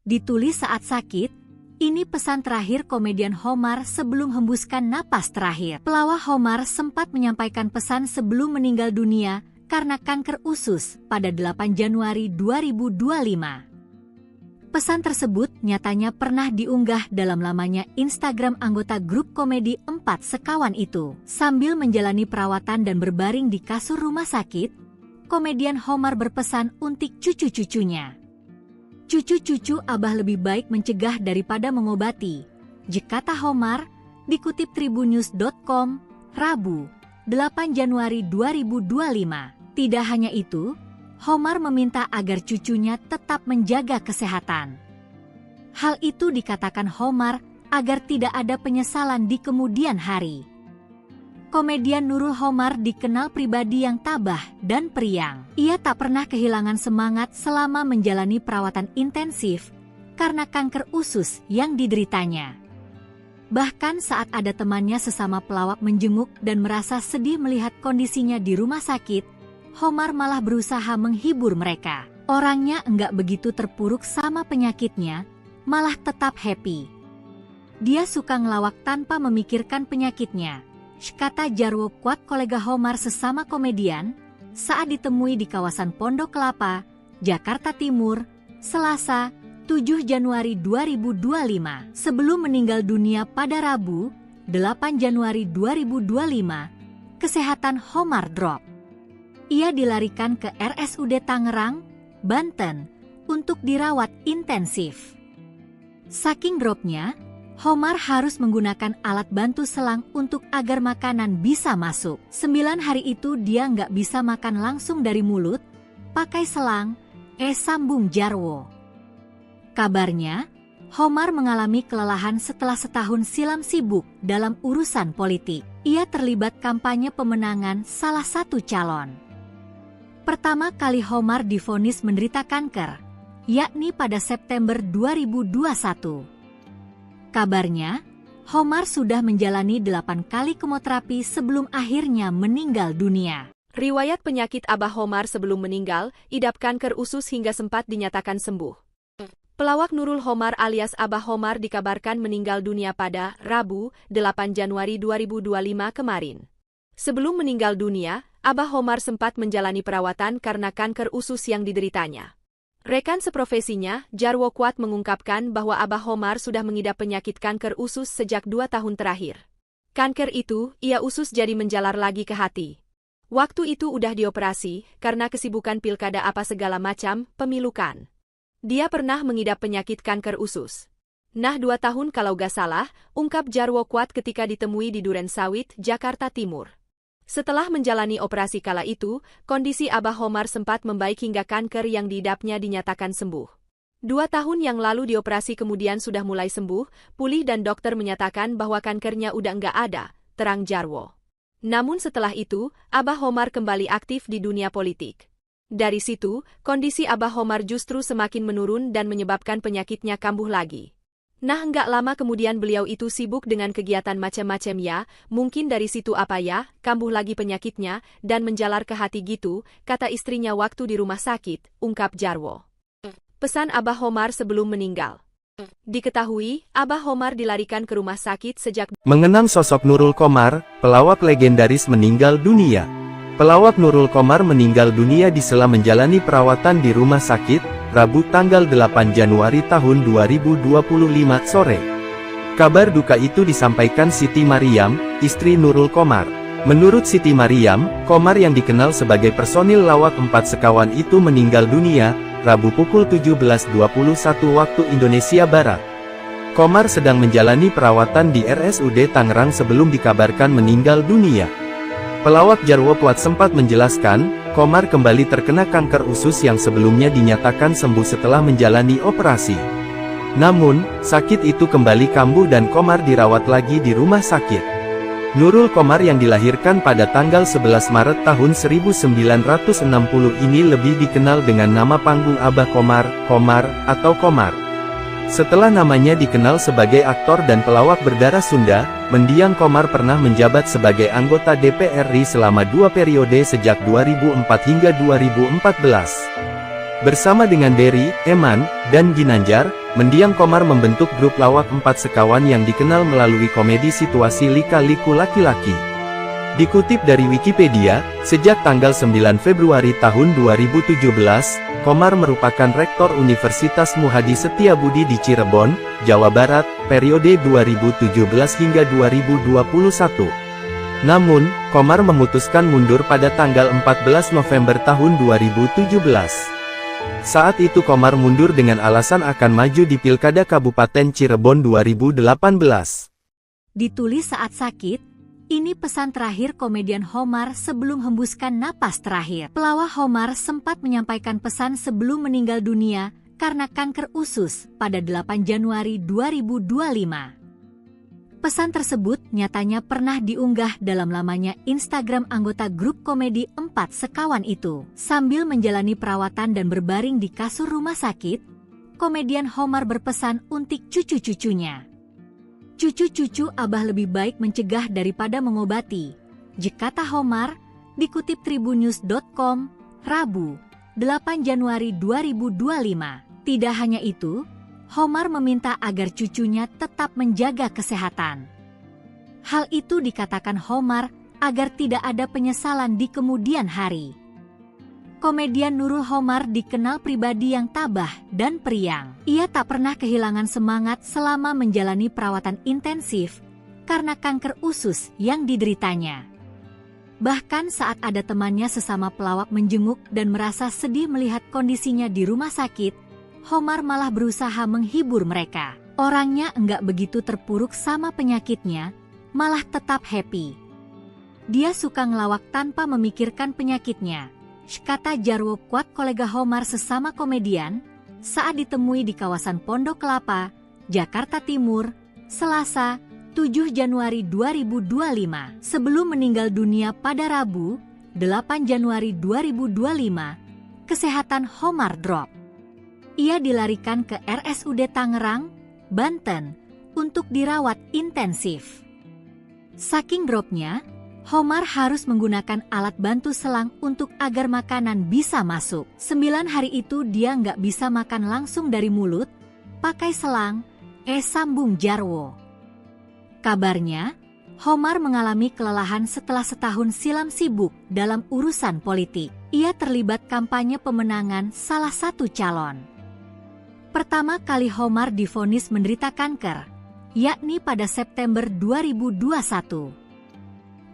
Ditulis saat sakit, ini pesan terakhir komedian Homar sebelum hembuskan napas terakhir. Pelawak Homar sempat menyampaikan pesan sebelum meninggal dunia karena kanker usus pada 8 Januari 2025. Pesan tersebut nyatanya pernah diunggah dalam lamanya Instagram anggota grup komedi 4 Sekawan itu. Sambil menjalani perawatan dan berbaring di kasur rumah sakit, komedian Homar berpesan untuk cucu-cucunya. Cucu-cucu Abah lebih baik mencegah daripada mengobati, kata Homar, dikutip tribunnews.com, Rabu, 8 Januari 2025. Tidak hanya itu, Homar meminta agar cucunya tetap menjaga kesehatan. Hal itu dikatakan Homar agar tidak ada penyesalan di kemudian hari. Komedian Nurul Homar dikenal pribadi yang tabah dan periang. Ia tak pernah kehilangan semangat selama menjalani perawatan intensif karena kanker usus yang dideritanya. Bahkan saat ada temannya sesama pelawak menjenguk dan merasa sedih melihat kondisinya di rumah sakit, Homar malah berusaha menghibur mereka. Orangnya enggak begitu terpuruk sama penyakitnya, malah tetap happy. Dia suka ngelawak tanpa memikirkan penyakitnya, kata Jarwo Kuat kolega Homar sesama komedian, saat ditemui di kawasan Pondok Kelapa, Jakarta Timur, Selasa, 7 Januari 2025. Sebelum meninggal dunia pada Rabu, 8 Januari 2025, kesehatan Homar drop. Ia dilarikan ke RSUD Tangerang, Banten, untuk dirawat intensif. Saking dropnya, Homar harus menggunakan alat bantu selang untuk agar makanan bisa masuk. 9 hari itu dia nggak bisa makan langsung dari mulut, pakai selang, sambung Jarwo. Kabarnya, Homar mengalami kelelahan setelah setahun silam sibuk dalam urusan politik. Ia terlibat kampanye pemenangan salah satu calon. Pertama kali Homar divonis menderita kanker, yakni pada September 2021. Kabarnya, Homar sudah menjalani 8 kali kemoterapi sebelum akhirnya meninggal dunia. Riwayat penyakit Abah Homar sebelum meninggal, idap kanker usus hingga sempat dinyatakan sembuh. Pelawak Nurul Homar alias Abah Homar dikabarkan meninggal dunia pada Rabu, 8 Januari 2025 kemarin. Sebelum meninggal dunia, Abah Homar sempat menjalani perawatan karena kanker usus yang dideritanya. Rekan seprofesinya, Jarwo Kuat mengungkapkan bahwa Abah Homar sudah mengidap penyakit kanker usus sejak 2 tahun terakhir. Kanker itu, ia usus jadi menjalar lagi ke hati. Waktu itu udah dioperasi, karena kesibukan pilkada apa segala macam, pemilukan. Dia pernah mengidap penyakit kanker usus. Nah 2 tahun kalau gak salah, ungkap Jarwo Kuat ketika ditemui di Duren Sawit, Jakarta Timur. Setelah menjalani operasi kala itu, kondisi Abah Homar sempat membaik hingga kanker yang diidapnya dinyatakan sembuh. 2 tahun yang lalu dioperasi kemudian sudah mulai sembuh, pulih dan dokter menyatakan bahwa kankernya udah nggak ada, terang Jarwo. Namun setelah itu, Abah Homar kembali aktif di dunia politik. Dari situ, kondisi Abah Homar justru semakin menurun dan menyebabkan penyakitnya kambuh lagi. Nah nggak lama kemudian beliau itu sibuk dengan kegiatan macam-macam ya, mungkin dari situ apa ya, kambuh lagi penyakitnya, dan menjalar ke hati gitu, kata istrinya waktu di rumah sakit, ungkap Jarwo. Pesan Abah Homar sebelum meninggal. Diketahui, Abah Homar dilarikan ke rumah sakit sejak mengenang sosok Nurul Komar, pelawak legendaris meninggal dunia. Pelawak Nurul Komar meninggal dunia di sela menjalani perawatan di rumah sakit, Rabu tanggal 8 Januari tahun 2025 sore. Kabar duka itu disampaikan Siti Mariam, istri Nurul Komar. Menurut Siti Mariam, Komar yang dikenal sebagai personil lawak 4 Sekawan itu meninggal dunia, Rabu pukul 17.21 waktu Indonesia Barat. Komar sedang menjalani perawatan di RSUD Tangerang sebelum dikabarkan meninggal dunia. Pelawak Jarwo Kuat sempat menjelaskan, Komar kembali terkena kanker usus yang sebelumnya dinyatakan sembuh setelah menjalani operasi. Namun, sakit itu kembali kambuh dan Komar dirawat lagi di rumah sakit. Nurul Komar yang dilahirkan pada tanggal 11 Maret tahun 1960 ini lebih dikenal dengan nama panggung Abah Komar, Komar, atau Komar. Setelah namanya dikenal sebagai aktor dan pelawak berdarah Sunda, mendiang Komar pernah menjabat sebagai anggota DPR RI selama 2 periode sejak 2004 hingga 2014. Bersama dengan Dery, Eman, dan Ginanjar, mendiang Komar membentuk grup lawak 4 sekawan yang dikenal melalui komedi situasi lika-liku laki-laki. Dikutip dari Wikipedia, sejak tanggal 9 Februari tahun 2017, Komar merupakan Rektor Universitas Muhadi Setiabudi di Cirebon, Jawa Barat, periode 2017 hingga 2021. Namun, Komar memutuskan mundur pada tanggal 14 November tahun 2017. Saat itu Komar mundur dengan alasan akan maju di Pilkada Kabupaten Cirebon 2018. Ditulis saat sakit, ini pesan terakhir komedian Homar sebelum hembuskan napas terakhir. Pelawak Homar sempat menyampaikan pesan sebelum meninggal dunia karena kanker usus pada 8 Januari 2025. Pesan tersebut nyatanya pernah diunggah dalam lamanya Instagram anggota grup komedi 4 sekawan itu. Sambil menjalani perawatan dan berbaring di kasur rumah sakit, komedian Homar berpesan untuk cucu-cucunya. Cucu-cucu Abah lebih baik mencegah daripada mengobati. Jekata Homar, dikutip tribunnews.com, Rabu, 8 Januari 2025. Tidak hanya itu, Homar meminta agar cucunya tetap menjaga kesehatan. Hal itu dikatakan Homar agar tidak ada penyesalan di kemudian hari. Komedian Nurul Homar dikenal pribadi yang tabah dan periang. Ia tak pernah kehilangan semangat selama menjalani perawatan intensif karena kanker usus yang dideritanya. Bahkan saat ada temannya sesama pelawak menjenguk dan merasa sedih melihat kondisinya di rumah sakit, Homar malah berusaha menghibur mereka. Orangnya enggak begitu terpuruk sama penyakitnya, malah tetap happy. Dia suka ngelawak tanpa memikirkan penyakitnya, kata Jarwo Kuat kolega Homar sesama komedian, saat ditemui di kawasan Pondok Kelapa, Jakarta Timur, Selasa, 7 Januari 2025. Sebelum meninggal dunia pada Rabu, 8 Januari 2025, kesehatan Homar drop. Ia dilarikan ke RSUD Tangerang, Banten, untuk dirawat intensif. Saking dropnya, Homar harus menggunakan alat bantu selang untuk agar makanan bisa masuk. 9 hari itu dia nggak bisa makan langsung dari mulut, pakai selang, sambung Jarwo. Kabarnya, Homar mengalami kelelahan setelah setahun silam sibuk dalam urusan politik. Ia terlibat kampanye pemenangan salah satu calon. Pertama kali Homar divonis menderita kanker, yakni pada September 2021.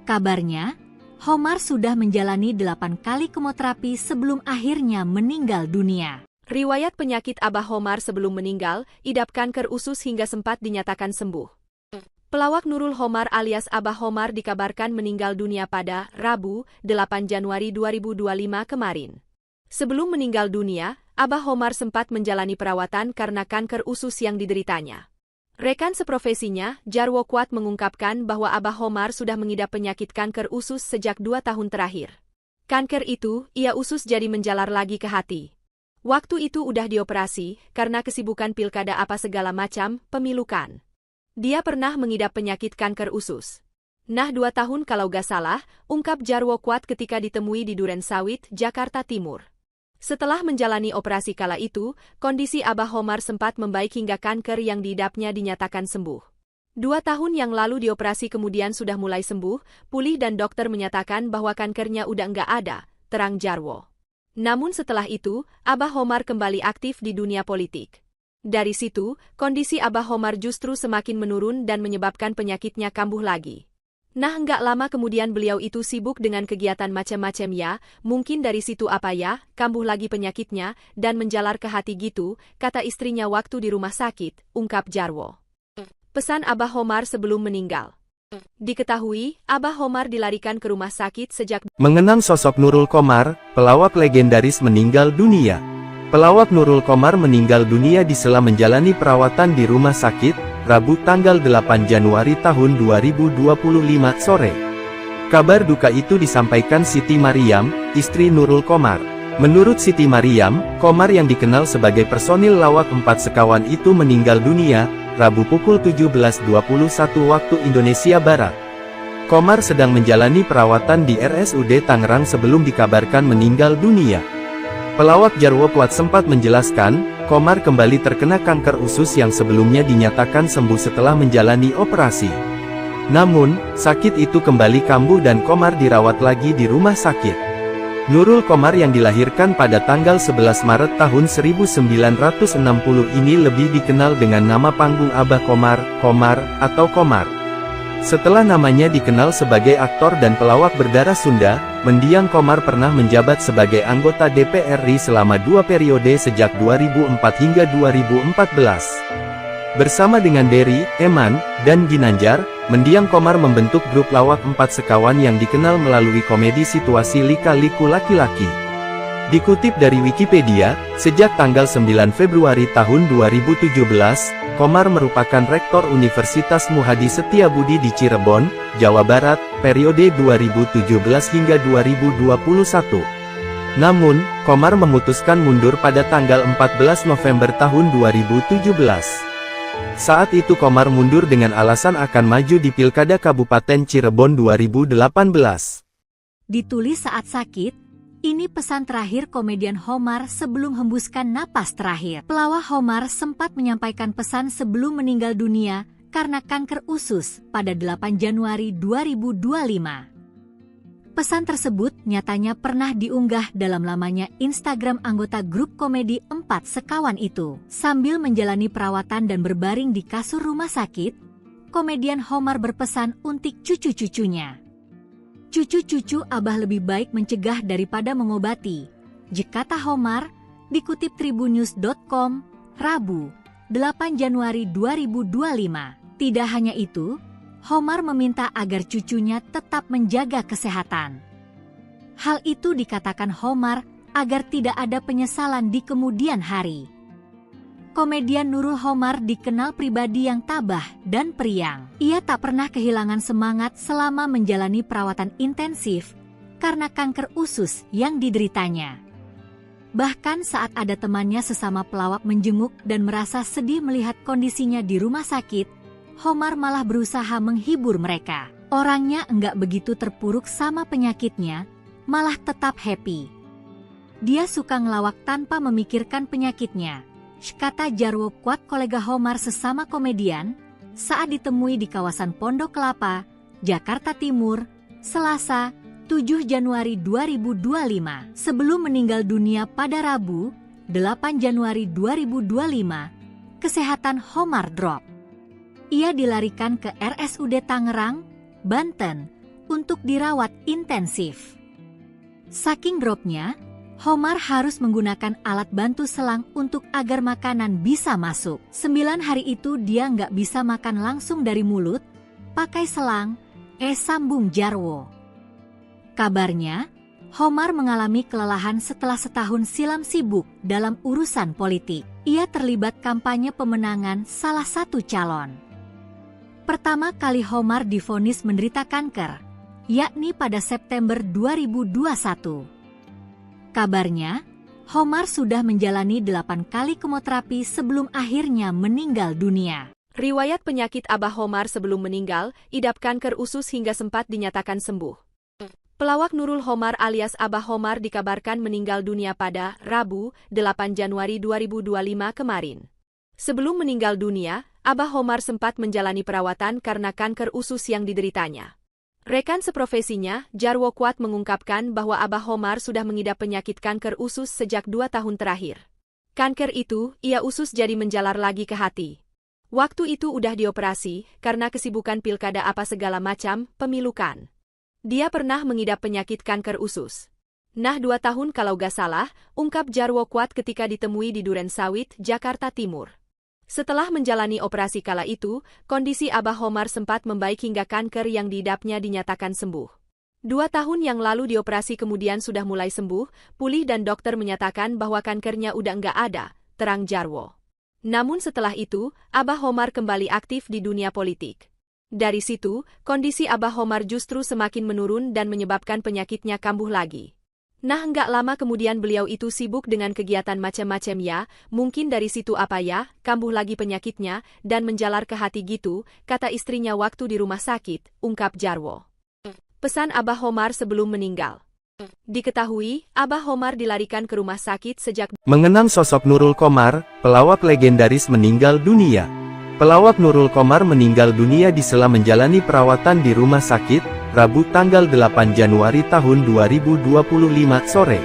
Kabarnya, Homar sudah menjalani 8 kali kemoterapi sebelum akhirnya meninggal dunia. Riwayat penyakit Abah Homar sebelum meninggal, idap kanker usus hingga sempat dinyatakan sembuh. Pelawak Nurul Homar alias Abah Homar dikabarkan meninggal dunia pada Rabu, 8 Januari 2025 kemarin. Sebelum meninggal dunia, Abah Homar sempat menjalani perawatan karena kanker usus yang dideritanya. Rekan seprofesinya, Jarwo Kuat mengungkapkan bahwa Abah Homar sudah mengidap penyakit kanker usus sejak 2 tahun terakhir. Kanker itu, ia usus jadi menjalar lagi ke hati. Waktu itu udah dioperasi, karena kesibukan pilkada apa segala macam, pemilukan. Dia pernah mengidap penyakit kanker usus. Nah 2 tahun kalau gak salah, ungkap Jarwo Kuat ketika ditemui di Duren Sawit, Jakarta Timur. Setelah menjalani operasi kala itu, kondisi Abah Homar sempat membaik hingga kanker yang diidapnya dinyatakan sembuh. 2 tahun yang lalu dioperasi kemudian sudah mulai sembuh, pulih dan dokter menyatakan bahwa kankernya udah nggak ada, terang Jarwo. Namun setelah itu, Abah Homar kembali aktif di dunia politik. Dari situ, kondisi Abah Homar justru semakin menurun dan menyebabkan penyakitnya kambuh lagi. Nah nggak lama kemudian beliau itu sibuk dengan kegiatan macam-macam ya, mungkin dari situ apa ya, kambuh lagi penyakitnya, dan menjalar ke hati gitu, kata istrinya waktu di rumah sakit, ungkap Jarwo. Pesan Abah Homar sebelum meninggal. Diketahui, Abah Homar dilarikan ke rumah sakit sejak mengenang sosok Nurul Komar, pelawak legendaris meninggal dunia. Pelawak Nurul Komar meninggal dunia disela menjalani perawatan di rumah sakit, Rabu tanggal 8 Januari tahun 2025 sore. Kabar duka itu disampaikan Siti Mariam, istri Nurul Komar. Menurut Siti Mariam, Komar yang dikenal sebagai personil lawak 4 sekawan itu meninggal dunia, Rabu pukul 17.21 waktu Indonesia Barat. Komar sedang menjalani perawatan di RSUD Tangerang sebelum dikabarkan meninggal dunia. Pelawak Jarwo Kuat sempat menjelaskan, Komar kembali terkena kanker usus yang sebelumnya dinyatakan sembuh setelah menjalani operasi. Namun, sakit itu kembali kambuh dan Komar dirawat lagi di rumah sakit. Nurul Komar yang dilahirkan pada tanggal 11 Maret tahun 1960 ini lebih dikenal dengan nama panggung Abah Komar, Komar, atau Komar. Setelah namanya dikenal sebagai aktor dan pelawak berdarah Sunda, mendiang Komar pernah menjabat sebagai anggota DPR RI selama 2 periode sejak 2004 hingga 2014. Bersama dengan Dery, Eman, dan Ginanjar, mendiang Komar membentuk grup lawak 4 sekawan yang dikenal melalui komedi situasi Lika-Liku Laki-Laki. Dikutip dari Wikipedia, sejak tanggal 9 Februari tahun 2017, Komar merupakan Rektor Universitas Muhadi Setiabudi di Cirebon, Jawa Barat, periode 2017 hingga 2021. Namun, Komar memutuskan mundur pada tanggal 14 November tahun 2017. Saat itu Komar mundur dengan alasan akan maju di Pilkada Kabupaten Cirebon 2018. Ditulis saat sakit, ini pesan terakhir komedian Homar sebelum hembuskan napas terakhir. Pelawak Homar sempat menyampaikan pesan sebelum meninggal dunia karena kanker usus pada 8 Januari 2025. Pesan tersebut nyatanya pernah diunggah dalam lamanya Instagram anggota grup komedi 4 sekawan itu. Sambil menjalani perawatan dan berbaring di kasur rumah sakit, komedian Homar berpesan untuk cucu-cucunya. Cucu-cucu Abah lebih baik mencegah daripada mengobati. Jekata Homar, dikutip tribunnews.com, Rabu, 8 Januari 2025. Tidak hanya itu, Homar meminta agar cucunya tetap menjaga kesehatan. Hal itu dikatakan Homar agar tidak ada penyesalan di kemudian hari. Komedian Nurul Homar dikenal pribadi yang tabah dan periang. Ia tak pernah kehilangan semangat selama menjalani perawatan intensif karena kanker usus yang dideritanya. Bahkan saat ada temannya sesama pelawak menjenguk dan merasa sedih melihat kondisinya di rumah sakit, Homar malah berusaha menghibur mereka. Orangnya enggak begitu terpuruk sama penyakitnya, malah tetap happy. Dia suka ngelawak tanpa memikirkan penyakitnya, kata Jarwo Kuat kolega Homar sesama komedian, saat ditemui di kawasan Pondok Kelapa, Jakarta Timur, Selasa, 7 Januari 2025. Sebelum meninggal dunia pada Rabu, 8 Januari 2025, kesehatan Homar drop. Ia dilarikan ke RSUD Tangerang, Banten, untuk dirawat intensif. Saking dropnya, Homar harus menggunakan alat bantu selang untuk agar makanan bisa masuk. 9 hari itu dia nggak bisa makan langsung dari mulut, pakai selang, sambung Jarwo. Kabarnya, Homar mengalami kelelahan setelah setahun silam sibuk dalam urusan politik. Ia terlibat kampanye pemenangan salah satu calon. Pertama kali Homar divonis menderita kanker, yakni pada September 2021. Kabarnya, Homar sudah menjalani 8 kali kemoterapi sebelum akhirnya meninggal dunia. Riwayat penyakit Abah Homar sebelum meninggal, idap kanker usus hingga sempat dinyatakan sembuh. Pelawak Nurul Homar alias Abah Homar dikabarkan meninggal dunia pada Rabu, 8 Januari 2025 kemarin. Sebelum meninggal dunia, Abah Homar sempat menjalani perawatan karena kanker usus yang dideritanya. Rekan seprofesinya, Jarwo Kuat mengungkapkan bahwa Abah Homar sudah mengidap penyakit kanker usus sejak 2 tahun terakhir. Kanker itu, ia usus jadi menjalar lagi ke hati. Waktu itu udah dioperasi, karena kesibukan pilkada apa segala macam, pemilu kan. Dia pernah mengidap penyakit kanker usus. Nah 2 tahun kalau gak salah, ungkap Jarwo Kuat ketika ditemui di Duren Sawit, Jakarta Timur. Setelah menjalani operasi kala itu, kondisi Abah Homar sempat membaik hingga kanker yang diidapnya dinyatakan sembuh. 2 tahun yang lalu dioperasi kemudian sudah mulai sembuh, pulih dan dokter menyatakan bahwa kankernya udah nggak ada, terang Jarwo. Namun setelah itu, Abah Homar kembali aktif di dunia politik. Dari situ, kondisi Abah Homar justru semakin menurun dan menyebabkan penyakitnya kambuh lagi. Nah nggak lama kemudian beliau itu sibuk dengan kegiatan macam-macam ya, mungkin dari situ apa ya, kambuh lagi penyakitnya, dan menjalar ke hati gitu, kata istrinya waktu di rumah sakit, ungkap Jarwo. Pesan Abah Homar sebelum meninggal. Diketahui, Abah Homar dilarikan ke rumah sakit sejak Mengenang sosok Nurul Qomar, pelawak legendaris meninggal dunia. Pelawak Nurul Qomar meninggal dunia disela menjalani perawatan di rumah sakit, Rabu tanggal 8 Januari tahun 2025 sore.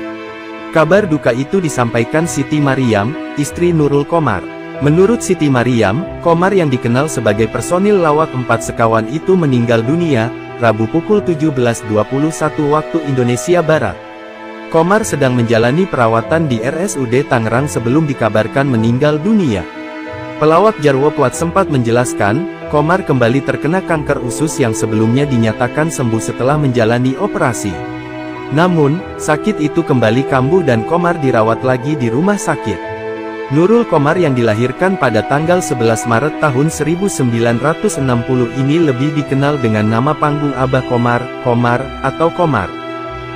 Kabar duka itu disampaikan Siti Mariam, istri Nurul Qomar. Menurut Siti Mariam, Qomar yang dikenal sebagai personil lawak 4 sekawan itu meninggal dunia, Rabu pukul 17.21 waktu Indonesia Barat. Qomar sedang menjalani perawatan di RSUD Tangerang sebelum dikabarkan meninggal dunia. Pelawak Jarwo Kuat sempat menjelaskan, Qomar kembali terkena kanker usus yang sebelumnya dinyatakan sembuh setelah menjalani operasi. Namun, sakit itu kembali kambuh dan Qomar dirawat lagi di rumah sakit. Nurul Qomar yang dilahirkan pada tanggal 11 Maret tahun 1960 ini lebih dikenal dengan nama panggung Abah Qomar, Qomar, atau Qomar.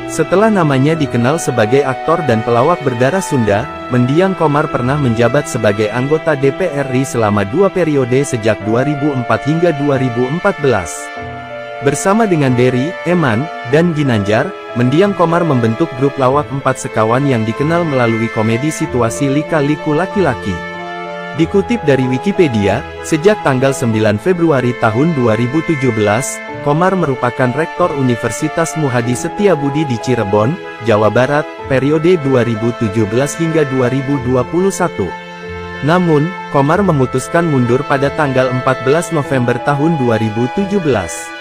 Setelah namanya dikenal sebagai aktor dan pelawak berdarah Sunda, mendiang Qomar pernah menjabat sebagai anggota DPR RI selama 2 periode sejak 2004 hingga 2014. Bersama dengan Dery, Eman, dan Ginanjar, mendiang Qomar membentuk grup lawak 4 sekawan yang dikenal melalui komedi situasi lika-liku laki-laki. Dikutip dari Wikipedia, sejak tanggal 9 Februari tahun 2017, Qomar merupakan Rektor Universitas Muhadi Setiabudi di Cirebon, Jawa Barat, periode 2017 hingga 2021. Namun, Qomar memutuskan mundur pada tanggal 14 November tahun 2017.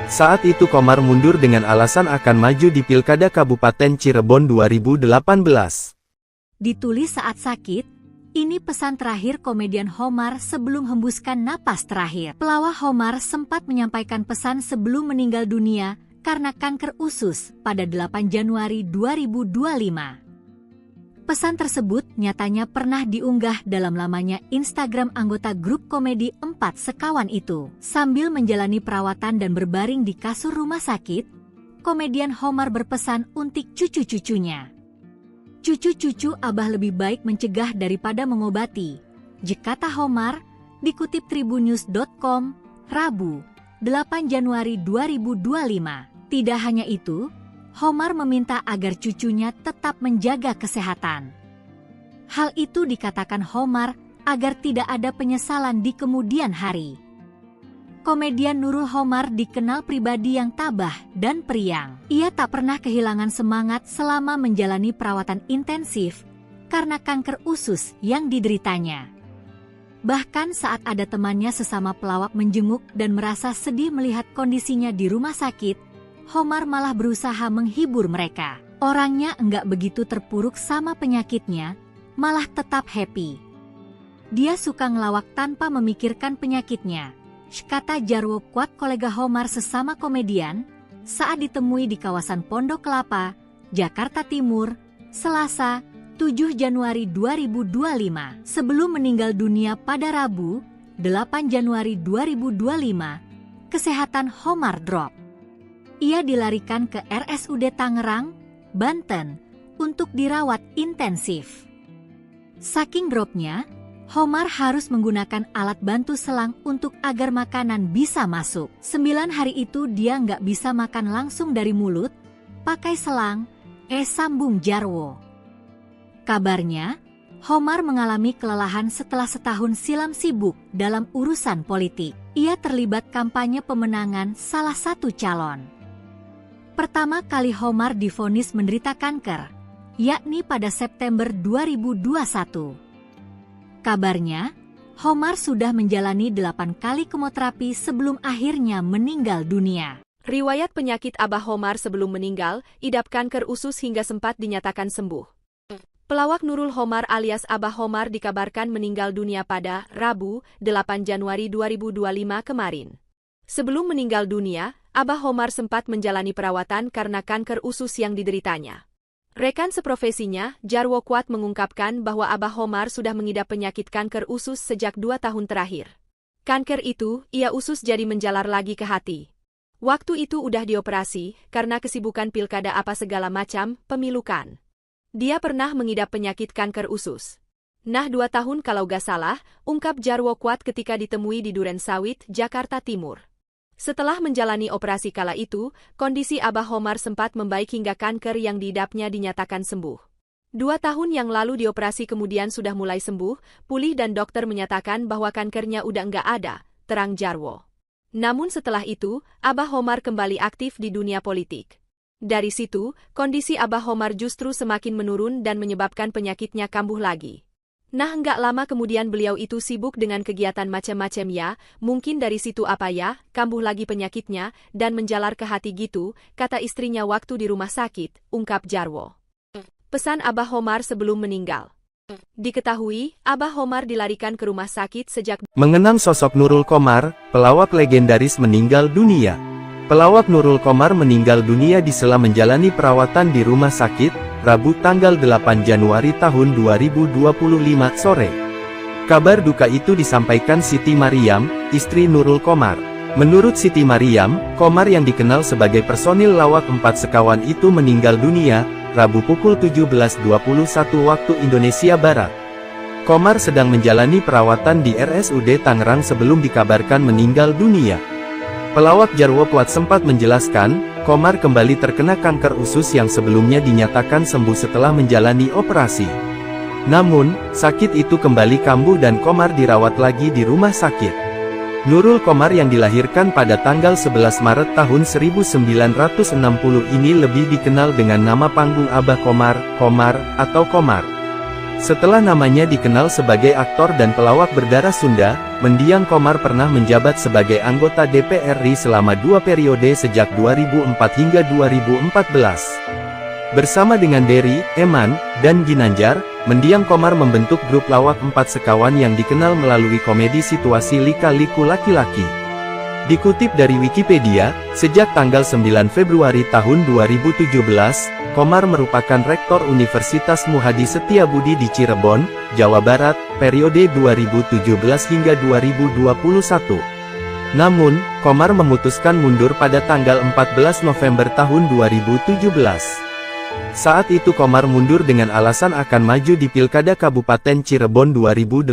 Saat itu Qomar mundur dengan alasan akan maju di Pilkada Kabupaten Cirebon 2018. Ditulis saat sakit, ini pesan terakhir komedian Homar sebelum hembuskan napas terakhir. Pelawak Homar sempat menyampaikan pesan sebelum meninggal dunia karena kanker usus pada 8 Januari 2025. Pesan tersebut nyatanya pernah diunggah dalam lamanya Instagram anggota grup komedi 4 sekawan itu. Sambil menjalani perawatan dan berbaring di kasur rumah sakit, komedian Homar berpesan untuk cucu-cucunya. Cucu-cucu Abah lebih baik mencegah daripada mengobati, kata Homar, dikutip tribunnews.com, Rabu, 8 Januari 2025. Tidak hanya itu, Homar meminta agar cucunya tetap menjaga kesehatan. Hal itu dikatakan Homar agar tidak ada penyesalan di kemudian hari. Komedian Nurul Qomar dikenal pribadi yang tabah dan periang. Ia tak pernah kehilangan semangat selama menjalani perawatan intensif karena kanker usus yang dideritanya. Bahkan saat ada temannya sesama pelawak menjenguk dan merasa sedih melihat kondisinya di rumah sakit, Homar malah berusaha menghibur mereka. Orangnya enggak begitu terpuruk sama penyakitnya, malah tetap happy. Dia suka ngelawak tanpa memikirkan penyakitnya, kata Jarwo Kuat kolega Homar sesama komedian, saat ditemui di kawasan Pondok Kelapa, Jakarta Timur, Selasa, 7 Januari 2025. Sebelum meninggal dunia pada Rabu, 8 Januari 2025, kesehatan Homar drop. Ia dilarikan ke RSUD Tangerang, Banten, untuk dirawat intensif. Saking dropnya, Homar harus menggunakan alat bantu selang untuk agar makanan bisa masuk. 9 hari itu dia nggak bisa makan langsung dari mulut, pakai selang, sambung Jarwo. Kabarnya, Homar mengalami kelelahan setelah setahun silam sibuk dalam urusan politik. Ia terlibat kampanye pemenangan salah satu calon. Pertama kali Homar divonis menderita kanker, yakni pada September 2021. Kabarnya, Homar sudah menjalani 8 kali kemoterapi sebelum akhirnya meninggal dunia. Riwayat penyakit Abah Homar sebelum meninggal, idap kanker usus hingga sempat dinyatakan sembuh. Pelawak Nurul Qomar alias Abah Homar dikabarkan meninggal dunia pada Rabu, 8 Januari 2025 kemarin. Sebelum meninggal dunia, Abah Homar sempat menjalani perawatan karena kanker usus yang dideritanya. Rekan seprofesinya, Jarwo Kuat mengungkapkan bahwa Abah Homar sudah mengidap penyakit kanker usus sejak 2 tahun terakhir. Kanker itu, ia usus jadi menjalar lagi ke hati. Waktu itu udah dioperasi, karena kesibukan pilkada apa segala macam, pemilukan. Dia pernah mengidap penyakit kanker usus. Nah 2 tahun kalau gak salah, ungkap Jarwo Kuat ketika ditemui di Duren Sawit, Jakarta Timur. Setelah menjalani operasi kala itu, kondisi Abah Homar sempat membaik hingga kanker yang diidapnya dinyatakan sembuh. 2 tahun yang lalu dioperasi kemudian sudah mulai sembuh, pulih dan dokter menyatakan bahwa kankernya udah nggak ada, terang Jarwo. Namun setelah itu, Abah Homar kembali aktif di dunia politik. Dari situ, kondisi Abah Homar justru semakin menurun dan menyebabkan penyakitnya kambuh lagi. Nah, nggak lama kemudian beliau itu sibuk dengan kegiatan macam-macam ya, mungkin dari situ apa ya, kambuh lagi penyakitnya, dan menjalar ke hati gitu, kata istrinya waktu di rumah sakit, ungkap Jarwo. Pesan Abah Homar sebelum meninggal. Diketahui, Abah Homar dilarikan ke rumah sakit sejak mengenang sosok Nurul Qomar, pelawak legendaris meninggal dunia. Pelawak Nurul Qomar meninggal dunia di sela menjalani perawatan di rumah sakit, Rabu tanggal 8 Januari tahun 2025 sore. Kabar duka itu disampaikan Siti Mariam, istri Nurul Qomar. Menurut Siti Mariam, Qomar yang dikenal sebagai personil lawak 4 sekawan itu meninggal dunia, Rabu pukul 17.21 waktu Indonesia Barat. Qomar sedang menjalani perawatan di RSUD Tangerang sebelum dikabarkan meninggal dunia. Pelawak Jarwo Kuat sempat menjelaskan, Qomar kembali terkena kanker usus yang sebelumnya dinyatakan sembuh setelah menjalani operasi. Namun, sakit itu kembali kambuh dan Qomar dirawat lagi di rumah sakit. Nurul Qomar yang dilahirkan pada tanggal 11 Maret tahun 1960 ini lebih dikenal dengan nama panggung Abah Qomar, Qomar, atau Qomar. Setelah namanya dikenal sebagai aktor dan pelawak berdarah Sunda, mendiang Qomar pernah menjabat sebagai anggota DPR RI selama 2 periode sejak 2004 hingga 2014. Bersama dengan Dery, Eman, dan Ginanjar, mendiang Qomar membentuk grup lawak 4 sekawan yang dikenal melalui komedi situasi lika-liku laki-laki. Dikutip dari Wikipedia, sejak tanggal 9 Februari tahun 2017, Qomar merupakan Rektor Universitas Muhadi Setiabudi di Cirebon, Jawa Barat, periode 2017 hingga 2021. Namun, Qomar memutuskan mundur pada tanggal 14 November tahun 2017. Saat itu Qomar mundur dengan alasan akan maju di Pilkada Kabupaten Cirebon 2018.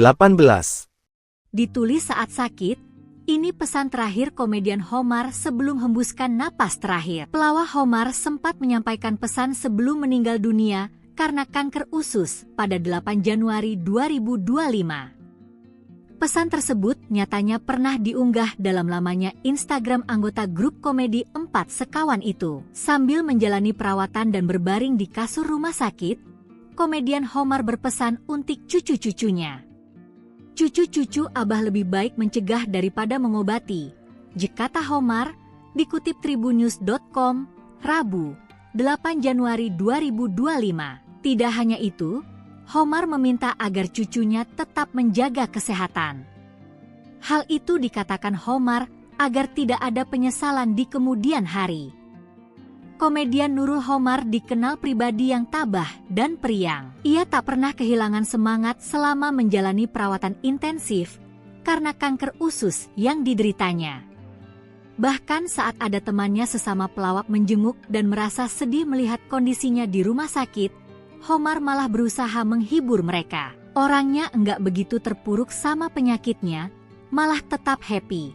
Ditulis saat sakit, ini pesan terakhir komedian Homar sebelum hembuskan napas terakhir. Pelawak Homar sempat menyampaikan pesan sebelum meninggal dunia karena kanker usus pada 8 Januari 2025. Pesan tersebut nyatanya pernah diunggah dalam lamanya Instagram anggota grup komedi 4 sekawan itu. Sambil menjalani perawatan dan berbaring di kasur rumah sakit, komedian Homar berpesan untuk cucu-cucunya. Cucu-cucu Abah lebih baik mencegah daripada mengobati, kata Homar, dikutip tribunnews.com, Rabu, 8 Januari 2025. Tidak hanya itu, Homar meminta agar cucunya tetap menjaga kesehatan. Hal itu dikatakan Homar agar tidak ada penyesalan di kemudian hari. Komedian Nurul Qomar dikenal pribadi yang tabah dan periang. Ia tak pernah kehilangan semangat selama menjalani perawatan intensif karena kanker usus yang dideritanya. Bahkan saat ada temannya sesama pelawak menjenguk dan merasa sedih melihat kondisinya di rumah sakit, Qomar malah berusaha menghibur mereka. Orangnya enggak begitu terpuruk sama penyakitnya, malah tetap happy.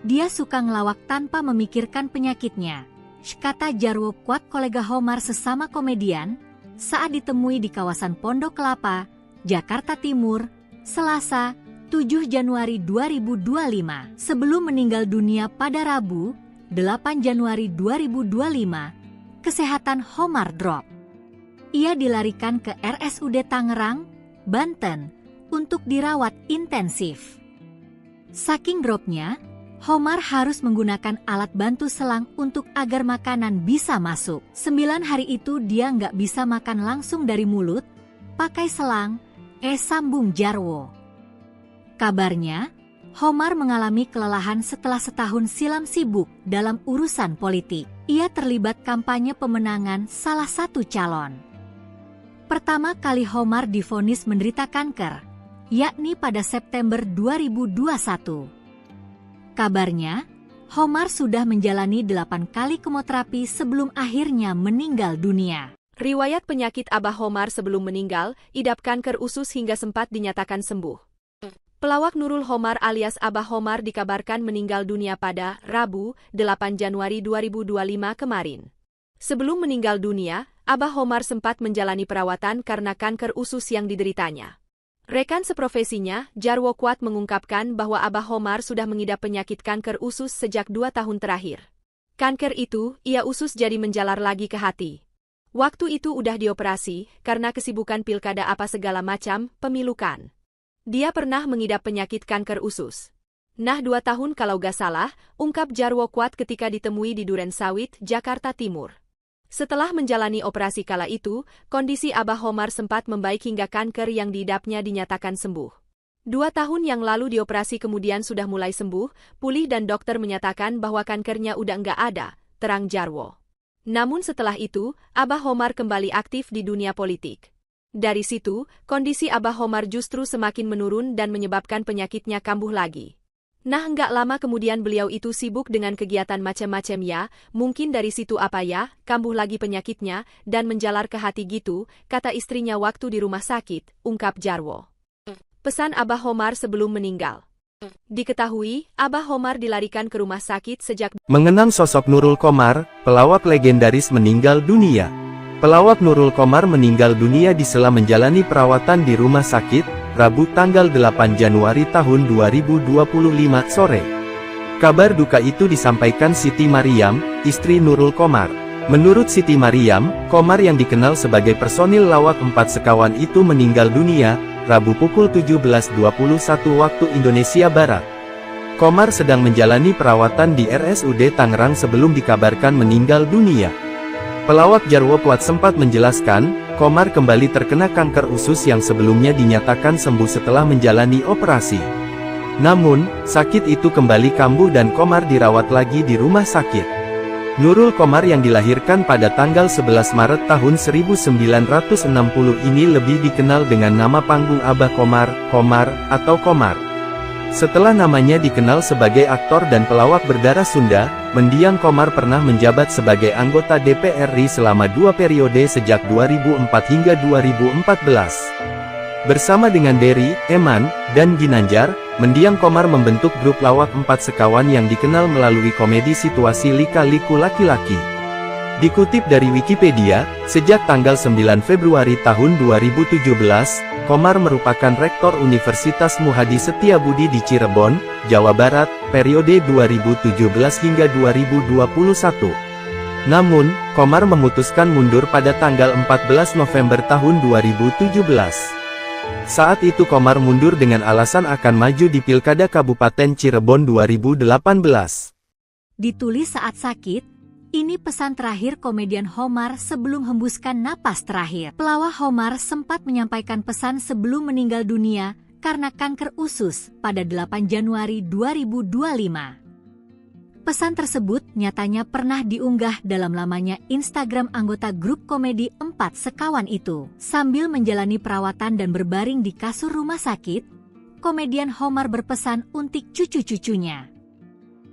Dia suka ngelawak tanpa memikirkan penyakitnya, kata Jarwo Kuat kolega Qomar sesama komedian, saat ditemui di kawasan Pondok Kelapa, Jakarta Timur, Selasa, 7 Januari 2025. Sebelum meninggal dunia pada Rabu, 8 Januari 2025, kesehatan Qomar drop. Ia dilarikan ke RSUD Tangerang, Banten, untuk dirawat intensif. Saking dropnya, Qomar harus menggunakan alat bantu selang untuk agar makanan bisa masuk. 9 hari itu dia nggak bisa makan langsung dari mulut, pakai selang, sambung Jarwo. Kabarnya, Qomar mengalami kelelahan setelah setahun silam sibuk dalam urusan politik. Ia terlibat kampanye pemenangan salah satu calon. Pertama kali Qomar divonis menderita kanker, yakni pada September 2021. Kabarnya, Qomar sudah menjalani 8 kali kemoterapi sebelum akhirnya meninggal dunia. Riwayat penyakit Abah Homar sebelum meninggal, idap kanker usus hingga sempat dinyatakan sembuh. Pelawak Nurul Homar alias Abah Homar dikabarkan meninggal dunia pada Rabu, 8 Januari 2025 kemarin. Sebelum meninggal dunia, Abah Homar sempat menjalani perawatan karena kanker usus yang dideritanya. Rekan seprofesinya, Jarwo Kuat mengungkapkan bahwa Abah Homar sudah mengidap penyakit kanker usus sejak 2 tahun terakhir. Kanker itu, ia usus jadi menjalar lagi ke hati. Waktu itu udah dioperasi, karena kesibukan pilkada apa segala macam, pemilukan. Dia pernah mengidap penyakit kanker usus. Nah 2 tahun kalau gak salah, ungkap Jarwo Kuat ketika ditemui di Duren Sawit, Jakarta Timur. Setelah menjalani operasi kala itu, kondisi Abah Homar sempat membaik hingga kanker yang diidapnya dinyatakan sembuh. 2 tahun yang lalu dioperasi kemudian sudah mulai sembuh, pulih dan dokter menyatakan bahwa kankernya udah nggak ada, terang Jarwo. Namun setelah itu, Abah Homar kembali aktif di dunia politik. Dari situ, kondisi Abah Homar justru semakin menurun dan menyebabkan penyakitnya kambuh lagi. Nah nggak lama kemudian beliau itu sibuk dengan kegiatan macam-macam ya, mungkin dari situ apa ya, kambuh lagi penyakitnya, dan menjalar ke hati gitu, kata istrinya waktu di rumah sakit, ungkap Jarwo. Pesan Abah Homar sebelum meninggal. Diketahui, Abah Homar dilarikan ke rumah sakit sejak Mengenang sosok Nurul Qomar, pelawak legendaris meninggal dunia. Pelawak Nurul Qomar meninggal dunia disela menjalani perawatan di rumah sakit, Rabu tanggal 8 Januari tahun 2025 sore. Kabar duka itu disampaikan Siti Mariam, istri Nurul Qomar. Menurut Siti Mariam, Qomar yang dikenal sebagai personil lawak 4 sekawan itu meninggal dunia, Rabu pukul 17.21 waktu Indonesia Barat. Qomar sedang menjalani perawatan di RSUD Tangerang sebelum dikabarkan meninggal dunia. Pelawak Jarwo Kuat sempat menjelaskan, Qomar kembali terkena kanker usus yang sebelumnya dinyatakan sembuh setelah menjalani operasi. Namun, sakit itu kembali kambuh dan Qomar dirawat lagi di rumah sakit. Nurul Qomar yang dilahirkan pada tanggal 11 Maret tahun 1960 ini lebih dikenal dengan nama panggung Abah Qomar, Qomar, atau Qomar. Setelah namanya dikenal sebagai aktor dan pelawak berdarah Sunda, mendiang Qomar pernah menjabat sebagai anggota DPR RI selama 2 periode sejak 2004 hingga 2014. Bersama dengan Dery, Eman, dan Ginanjar, mendiang Qomar membentuk grup lawak 4 sekawan yang dikenal melalui komedi situasi lika-liku laki-laki. Dikutip dari Wikipedia, sejak tanggal 9 Februari tahun 2017, Qomar merupakan Rektor Universitas Muhadi Setiabudi di Cirebon, Jawa Barat, periode 2017 hingga 2021. Namun, Qomar memutuskan mundur pada tanggal 14 November tahun 2017. Saat itu Qomar mundur dengan alasan akan maju di Pilkada Kabupaten Cirebon 2018. Ditulis saat sakit, ini pesan terakhir komedian Homar sebelum hembuskan napas terakhir. Pelawak Homar sempat menyampaikan pesan sebelum meninggal dunia karena kanker usus pada 8 Januari 2025. Pesan tersebut nyatanya pernah diunggah dalam lamanya Instagram anggota grup komedi 4 sekawan itu. Sambil menjalani perawatan dan berbaring di kasur rumah sakit, komedian Homar berpesan untuk cucu-cucunya.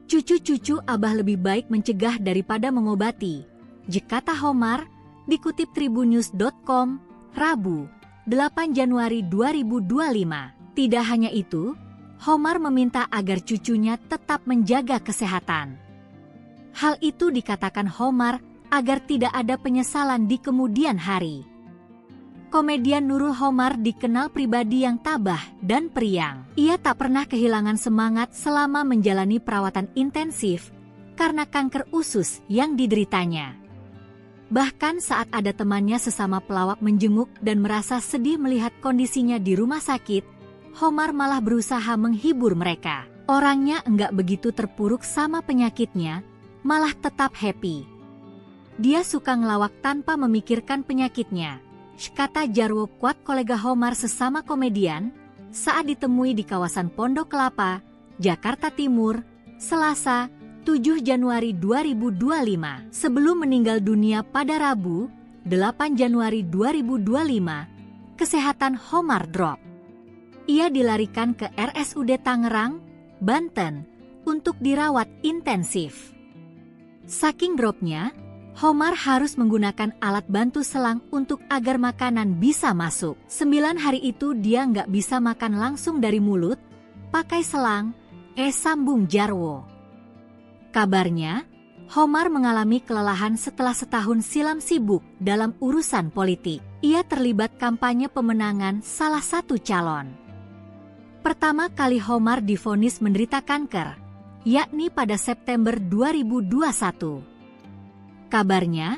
Cucu-cucu Abah lebih baik mencegah daripada mengobati, kata Homar, dikutip tribunnews.com, Rabu, 8 Januari 2025. Tidak hanya itu, Homar meminta agar cucunya tetap menjaga kesehatan. Hal itu dikatakan Homar agar tidak ada penyesalan di kemudian hari. Komedian Nurul Homar dikenal pribadi yang tabah dan periang. Ia tak pernah kehilangan semangat selama menjalani perawatan intensif karena kanker usus yang dideritanya. Bahkan saat ada temannya sesama pelawak menjenguk dan merasa sedih melihat kondisinya di rumah sakit, Homar malah berusaha menghibur mereka. Orangnya enggak begitu terpuruk sama penyakitnya, malah tetap happy. Dia suka ngelawak tanpa memikirkan penyakitnya, kata Jarwo Kuat kolega Homar sesama komedian, saat ditemui di kawasan Pondok Kelapa, Jakarta Timur, Selasa, 7 Januari 2025. Sebelum meninggal dunia pada Rabu, 8 Januari 2025, kesehatan Homar drop. Ia dilarikan ke RSUD Tangerang, Banten, untuk dirawat intensif. Saking dropnya, Homar harus menggunakan alat bantu selang untuk agar makanan bisa masuk. 9 hari itu dia nggak bisa makan langsung dari mulut, pakai selang, sambung Jarwo. Kabarnya, Homar mengalami kelelahan setelah setahun silam sibuk dalam urusan politik. Ia terlibat kampanye pemenangan salah satu calon. Pertama kali Homar divonis menderita kanker, yakni pada September 2021. Kabarnya,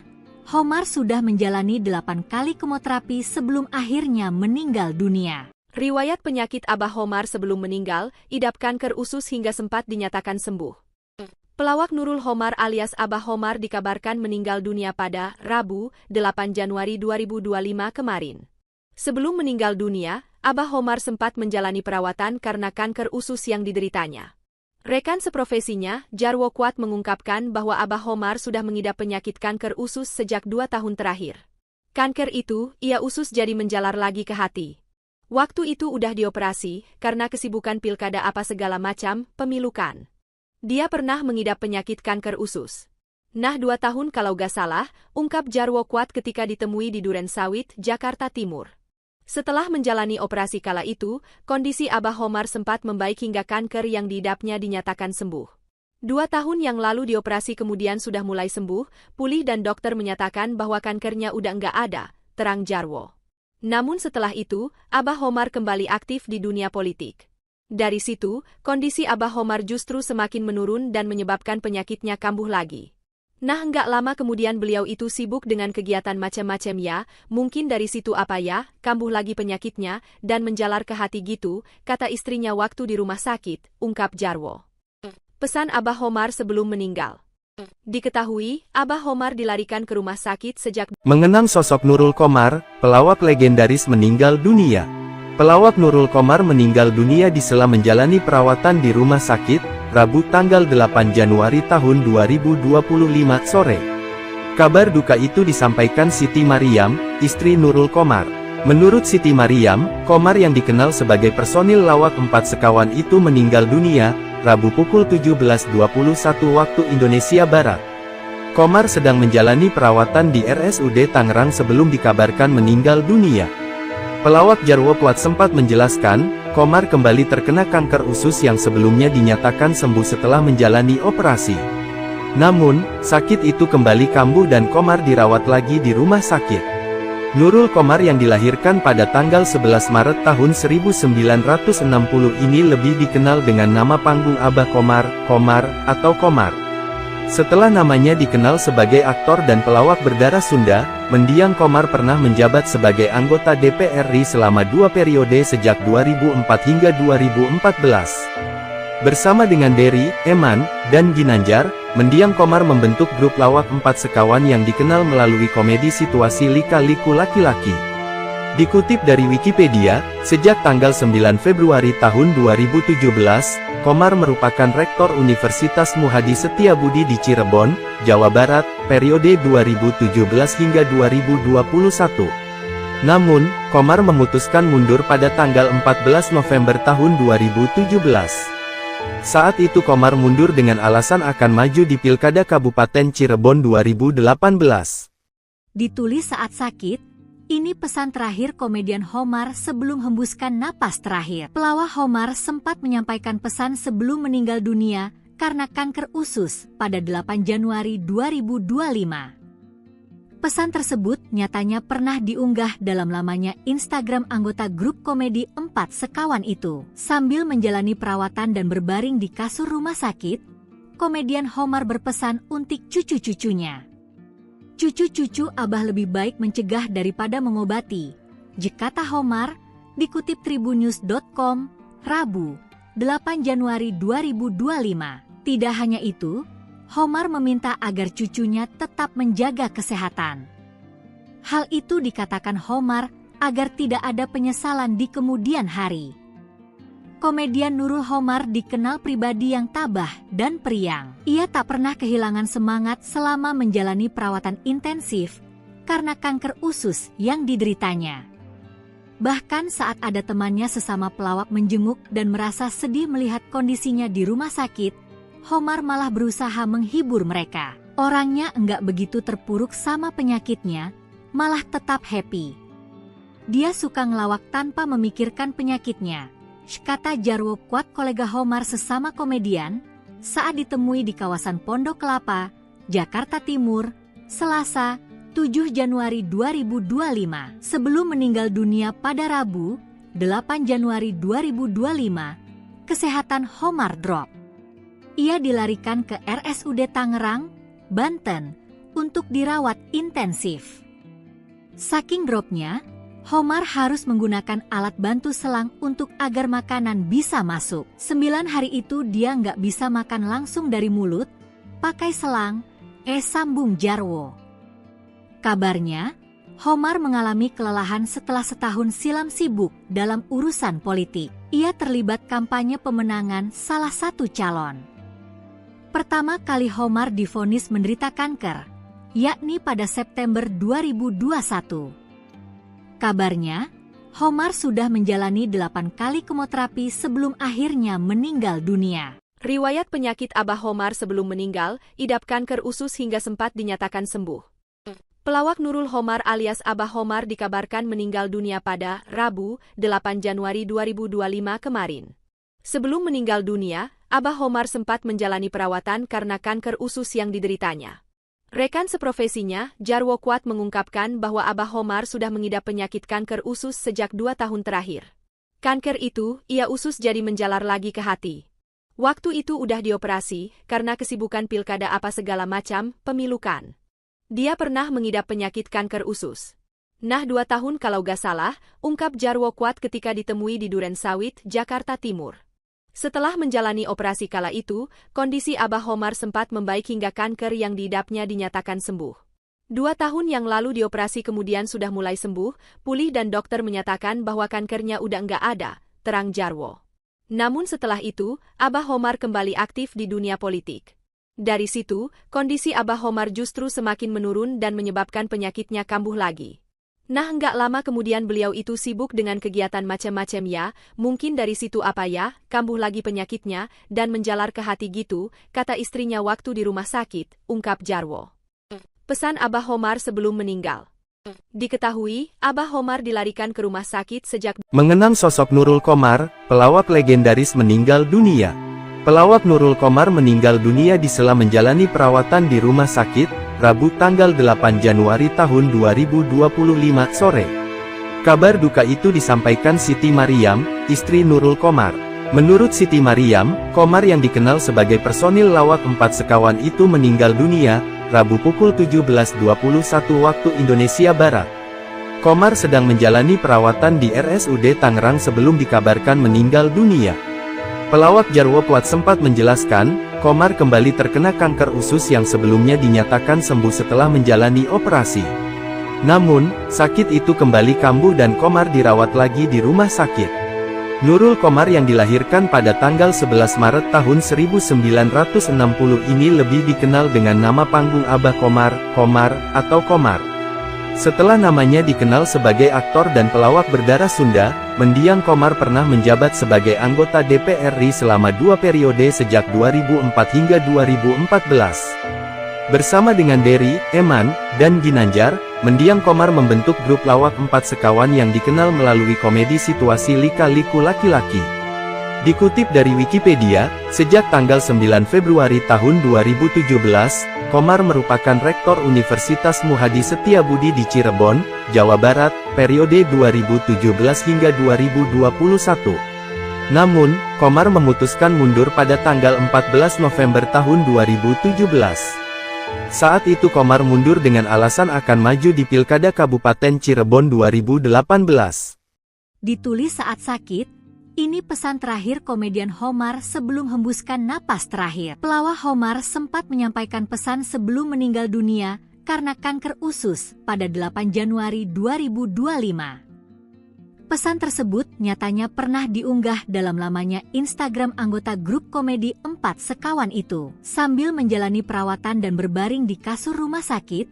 Homar sudah menjalani 8 kali kemoterapi sebelum akhirnya meninggal dunia. Riwayat penyakit Abah Homar sebelum meninggal, idap kanker usus hingga sempat dinyatakan sembuh. Pelawak Nurul Homar alias Abah Homar dikabarkan meninggal dunia pada Rabu, 8 Januari 2025 kemarin. Sebelum meninggal dunia, Abah Homar sempat menjalani perawatan karena kanker usus yang dideritanya. Rekan seprofesinya, Jarwo Kuat mengungkapkan bahwa Abah Homar sudah mengidap penyakit kanker usus sejak 2 tahun terakhir. Kanker itu, ia usus jadi menjalar lagi ke hati. Waktu itu udah dioperasi, karena kesibukan pilkada apa segala macam, pemilu kan. Dia pernah mengidap penyakit kanker usus. Nah 2 tahun kalau gak salah, ungkap Jarwo Kuat ketika ditemui di Duren Sawit, Jakarta Timur. Setelah menjalani operasi kala itu, kondisi Abah Homar sempat membaik hingga kanker yang diidapnya dinyatakan sembuh. 2 tahun yang lalu dioperasi kemudian sudah mulai sembuh, pulih dan dokter menyatakan bahwa kankernya udah nggak ada, terang Jarwo. Namun setelah itu, Abah Homar kembali aktif di dunia politik. Dari situ, kondisi Abah Homar justru semakin menurun dan menyebabkan penyakitnya kambuh lagi. Nah nggak lama kemudian beliau itu sibuk dengan kegiatan macam-macam ya, mungkin dari situ apa ya, kambuh lagi penyakitnya, dan menjalar ke hati gitu, kata istrinya waktu di rumah sakit, ungkap Jarwo. Pesan Abah Homar sebelum meninggal. Diketahui, Abah Homar dilarikan ke rumah sakit sejak Mengenang sosok Nurul Qomar, pelawak legendaris meninggal dunia. Pelawak Nurul Qomar meninggal dunia di sela menjalani perawatan di rumah sakit, Rabu tanggal 8 Januari tahun 2025 sore. Kabar duka itu disampaikan Siti Mariam, istri Nurul Qomar. Menurut Siti Mariam, Qomar yang dikenal sebagai personil lawak 4 sekawan itu meninggal dunia, Rabu pukul 17.21 waktu Indonesia Barat. Qomar sedang menjalani perawatan di RSUD Tangerang sebelum dikabarkan meninggal dunia. Pelawak Jarwo Kuat sempat menjelaskan, Qomar kembali terkena kanker usus yang sebelumnya dinyatakan sembuh setelah menjalani operasi. Namun, sakit itu kembali kambuh dan Qomar dirawat lagi di rumah sakit. Nurul Qomar yang dilahirkan pada tanggal 11 Maret tahun 1960 ini lebih dikenal dengan nama panggung Abah Qomar, Qomar, atau Qomar. Setelah namanya dikenal sebagai aktor dan pelawak berdarah Sunda, mendiang Qomar pernah menjabat sebagai anggota DPR RI selama 2 periode sejak 2004 hingga 2014. Bersama dengan Dery, Eman, dan Ginanjar, mendiang Qomar membentuk grup lawak 4 sekawan yang dikenal melalui komedi situasi lika-liku laki-laki. Dikutip dari Wikipedia, sejak tanggal 9 Februari tahun 2017, Qomar merupakan Rektor Universitas Muhadi Setiabudi di Cirebon, Jawa Barat, periode 2017 hingga 2021. Namun, Qomar memutuskan mundur pada tanggal 14 November tahun 2017. Saat itu Qomar mundur dengan alasan akan maju di Pilkada Kabupaten Cirebon 2018. Ditulis saat sakit. Ini pesan terakhir komedian Homar sebelum hembuskan napas terakhir. Pelawak Homar sempat menyampaikan pesan sebelum meninggal dunia karena kanker usus pada 8 Januari 2025. Pesan tersebut nyatanya pernah diunggah dalam lamanya Instagram anggota grup komedi 4 sekawan itu. Sambil menjalani perawatan dan berbaring di kasur rumah sakit, komedian Homar berpesan untuk cucu-cucunya. Cucu-cucu Abah lebih baik mencegah daripada mengobati, kata Homar, dikutip tribunnews.com, Rabu, 8 Januari 2025. Tidak hanya itu, Homar meminta agar cucunya tetap menjaga kesehatan. Hal itu dikatakan Homar agar tidak ada penyesalan di kemudian hari. Komedian Nurul Homar dikenal pribadi yang tabah dan periang. Ia tak pernah kehilangan semangat selama menjalani perawatan intensif karena kanker usus yang dideritanya. Bahkan saat ada temannya sesama pelawak menjenguk dan merasa sedih melihat kondisinya di rumah sakit, Homar malah berusaha menghibur mereka. Orangnya enggak begitu terpuruk sama penyakitnya, malah tetap happy. Dia suka ngelawak tanpa memikirkan penyakitnya. kata Jarwo Kuat kolega Homar sesama komedian, saat ditemui di kawasan Pondok Kelapa, Jakarta Timur, Selasa, 7 Januari 2025. Sebelum meninggal dunia pada Rabu, 8 Januari 2025, kesehatan Homar drop. Ia dilarikan ke RSUD Tangerang, Banten, untuk dirawat intensif. Saking dropnya, Homar harus menggunakan alat bantu selang untuk agar makanan bisa masuk. 9 hari itu dia nggak bisa makan langsung dari mulut, pakai selang, sambung Jarwo. Kabarnya, Homar mengalami kelelahan setelah setahun silam sibuk dalam urusan politik. Ia terlibat kampanye pemenangan salah satu calon. Pertama kali Homar divonis menderita kanker, yakni pada September 2021. Kabarnya, Homar sudah menjalani 8 kali kemoterapi sebelum akhirnya meninggal dunia. Riwayat penyakit Abah Homar sebelum meninggal, idap kanker usus hingga sempat dinyatakan sembuh. Pelawak Nurul Homar alias Abah Homar dikabarkan meninggal dunia pada Rabu, 8 Januari 2025 kemarin. Sebelum meninggal dunia, Abah Homar sempat menjalani perawatan karena kanker usus yang dideritanya. Rekan seprofesinya, Jarwo Kuat mengungkapkan bahwa Abah Homar sudah mengidap penyakit kanker usus sejak 2 tahun terakhir. Kanker itu, ia usus jadi menjalar lagi ke hati. Waktu itu udah dioperasi, karena kesibukan pilkada apa segala macam, pemilukan. Dia pernah mengidap penyakit kanker usus. Nah 2 tahun kalau gak salah, ungkap Jarwo Kuat ketika ditemui di Duren Sawit, Jakarta Timur. Setelah menjalani operasi kala itu, kondisi Abah Homar sempat membaik hingga kanker yang diidapnya dinyatakan sembuh. 2 tahun yang lalu dioperasi kemudian sudah mulai sembuh, pulih dan dokter menyatakan bahwa kankernya udah nggak ada, terang Jarwo. Namun setelah itu, Abah Homar kembali aktif di dunia politik. Dari situ, kondisi Abah Homar justru semakin menurun dan menyebabkan penyakitnya kambuh lagi. Nah nggak lama kemudian beliau itu sibuk dengan kegiatan macam-macam ya, mungkin dari situ apa ya, kambuh lagi penyakitnya, dan menjalar ke hati gitu, kata istrinya waktu di rumah sakit, ungkap Jarwo. Pesan Abah Homar sebelum meninggal. Diketahui, Abah Homar dilarikan ke rumah sakit sejak mengenang sosok Nurul Komar, pelawak legendaris meninggal dunia. Pelawak Nurul Komar meninggal dunia disela menjalani perawatan di rumah sakit, Rabu tanggal 8 Januari tahun 2025 sore. Kabar duka itu disampaikan Siti Mariam, istri Nurul Komar. Menurut Siti Mariam, Komar yang dikenal sebagai personil lawak 4 sekawan itu meninggal dunia, Rabu pukul 17.21 waktu Indonesia Barat. Komar sedang menjalani perawatan di RSUD Tangerang sebelum dikabarkan meninggal dunia. Pelawak Jarwo Kuat sempat menjelaskan, Komar kembali terkena kanker usus yang sebelumnya dinyatakan sembuh setelah menjalani operasi. Namun, sakit itu kembali kambuh dan Komar dirawat lagi di rumah sakit. Nurul Komar yang dilahirkan pada tanggal 11 Maret tahun 1960 ini lebih dikenal dengan nama panggung Abah Komar, Komar, atau Komar. Setelah namanya dikenal sebagai aktor dan pelawak berdarah Sunda, mendiang Komar pernah menjabat sebagai anggota DPR RI selama 2 periode sejak 2004 hingga 2014. Bersama dengan Dery, Eman, dan Ginanjar, mendiang Komar membentuk grup lawak 4 sekawan yang dikenal melalui komedi situasi lika-liku laki-laki. Dikutip dari Wikipedia, sejak tanggal 9 Februari tahun 2017, Komar merupakan Rektor Universitas Muhadi Setiabudi di Cirebon, Jawa Barat, periode 2017 hingga 2021. Namun, Komar memutuskan mundur pada tanggal 14 November tahun 2017. Saat itu Komar mundur dengan alasan akan maju di Pilkada Kabupaten Cirebon 2018. Ditulis saat sakit, ini pesan terakhir komedian Homar sebelum hembuskan napas terakhir. Pelawak Homar sempat menyampaikan pesan sebelum meninggal dunia karena kanker usus pada 8 Januari 2025. Pesan tersebut nyatanya pernah diunggah dalam lamanya Instagram anggota grup komedi 4 sekawan itu. Sambil menjalani perawatan dan berbaring di kasur rumah sakit,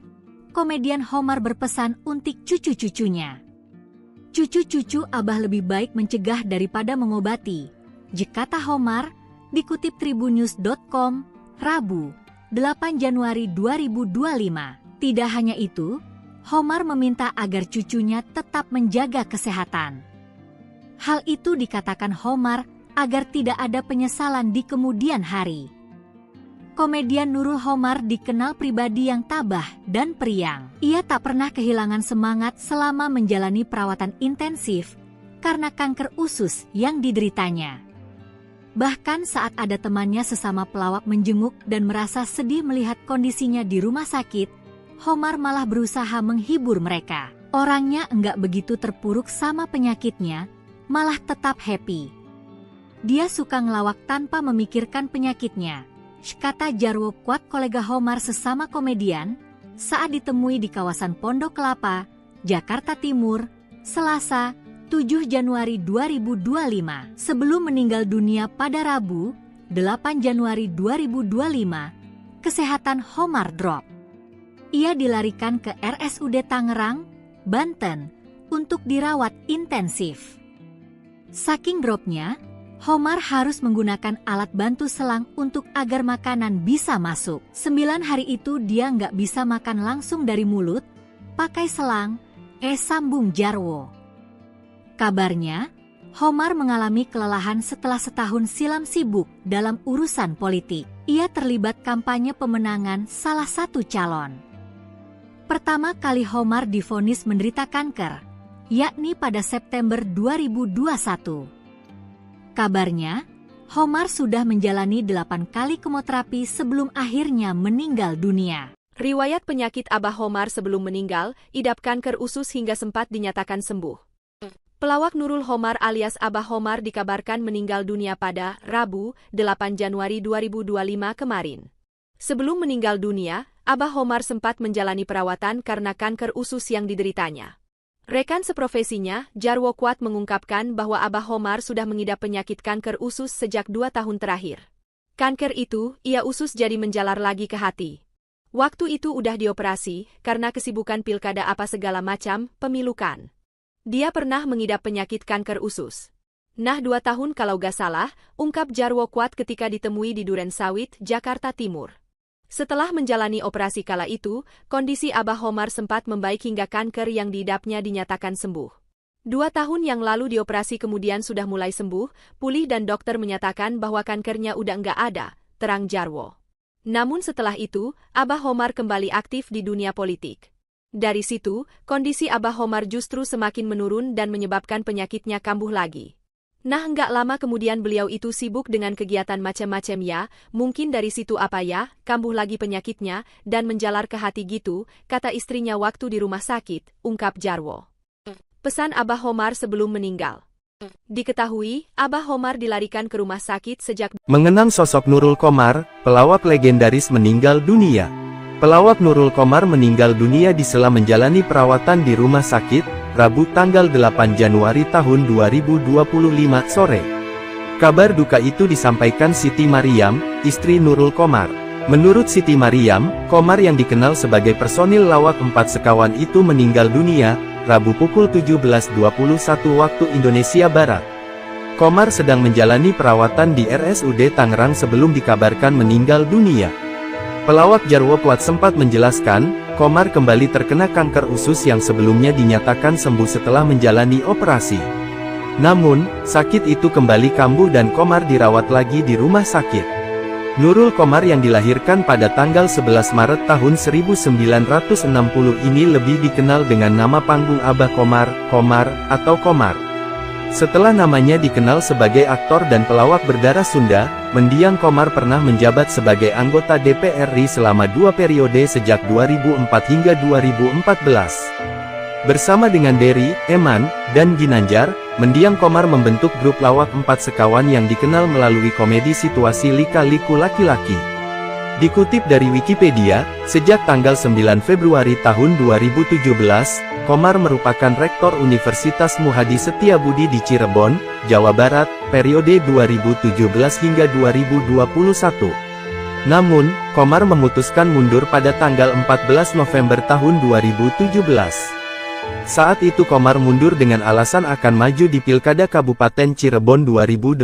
komedian Homar berpesan untuk cucu-cucunya. Cucu-cucu Abah lebih baik mencegah daripada mengobati, kata Homar, dikutip tribunnews.com, Rabu, 8 Januari 2025. Tidak hanya itu, Homar meminta agar cucunya tetap menjaga kesehatan. Hal itu dikatakan Homar agar tidak ada penyesalan di kemudian hari. Komedian Nurul Homar dikenal pribadi yang tabah dan periang. Ia tak pernah kehilangan semangat selama menjalani perawatan intensif karena kanker usus yang dideritanya. Bahkan saat ada temannya sesama pelawak menjenguk dan merasa sedih melihat kondisinya di rumah sakit, Homar malah berusaha menghibur mereka. Orangnya enggak begitu terpuruk sama penyakitnya, malah tetap happy. Dia suka ngelawak tanpa memikirkan penyakitnya, kata Jarwo Kuat, kolega Homar sesama komedian, saat ditemui di kawasan Pondok Kelapa, Jakarta Timur, Selasa, 7 Januari 2025. Sebelum meninggal dunia pada Rabu, 8 Januari 2025, kesehatan Homar drop. Ia dilarikan ke RSUD Tangerang, Banten, untuk dirawat intensif. Saking dropnya, Homar harus menggunakan alat bantu selang untuk agar makanan bisa masuk. 9 hari itu dia nggak bisa makan langsung dari mulut, pakai selang, sambung Jarwo. Kabarnya, Homar mengalami kelelahan setelah setahun silam sibuk dalam urusan politik. Ia terlibat kampanye pemenangan salah satu calon. Pertama kali Homar divonis menderita kanker, yakni pada September 2021. Kabarnya, Homar sudah menjalani 8 kali kemoterapi sebelum akhirnya meninggal dunia. Riwayat penyakit Abah Homar sebelum meninggal, idap kanker usus hingga sempat dinyatakan sembuh. Pelawak Nurul Homar alias Abah Homar dikabarkan meninggal dunia pada Rabu, 8 Januari 2025 kemarin. Sebelum meninggal dunia, Abah Homar sempat menjalani perawatan karena kanker usus yang dideritanya. Rekan seprofesinya, Jarwo Kuat, mengungkapkan bahwa Abah Homar sudah mengidap penyakit kanker usus sejak 2 tahun terakhir. Kanker itu, ia usus jadi menjalar lagi ke hati. Waktu itu udah dioperasi, karena kesibukan pilkada apa segala macam, pemilukan. Dia pernah mengidap penyakit kanker usus. Nah 2 tahun kalau gak salah, ungkap Jarwo Kuat ketika ditemui di Duren Sawit, Jakarta Timur. Setelah menjalani operasi kala itu, kondisi Abah Homar sempat membaik hingga kanker yang diidapnya dinyatakan sembuh. 2 tahun yang lalu dioperasi kemudian sudah mulai sembuh, pulih dan dokter menyatakan bahwa kankernya udah nggak ada, terang Jarwo. Namun setelah itu, Abah Homar kembali aktif di dunia politik. Dari situ, kondisi Abah Homar justru semakin menurun dan menyebabkan penyakitnya kambuh lagi. Nah nggak lama kemudian beliau itu sibuk dengan kegiatan macam-macam ya, mungkin dari situ apa ya, kambuh lagi penyakitnya, dan menjalar ke hati gitu, kata istrinya waktu di rumah sakit, ungkap Jarwo. Pesan Abah Homar sebelum meninggal. Diketahui, Abah Homar dilarikan ke rumah sakit sejak mengenang sosok Nurul Komar, pelawak legendaris meninggal dunia. Pelawak Nurul Komar meninggal dunia di sela menjalani perawatan di rumah sakit, Rabu tanggal 8 Januari tahun 2025 sore. Kabar duka itu disampaikan Siti Mariam, istri Nurul Komar. Menurut Siti Mariam, Komar yang dikenal sebagai personil lawak 4 sekawan itu meninggal dunia, Rabu pukul 17.21 waktu Indonesia Barat. Komar sedang menjalani perawatan di RSUD Tangerang sebelum dikabarkan meninggal dunia. Pelawak Jarwo Kuat sempat menjelaskan, Komar kembali terkena kanker usus yang sebelumnya dinyatakan sembuh setelah menjalani operasi. Namun, sakit itu kembali kambuh dan Komar dirawat lagi di rumah sakit. Nurul Komar yang dilahirkan pada tanggal 11 Maret tahun 1960 ini lebih dikenal dengan nama panggung Abah Komar, Komar, atau Komar. Setelah namanya dikenal sebagai aktor dan pelawak berdarah Sunda, mendiang Komar pernah menjabat sebagai anggota DPR RI selama 2 periode sejak 2004 hingga 2014. Bersama dengan Dery, Eman, dan Ginanjar, mendiang Komar membentuk grup lawak 4 sekawan yang dikenal melalui komedi situasi lika-liku laki-laki. Dikutip dari Wikipedia, sejak tanggal 9 Februari tahun 2017, Komar merupakan Rektor Universitas Muhadi Setiabudi di Cirebon, Jawa Barat, periode 2017 hingga 2021. Namun, Komar memutuskan mundur pada tanggal 14 November tahun 2017. Saat itu Komar mundur dengan alasan akan maju di Pilkada Kabupaten Cirebon 2018.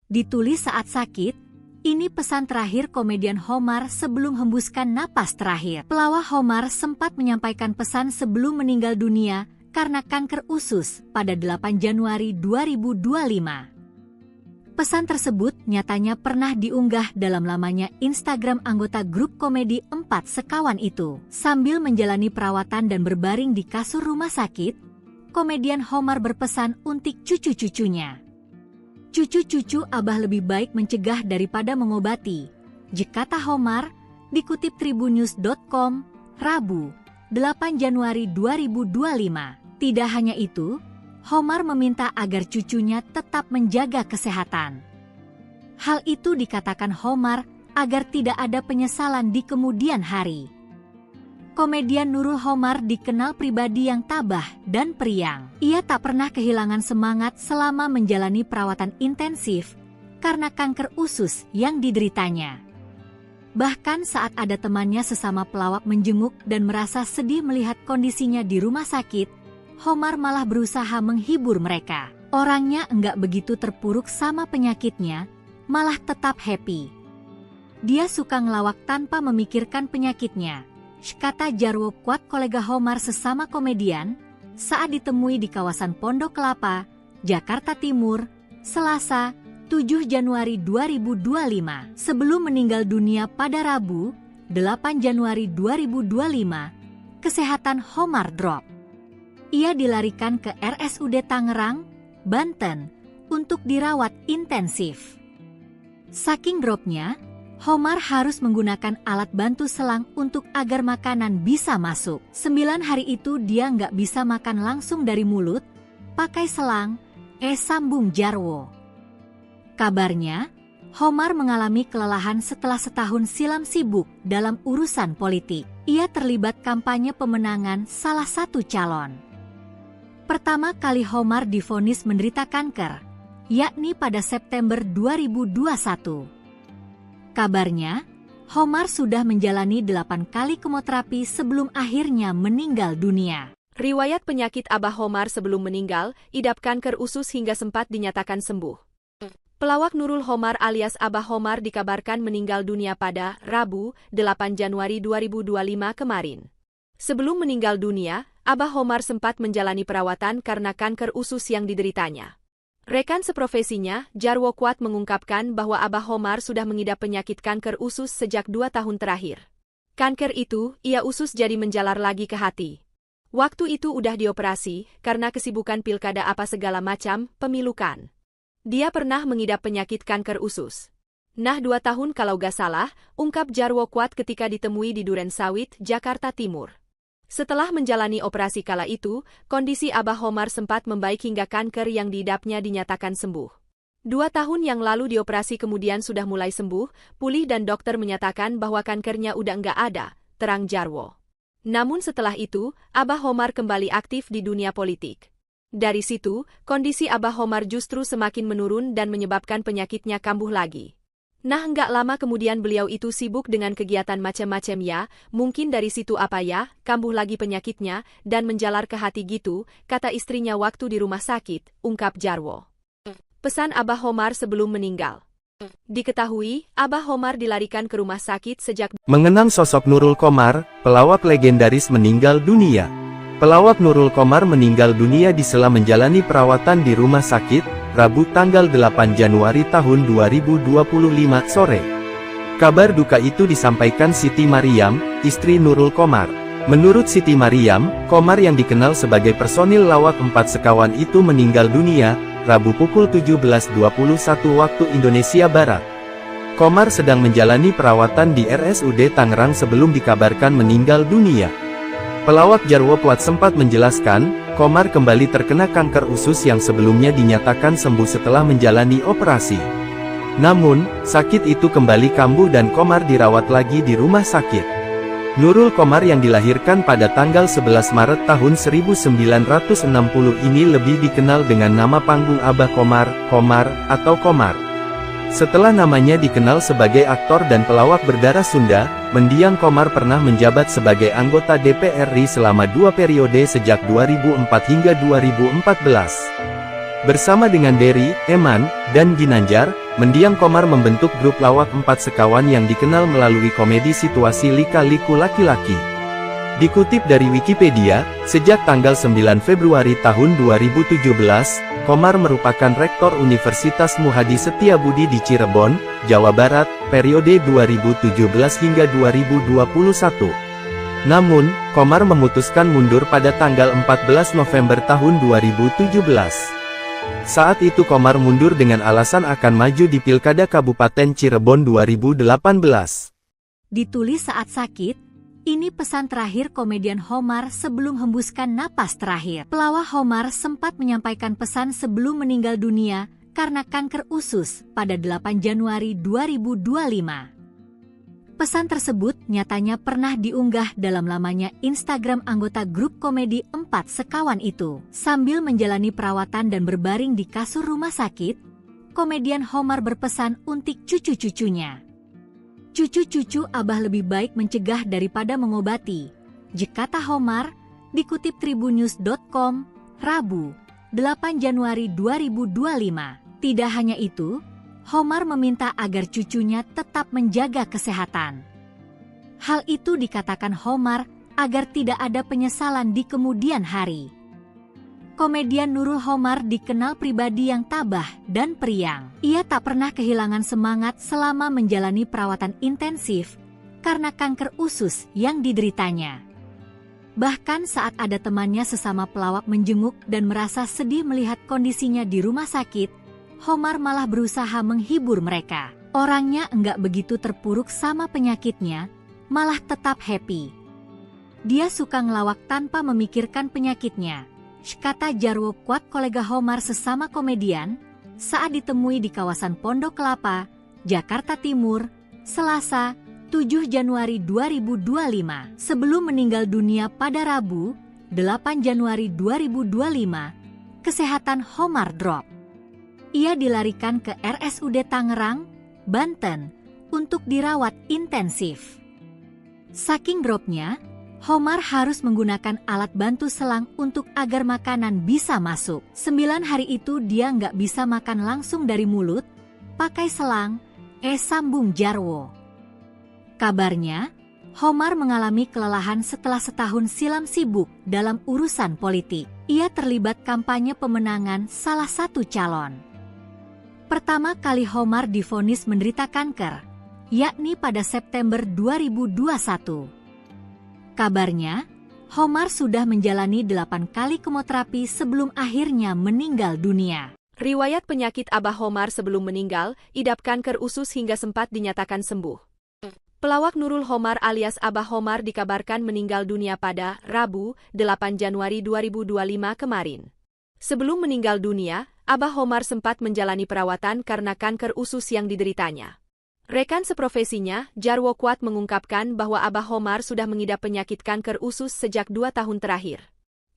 Ditulis saat sakit, ini pesan terakhir komedian Homar sebelum hembuskan napas terakhir. Pelawak Homar sempat menyampaikan pesan sebelum meninggal dunia karena kanker usus pada 8 Januari 2025. Pesan tersebut nyatanya pernah diunggah dalam lamanya Instagram anggota grup komedi 4 Sekawan itu. Sambil menjalani perawatan dan berbaring di kasur rumah sakit, komedian Homar berpesan untuk cucu-cucunya. Cucu-cucu Abah lebih baik mencegah daripada mengobati, kata Homar, dikutip tribunnews.com, Rabu, 8 Januari 2025. Tidak hanya itu, Homar meminta agar cucunya tetap menjaga kesehatan. Hal itu dikatakan Homar agar tidak ada penyesalan di kemudian hari. Komedian Nurul Homar dikenal pribadi yang tabah dan periang. Ia tak pernah kehilangan semangat selama menjalani perawatan intensif karena kanker usus yang dideritanya. Bahkan saat ada temannya sesama pelawak menjenguk dan merasa sedih melihat kondisinya di rumah sakit, Homar malah berusaha menghibur mereka. Orangnya enggak begitu terpuruk sama penyakitnya, malah tetap happy. Dia suka ngelawak tanpa memikirkan penyakitnya, kata Jarwo Kuat kolega Homar sesama komedian, saat ditemui di kawasan Pondok Kelapa, Jakarta Timur, Selasa, 7 Januari 2025. Sebelum meninggal dunia pada Rabu, 8 Januari 2025, kesehatan Homar drop. Ia dilarikan ke RSUD Tangerang, Banten, untuk dirawat intensif. Saking dropnya, Homar harus menggunakan alat bantu selang untuk agar makanan bisa masuk. 9 hari itu dia nggak bisa makan langsung dari mulut, pakai selang, sambung Jarwo. Kabarnya, Homar mengalami kelelahan setelah setahun silam sibuk dalam urusan politik. Ia terlibat kampanye pemenangan salah satu calon. Pertama kali Homar divonis menderita kanker, yakni pada September 2021. Kabarnya, Homar sudah menjalani 8 kali kemoterapi sebelum akhirnya meninggal dunia. Riwayat penyakit Abah Homar sebelum meninggal, idap kanker usus hingga sempat dinyatakan sembuh. Pelawak Nurul Homar alias Abah Homar dikabarkan meninggal dunia pada Rabu, 8 Januari 2025 kemarin. Sebelum meninggal dunia, Abah Homar sempat menjalani perawatan karena kanker usus yang dideritanya. Rekan seprofesinya, Jarwo Kuat mengungkapkan bahwa Abah Homar sudah mengidap penyakit kanker usus sejak 2 tahun terakhir. Kanker itu, ia usus jadi menjalar lagi ke hati. Waktu itu udah dioperasi, karena kesibukan pilkada apa segala macam, pemilukan. Dia pernah mengidap penyakit kanker usus. Nah 2 tahun kalau gak salah, ungkap Jarwo Kuat ketika ditemui di Duren Sawit, Jakarta Timur. Setelah menjalani operasi kala itu, kondisi Abah Homar sempat membaik hingga kanker yang diidapnya dinyatakan sembuh. 2 tahun yang lalu dioperasi kemudian sudah mulai sembuh, pulih dan dokter menyatakan bahwa kankernya udah nggak ada, terang Jarwo. Namun setelah itu, Abah Homar kembali aktif di dunia politik. Dari situ, kondisi Abah Homar justru semakin menurun dan menyebabkan penyakitnya kambuh lagi. Nah nggak lama kemudian beliau itu sibuk dengan kegiatan macam-macam ya, mungkin dari situ apa ya, kambuh lagi penyakitnya, dan menjalar ke hati gitu, kata istrinya waktu di rumah sakit, ungkap Jarwo. Pesan Abah Homar sebelum meninggal. Diketahui, Abah Homar dilarikan ke rumah sakit sejak mengenang sosok Nurul Komar, pelawak legendaris meninggal dunia. Pelawak Nurul Komar meninggal dunia disela menjalani perawatan di rumah sakit, Rabu tanggal 8 Januari tahun 2025 sore. Kabar duka itu disampaikan Siti Mariam, istri Nurul Komar. Menurut Siti Mariam, Komar yang dikenal sebagai personil lawak 4 Sekawan itu meninggal dunia, Rabu pukul 17.21 waktu Indonesia Barat. Komar sedang menjalani perawatan di RSUD Tangerang sebelum dikabarkan meninggal dunia. Pelawak Jarwo Kuat sempat menjelaskan, Komar kembali terkena kanker usus yang sebelumnya dinyatakan sembuh setelah menjalani operasi. Namun, sakit itu kembali kambuh dan Komar dirawat lagi di rumah sakit. Nurul Komar yang dilahirkan pada tanggal 11 Maret tahun 1960 ini lebih dikenal dengan nama panggung Abah Komar, Komar, atau Komar. Setelah namanya dikenal sebagai aktor dan pelawak berdarah Sunda, mendiang Komar pernah menjabat sebagai anggota DPR RI selama 2 periode sejak 2004 hingga 2014. Bersama dengan Dery, Eman, dan Ginanjar, mendiang Komar membentuk grup lawak 4 Sekawan yang dikenal melalui komedi situasi lika-liku laki-laki. Dikutip dari Wikipedia, sejak tanggal 9 Februari tahun 2017, Komar merupakan Rektor Universitas Muhadi Setiabudi di Cirebon, Jawa Barat, periode 2017 hingga 2021. Namun, Komar memutuskan mundur pada tanggal 14 November tahun 2017. Saat itu Komar mundur dengan alasan akan maju di Pilkada Kabupaten Cirebon 2018. Ditulis saat sakit, ini pesan terakhir komedian Homar sebelum hembuskan napas terakhir. Pelawak Homar sempat menyampaikan pesan sebelum meninggal dunia karena kanker usus pada 8 Januari 2025. Pesan tersebut nyatanya pernah diunggah dalam lamanya Instagram anggota grup komedi 4 Sekawan itu. Sambil menjalani perawatan dan berbaring di kasur rumah sakit, komedian Homar berpesan untuk cucu-cucunya. Cucu-cucu Abah lebih baik mencegah daripada mengobati. Jekata Homar, dikutip tribunnews.com, Rabu, 8 Januari 2025. Tidak hanya itu, Homar meminta agar cucunya tetap menjaga kesehatan. Hal itu dikatakan Homar agar tidak ada penyesalan di kemudian hari. Komedian Nurul Homar dikenal pribadi yang tabah dan periang. Ia tak pernah kehilangan semangat selama menjalani perawatan intensif karena kanker usus yang dideritanya. Bahkan saat ada temannya sesama pelawak menjenguk dan merasa sedih melihat kondisinya di rumah sakit, Homar malah berusaha menghibur mereka. Orangnya enggak begitu terpuruk sama penyakitnya, malah tetap happy. Dia suka ngelawak tanpa memikirkan penyakitnya, kata Jarwo Kuat kolega Homar sesama komedian, saat ditemui di kawasan Pondok Kelapa, Jakarta Timur, Selasa, 7 Januari 2025. Sebelum meninggal dunia pada Rabu, 8 Januari 2025, kesehatan Homar drop. Ia dilarikan ke RSUD Tangerang, Banten, untuk dirawat intensif. Saking dropnya, Homar harus menggunakan alat bantu selang untuk agar makanan bisa masuk. 9 hari itu dia nggak bisa makan langsung dari mulut, pakai selang, sambung Jarwo. Kabarnya, Homar mengalami kelelahan setelah setahun silam sibuk dalam urusan politik. Ia terlibat kampanye pemenangan salah satu calon. Pertama kali Homar divonis menderita kanker, yakni pada September 2021. Kabarnya, Homar sudah menjalani 8 kali kemoterapi sebelum akhirnya meninggal dunia. Riwayat penyakit Abah Homar sebelum meninggal, idap kanker usus hingga sempat dinyatakan sembuh. Pelawak Nurul Homar alias Abah Homar dikabarkan meninggal dunia pada Rabu, 8 Januari 2025 kemarin. Sebelum meninggal dunia, Abah Homar sempat menjalani perawatan karena kanker usus yang dideritanya. Rekan seprofesinya, Jarwo Kuat mengungkapkan bahwa Abah Homar sudah mengidap penyakit kanker usus sejak 2 tahun terakhir.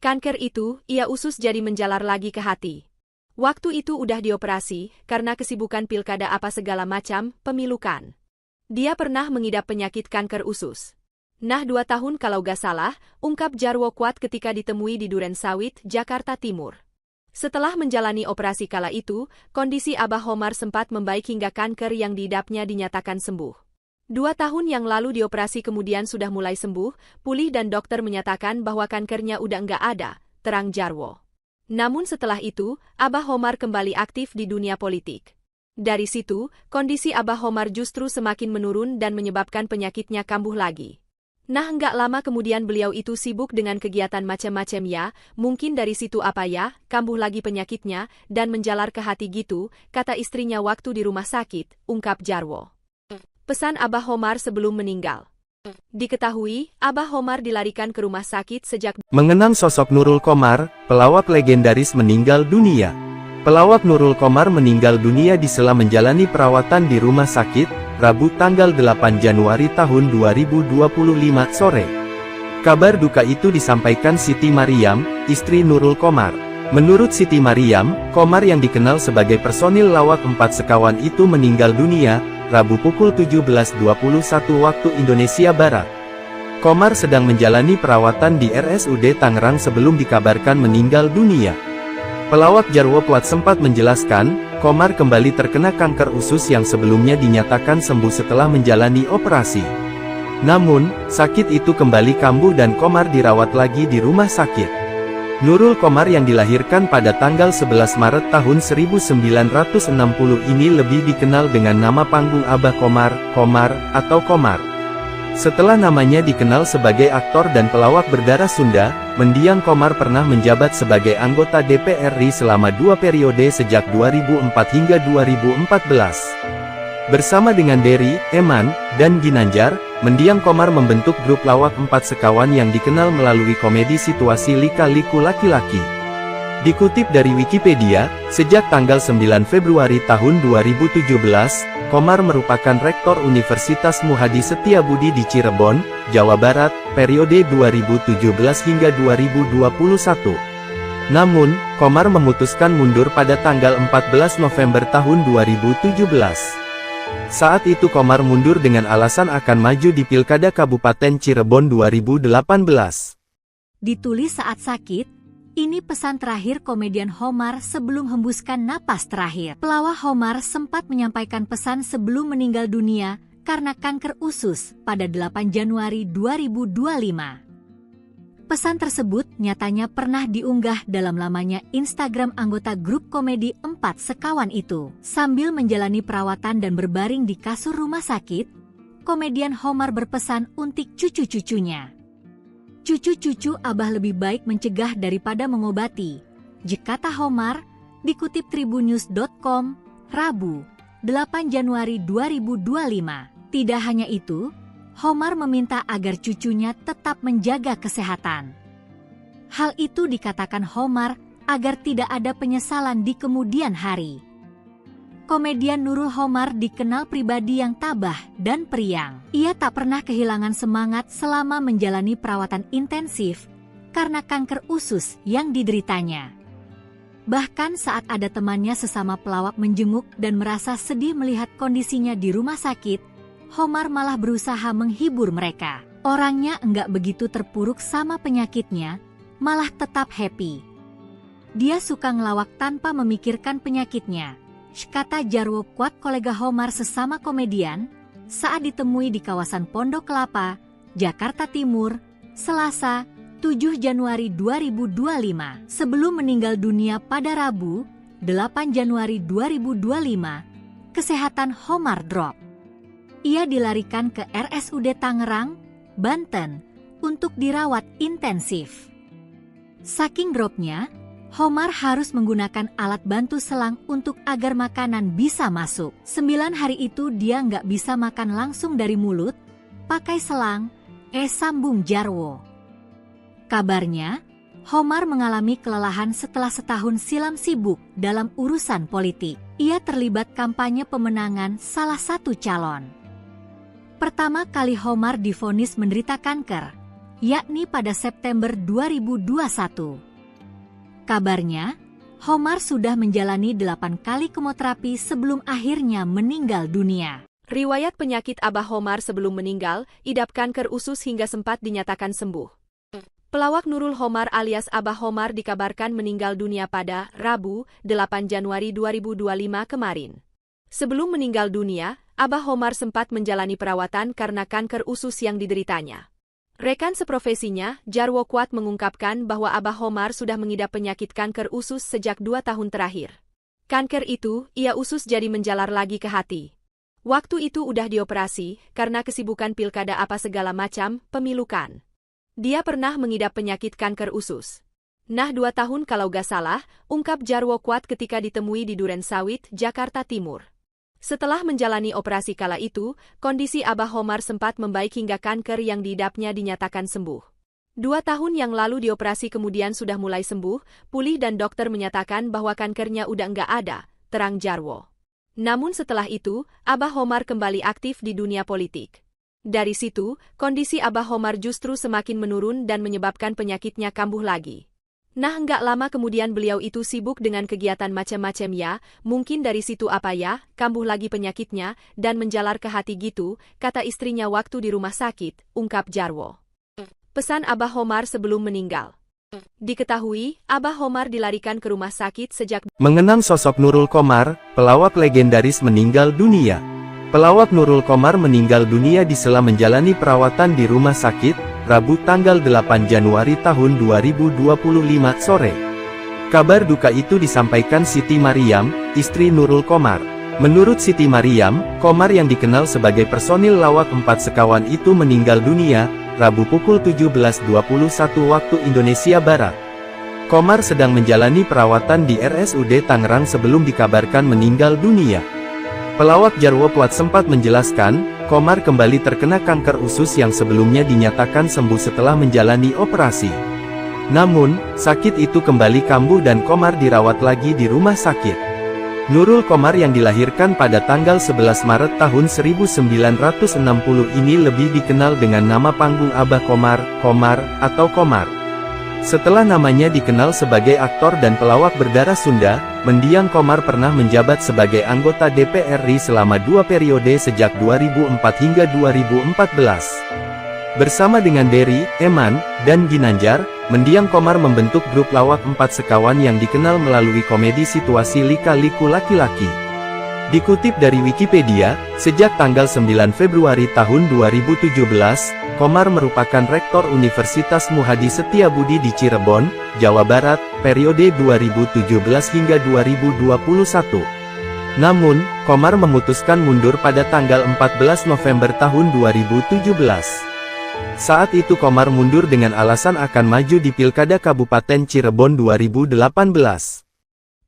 Kanker itu, ia usus jadi menjalar lagi ke hati. Waktu itu udah dioperasi, karena kesibukan pilkada apa segala macam, pemilukan. Dia pernah mengidap penyakit kanker usus. Nah 2 tahun kalau gak salah, ungkap Jarwo Kuat ketika ditemui di Duren Sawit, Jakarta Timur. Setelah menjalani operasi kala itu, kondisi Abah Homar sempat membaik hingga kanker yang diidapnya dinyatakan sembuh. 2 tahun yang lalu dioperasi kemudian sudah mulai sembuh, pulih dan dokter menyatakan bahwa kankernya udah nggak ada, terang Jarwo. Namun setelah itu, Abah Homar kembali aktif di dunia politik. Dari situ, kondisi Abah Homar justru semakin menurun dan menyebabkan penyakitnya kambuh lagi. Nah nggak lama kemudian beliau itu sibuk dengan kegiatan macam-macam ya, mungkin dari situ apa ya, kambuh lagi penyakitnya, dan menjalar ke hati gitu, kata istrinya waktu di rumah sakit, ungkap Jarwo. Pesan Abah Homar sebelum meninggal. Diketahui, Abah Homar dilarikan ke rumah sakit sejak mengenang sosok Nurul Komar, pelawak legendaris meninggal dunia. Pelawak Nurul Komar meninggal dunia di sela menjalani perawatan di rumah sakit, Rabu tanggal 8 Januari tahun 2025 sore. Kabar duka itu disampaikan Siti Mariam, istri Nurul Komar. Menurut Siti Mariam, Komar yang dikenal sebagai personil lawak 4 Sekawan itu meninggal dunia, Rabu pukul 17.21 waktu Indonesia Barat. Komar sedang menjalani perawatan di RSUD Tangerang sebelum dikabarkan meninggal dunia. Pelawak Jarwo Kuat sempat menjelaskan, Komar kembali terkena kanker usus yang sebelumnya dinyatakan sembuh setelah menjalani operasi. Namun, sakit itu kembali kambuh dan Qomar dirawat lagi di rumah sakit. Nurul Qomar yang dilahirkan pada tanggal 11 Maret tahun 1960 ini lebih dikenal dengan nama panggung Abah Qomar, Qomar, atau Qomar. Setelah namanya dikenal sebagai aktor dan pelawak berdarah Sunda, mendiang Qomar pernah menjabat sebagai anggota DPR RI selama 2 periode sejak 2004 hingga 2014. Bersama dengan Dery, Eman, dan Ginanjar, mendiang Qomar membentuk grup lawak 4 sekawan yang dikenal melalui komedi situasi Lika-Liku Laki-Laki. Dikutip dari Wikipedia, sejak tanggal 9 Februari tahun 2017, Qomar merupakan Rektor Universitas Muhadi Setiabudi di Cirebon, Jawa Barat, periode 2017 hingga 2021. Namun, Qomar memutuskan mundur pada tanggal 14 November tahun 2017. Saat itu Qomar mundur dengan alasan akan maju di Pilkada Kabupaten Cirebon 2018. Ditulis saat sakit, ini pesan terakhir komedian Homar sebelum hembuskan napas terakhir. Pelawak Homar sempat menyampaikan pesan sebelum meninggal dunia karena kanker usus pada 8 Januari 2025. Pesan tersebut nyatanya pernah diunggah dalam lamanya Instagram anggota grup komedi 4 sekawan itu. Sambil menjalani perawatan dan berbaring di kasur rumah sakit, komedian Homar berpesan untuk cucu-cucunya. Cucu-cucu Abah lebih baik mencegah daripada mengobati, kata Homar, dikutip tribunnews.com, Rabu, 8 Januari 2025. Tidak hanya itu, Homar meminta agar cucunya tetap menjaga kesehatan. Hal itu dikatakan Homar agar tidak ada penyesalan di kemudian hari. Komedian Nurul Homar dikenal pribadi yang tabah dan periang. Ia tak pernah kehilangan semangat selama menjalani perawatan intensif karena kanker usus yang dideritanya. Bahkan saat ada temannya sesama pelawak menjenguk dan merasa sedih melihat kondisinya di rumah sakit, Homar malah berusaha menghibur mereka. Orangnya enggak begitu terpuruk sama penyakitnya, malah tetap happy. Dia suka ngelawak tanpa memikirkan penyakitnya, kata Jarwo Kuat kolega Homar sesama komedian, saat ditemui di kawasan Pondok Kelapa, Jakarta Timur, Selasa, 7 Januari 2025. Sebelum meninggal dunia pada Rabu, 8 Januari 2025, kesehatan Homar drop. Ia dilarikan ke RSUD Tangerang, Banten, untuk dirawat intensif. Saking dropnya, Homar harus menggunakan alat bantu selang untuk agar makanan bisa masuk. 9 hari itu dia nggak bisa makan langsung dari mulut, pakai selang, sambung Jarwo. Kabarnya, Homar mengalami kelelahan setelah setahun silam sibuk dalam urusan politik. Ia terlibat kampanye pemenangan salah satu calon. Pertama kali Homar divonis menderita kanker, yakni pada September 2021. Kabarnya, Homar sudah menjalani 8 kali kemoterapi sebelum akhirnya meninggal dunia. Riwayat penyakit Abah Homar sebelum meninggal, idap kanker usus hingga sempat dinyatakan sembuh. Pelawak Nurul Homar alias Abah Homar dikabarkan meninggal dunia pada Rabu, 8 Januari 2025 kemarin. Sebelum meninggal dunia, Abah Homar sempat menjalani perawatan karena kanker usus yang dideritanya. Rekan seprofesinya, Jarwo Kuat mengungkapkan bahwa Abah Homar sudah mengidap penyakit kanker usus sejak 2 tahun terakhir. Kanker itu, ia usus jadi menjalar lagi ke hati. Waktu itu udah dioperasi, karena kesibukan pilkada apa segala macam, pemilu kan. Dia pernah mengidap penyakit kanker usus. Nah 2 tahun kalau gak salah, ungkap Jarwo Kuat ketika ditemui di Duren Sawit, Jakarta Timur. Setelah menjalani operasi kala itu, kondisi Abah Homar sempat membaik hingga kanker yang diidapnya dinyatakan sembuh. 2 tahun yang lalu dioperasi kemudian sudah mulai sembuh, pulih dan dokter menyatakan bahwa kankernya udah nggak ada, terang Jarwo. Namun setelah itu, Abah Homar kembali aktif di dunia politik. Dari situ, kondisi Abah Homar justru semakin menurun dan menyebabkan penyakitnya kambuh lagi. Nah nggak lama kemudian beliau itu sibuk dengan kegiatan macam-macam ya, mungkin dari situ apa ya, kambuh lagi penyakitnya, dan menjalar ke hati gitu, kata istrinya waktu di rumah sakit, ungkap Jarwo. Pesan Abah Homar sebelum meninggal. Diketahui, Abah Homar dilarikan ke rumah sakit sejak mengenang sosok Nurul Qomar, pelawak legendaris meninggal dunia. Pelawak Nurul Qomar meninggal dunia di sela menjalani perawatan di rumah sakit, Rabu tanggal 8 Januari tahun 2025 sore. Kabar duka itu disampaikan Siti Mariam, istri Nurul Qomar. Menurut Siti Mariam, Qomar yang dikenal sebagai personil lawak 4 sekawan itu meninggal dunia, Rabu pukul 17.21 waktu Indonesia Barat. Qomar sedang menjalani perawatan di RSUD Tangerang sebelum dikabarkan meninggal dunia. Pelawak Jarwo Kuat sempat menjelaskan, Qomar kembali terkena kanker usus yang sebelumnya dinyatakan sembuh setelah menjalani operasi. Namun, sakit itu kembali kambuh dan Qomar dirawat lagi di rumah sakit. Nurul Qomar yang dilahirkan pada tanggal 11 Maret tahun 1960 ini lebih dikenal dengan nama panggung Abah Qomar, Qomar, atau Qomar. Setelah namanya dikenal sebagai aktor dan pelawak berdarah Sunda, mendiang Qomar pernah menjabat sebagai anggota DPR RI selama 2 periode sejak 2004 hingga 2014. Bersama dengan Dery, Eman, dan Ginanjar, mendiang Qomar membentuk grup lawak 4 sekawan yang dikenal melalui komedi situasi Lika-Liku Laki-Laki. Dikutip dari Wikipedia, sejak tanggal 9 Februari tahun 2017, Qomar merupakan Rektor Universitas Muhadi Setiabudi di Cirebon, Jawa Barat, periode 2017 hingga 2021. Namun, Qomar memutuskan mundur pada tanggal 14 November tahun 2017. Saat itu Qomar mundur dengan alasan akan maju di Pilkada Kabupaten Cirebon 2018.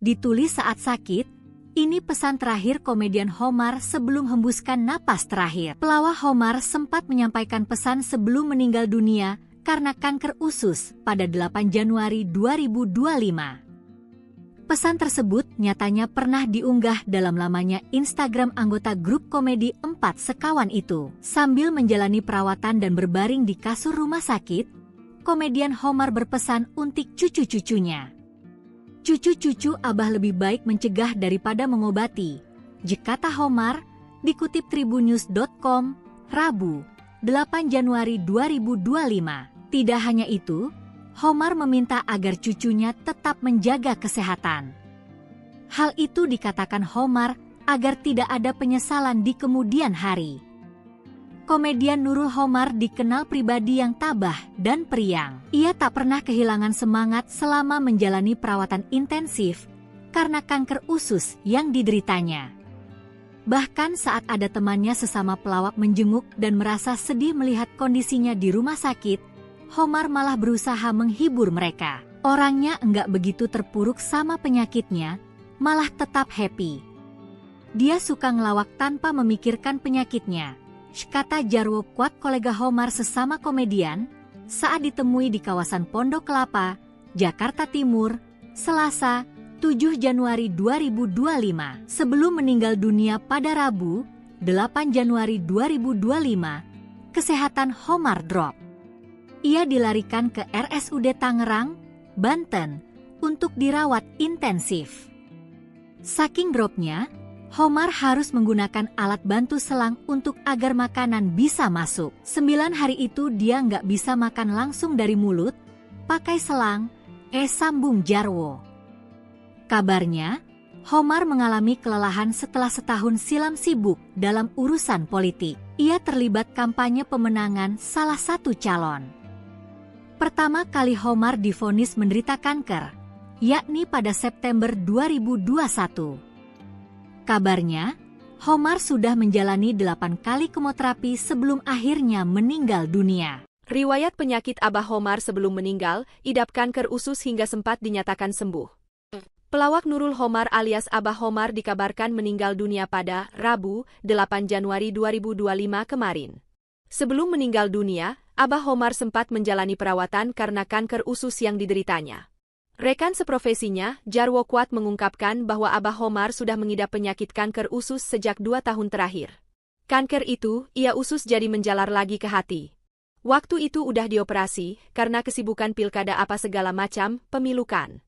Ditulis saat sakit. Ini pesan terakhir komedian Qomar sebelum hembuskan napas terakhir. Pelawak Qomar sempat menyampaikan pesan sebelum meninggal dunia karena kanker usus pada 8 Januari 2025. Pesan tersebut nyatanya pernah diunggah dalam lamanya Instagram anggota grup komedi 4 sekawan itu. Sambil menjalani perawatan dan berbaring di kasur rumah sakit, komedian Qomar berpesan untuk cucu-cucunya. Cucu-cucu Abah lebih baik mencegah daripada mengobati, kata Qomar, dikutip tribunnews.com, Rabu, 8 Januari 2025. Tidak hanya itu, Qomar meminta agar cucunya tetap menjaga kesehatan. Hal itu dikatakan Qomar agar tidak ada penyesalan di kemudian hari. Komedian Nurul Qomar dikenal pribadi yang tabah dan periang. Ia tak pernah kehilangan semangat selama menjalani perawatan intensif karena kanker usus yang dideritanya. Bahkan saat ada temannya sesama pelawak menjenguk dan merasa sedih melihat kondisinya di rumah sakit, Qomar malah berusaha menghibur mereka. Orangnya enggak begitu terpuruk sama penyakitnya, malah tetap happy. Dia suka ngelawak tanpa memikirkan penyakitnya, kata Jarwo Kuat kolega Qomar sesama komedian, saat ditemui di kawasan Pondok Kelapa, Jakarta Timur, Selasa, 7 Januari 2025. Sebelum meninggal dunia pada Rabu, 8 Januari 2025, kesehatan Qomar drop. Ia dilarikan ke RSUD Tangerang, Banten, untuk dirawat intensif. Saking dropnya, Qomar harus menggunakan alat bantu selang untuk agar makanan bisa masuk. 9 hari itu dia nggak bisa makan langsung dari mulut, pakai selang, sambung Jarwo. Kabarnya, Qomar mengalami kelelahan setelah setahun silam sibuk dalam urusan politik. Ia terlibat kampanye pemenangan salah satu calon. Pertama kali Qomar divonis menderita kanker, yakni pada September 2021. Kabarnya, Qomar sudah menjalani 8 kali kemoterapi sebelum akhirnya meninggal dunia. Riwayat penyakit Abah Qomar sebelum meninggal, idap kanker usus hingga sempat dinyatakan sembuh. Pelawak Nurul Qomar alias Abah Qomar dikabarkan meninggal dunia pada Rabu, 8 Januari 2025 kemarin. Sebelum meninggal dunia, Abah Qomar sempat menjalani perawatan karena kanker usus yang dideritanya. Rekan seprofesinya, Jarwo Kuat mengungkapkan bahwa Abah Qomar sudah mengidap penyakit kanker usus sejak 2 tahun terakhir. Kanker itu, ia usus jadi menjalar lagi ke hati. Waktu itu udah dioperasi, karena kesibukan pilkada apa segala macam, pemilu kan.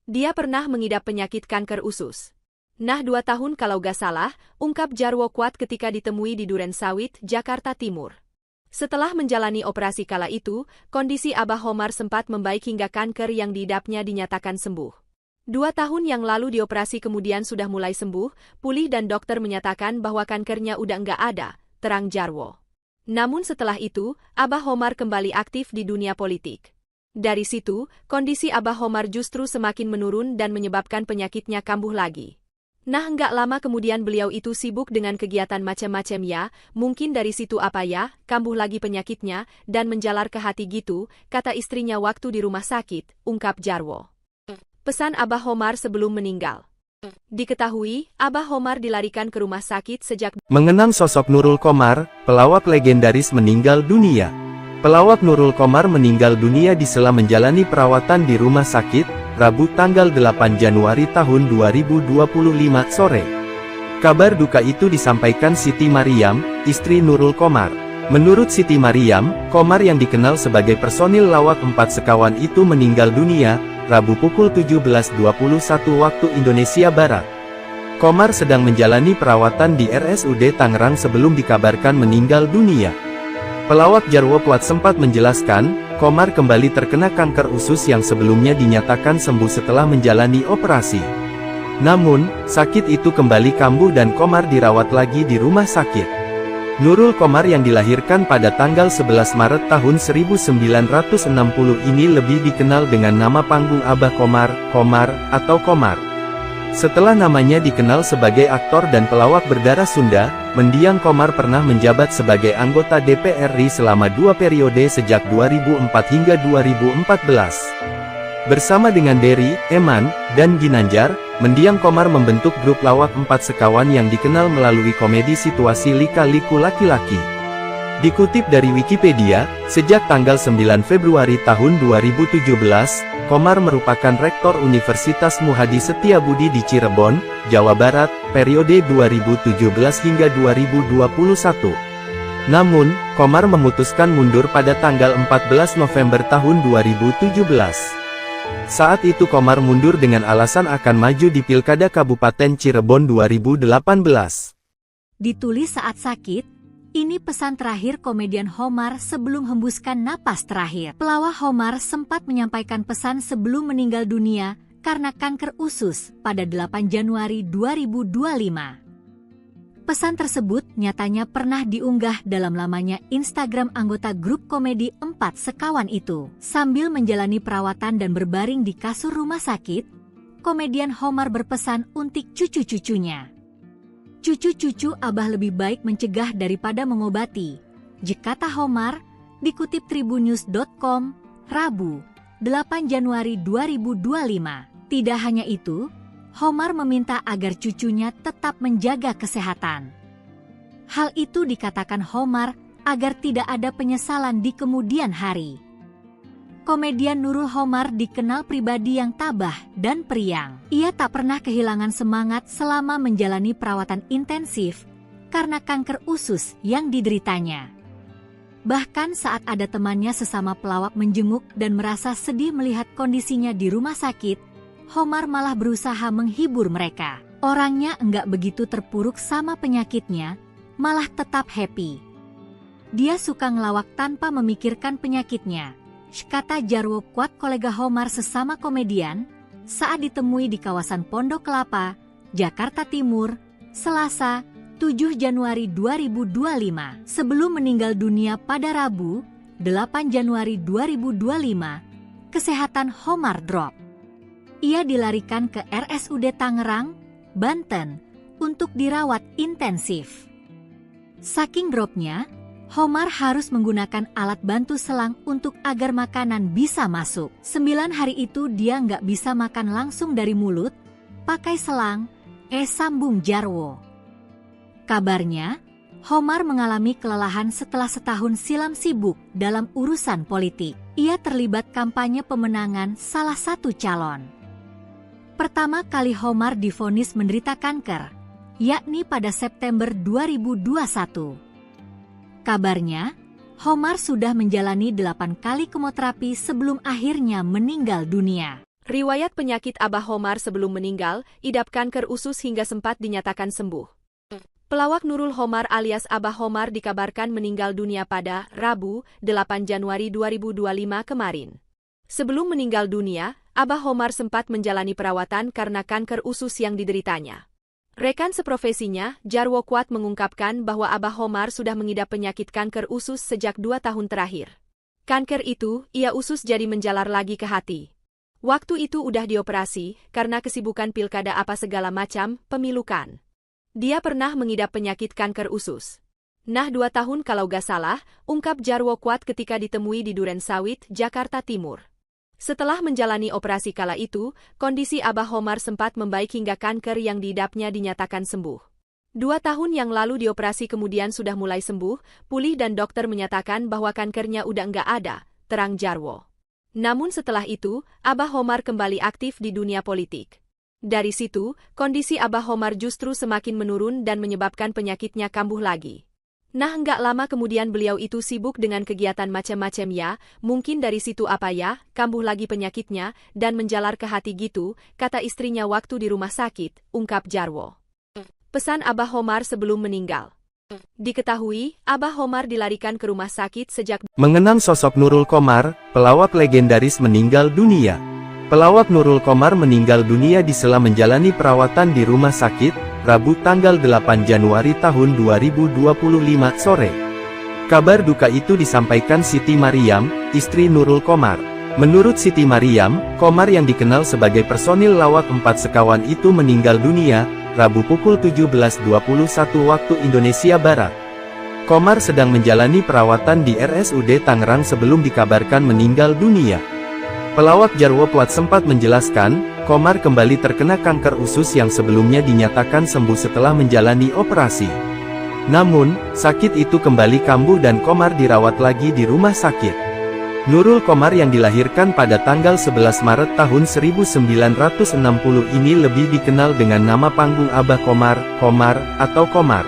Dia pernah mengidap penyakit kanker usus. Nah 2 tahun kalau gak salah, ungkap Jarwo Kuat ketika ditemui di Duren Sawit, Jakarta Timur. Setelah menjalani operasi kala itu, kondisi Abah Qomar sempat membaik hingga kanker yang diidapnya dinyatakan sembuh. 2 tahun yang lalu dioperasi kemudian sudah mulai sembuh, pulih dan dokter menyatakan bahwa kankernya udah nggak ada, terang Jarwo. Namun setelah itu, Abah Homar kembali aktif di dunia politik. Dari situ, kondisi Abah Homar justru semakin menurun dan menyebabkan penyakitnya kambuh lagi. Nah nggak lama kemudian beliau itu sibuk dengan kegiatan macam-macam ya, mungkin dari situ apa ya, kambuh lagi penyakitnya, dan menjalar ke hati gitu, kata istrinya waktu di rumah sakit, ungkap Jarwo. Pesan Abah Homar sebelum meninggal. Diketahui, Abah Homar dilarikan ke rumah sakit sejak mengenang sosok Nurul Qomar, pelawak legendaris meninggal dunia. Pelawak Nurul Qomar meninggal dunia disela menjalani perawatan di rumah sakit, Rabu tanggal 8 Januari tahun 2025 sore. Kabar duka itu disampaikan Siti Mariam, istri Nurul Qomar. Menurut Siti Mariam, Qomar yang dikenal sebagai personil lawak 4 sekawan itu meninggal dunia, Rabu pukul 17.21 waktu Indonesia Barat. Qomar sedang menjalani perawatan di RSUD Tangerang sebelum dikabarkan meninggal dunia. Pelawak Jarwo Kuat sempat menjelaskan, Qomar kembali terkena kanker usus yang sebelumnya dinyatakan sembuh setelah menjalani operasi. Namun, sakit itu kembali kambuh dan Qomar dirawat lagi di rumah sakit. Nurul Qomar yang dilahirkan pada tanggal 11 Maret tahun 1960 ini lebih dikenal dengan nama panggung Abah Qomar, Qomar, atau Qomar. Setelah namanya dikenal sebagai aktor dan pelawak berdarah Sunda, mendiang Qomar pernah menjabat sebagai anggota DPR RI selama 2 periode sejak 2004 hingga 2014. Bersama dengan Dery, Eman, dan Ginanjar, mendiang Qomar membentuk grup lawak 4 sekawan yang dikenal melalui komedi situasi lika-liku laki-laki. Dikutip dari Wikipedia, sejak tanggal 9 Februari tahun 2017, Qomar merupakan Rektor Universitas Muhadi Setiabudi di Cirebon, Jawa Barat, periode 2017 hingga 2021. Namun, Qomar memutuskan mundur pada tanggal 14 November tahun 2017. Saat itu Qomar mundur dengan alasan akan maju di Pilkada Kabupaten Cirebon 2018. Ditulis saat sakit, ini pesan terakhir komedian Homar sebelum hembuskan napas terakhir. Pelawak Homar sempat menyampaikan pesan sebelum meninggal dunia karena kanker usus pada 8 Januari 2025. Pesan tersebut nyatanya pernah diunggah dalam lamanya Instagram anggota grup komedi 4 sekawan itu. Sambil menjalani perawatan dan berbaring di kasur rumah sakit, komedian Homar berpesan untuk cucu-cucunya. Cucu-cucu Abah lebih baik mencegah daripada mengobati, kata Homar, dikutip tribunnews.com, Rabu, 8 Januari 2025. Tidak hanya itu, Homar meminta agar cucunya tetap menjaga kesehatan. Hal itu dikatakan Homar agar tidak ada penyesalan di kemudian hari. Komedian Nurul Qomar dikenal pribadi yang tabah dan periang. Ia tak pernah kehilangan semangat selama menjalani perawatan intensif karena kanker usus yang dideritanya. Bahkan saat ada temannya sesama pelawak menjenguk dan merasa sedih melihat kondisinya di rumah sakit, Qomar malah berusaha menghibur mereka. Orangnya enggak begitu terpuruk sama penyakitnya, malah tetap happy. Dia suka ngelawak tanpa memikirkan penyakitnya, kata Jarwo Kuat kolega Qomar sesama komedian, saat ditemui di kawasan Pondok Kelapa, Jakarta Timur, Selasa, 7 Januari 2025. Sebelum meninggal dunia pada Rabu, 8 Januari 2025, kesehatan Qomar drop. Ia dilarikan ke RSUD Tangerang, Banten, untuk dirawat intensif. Saking dropnya, Qomar harus menggunakan alat bantu selang untuk agar makanan bisa masuk. 9 hari itu dia nggak bisa makan langsung dari mulut, pakai selang, sambung Jarwo. Kabarnya, Qomar mengalami kelelahan setelah setahun silam sibuk dalam urusan politik. Ia terlibat kampanye pemenangan salah satu calon. Pertama kali Qomar divonis menderita kanker, yakni pada September 2021. Kabarnya, Qomar sudah menjalani 8 kali kemoterapi sebelum akhirnya meninggal dunia. Riwayat penyakit Abah Homar sebelum meninggal, idap kanker usus hingga sempat dinyatakan sembuh. Pelawak Nurul Qomar alias Abah Homar dikabarkan meninggal dunia pada Rabu, 8 Januari 2025 kemarin. Sebelum meninggal dunia, Abah Homar sempat menjalani perawatan karena kanker usus yang dideritanya. Rekan seprofesinya, Jarwo Kuat mengungkapkan bahwa Abah Homar sudah mengidap penyakit kanker usus sejak 2 tahun terakhir. Kanker itu, ia usus jadi menjalar lagi ke hati. Waktu itu udah dioperasi, karena kesibukan pilkada apa segala macam, pemilukan. Dia pernah mengidap penyakit kanker usus. Nah 2 tahun kalau gak salah, ungkap Jarwo Kuat ketika ditemui di Duren Sawit, Jakarta Timur. Setelah menjalani operasi kala itu, kondisi Abah Homar sempat membaik hingga kanker yang diidapnya dinyatakan sembuh. 2 tahun yang lalu dioperasi kemudian sudah mulai sembuh, pulih dan dokter menyatakan bahwa kankernya udah nggak ada, terang Jarwo. Namun setelah itu, Abah Homar kembali aktif di dunia politik. Dari situ, kondisi Abah Homar justru semakin menurun dan menyebabkan penyakitnya kambuh lagi. Nah nggak lama kemudian beliau itu sibuk dengan kegiatan macam-macam ya, mungkin dari situ apa ya, kambuh lagi penyakitnya, dan menjalar ke hati gitu, kata istrinya waktu di rumah sakit, ungkap Jarwo. Pesan Abah Homar sebelum meninggal. Diketahui, Abah Homar dilarikan ke rumah sakit sejak mengenang sosok Nurul Qomar, pelawak legendaris meninggal dunia. Pelawak Nurul Qomar meninggal dunia di sela menjalani perawatan di rumah sakit, Rabu tanggal 8 Januari tahun 2025 sore. Kabar duka itu disampaikan Siti Mariam, istri Nurul Qomar. Menurut Siti Mariam, Qomar yang dikenal sebagai personil lawak 4 sekawan itu meninggal dunia, Rabu pukul 17.21 waktu Indonesia Barat. Qomar sedang menjalani perawatan di RSUD Tangerang sebelum dikabarkan meninggal dunia. Pelawak Jarwo Kuat sempat menjelaskan, Qomar kembali terkena kanker usus yang sebelumnya dinyatakan sembuh setelah menjalani operasi. Namun, sakit itu kembali kambuh dan Qomar dirawat lagi di rumah sakit. Nurul Qomar yang dilahirkan pada tanggal 11 Maret tahun 1960 ini lebih dikenal dengan nama panggung Abah Qomar, Qomar, atau Qomar.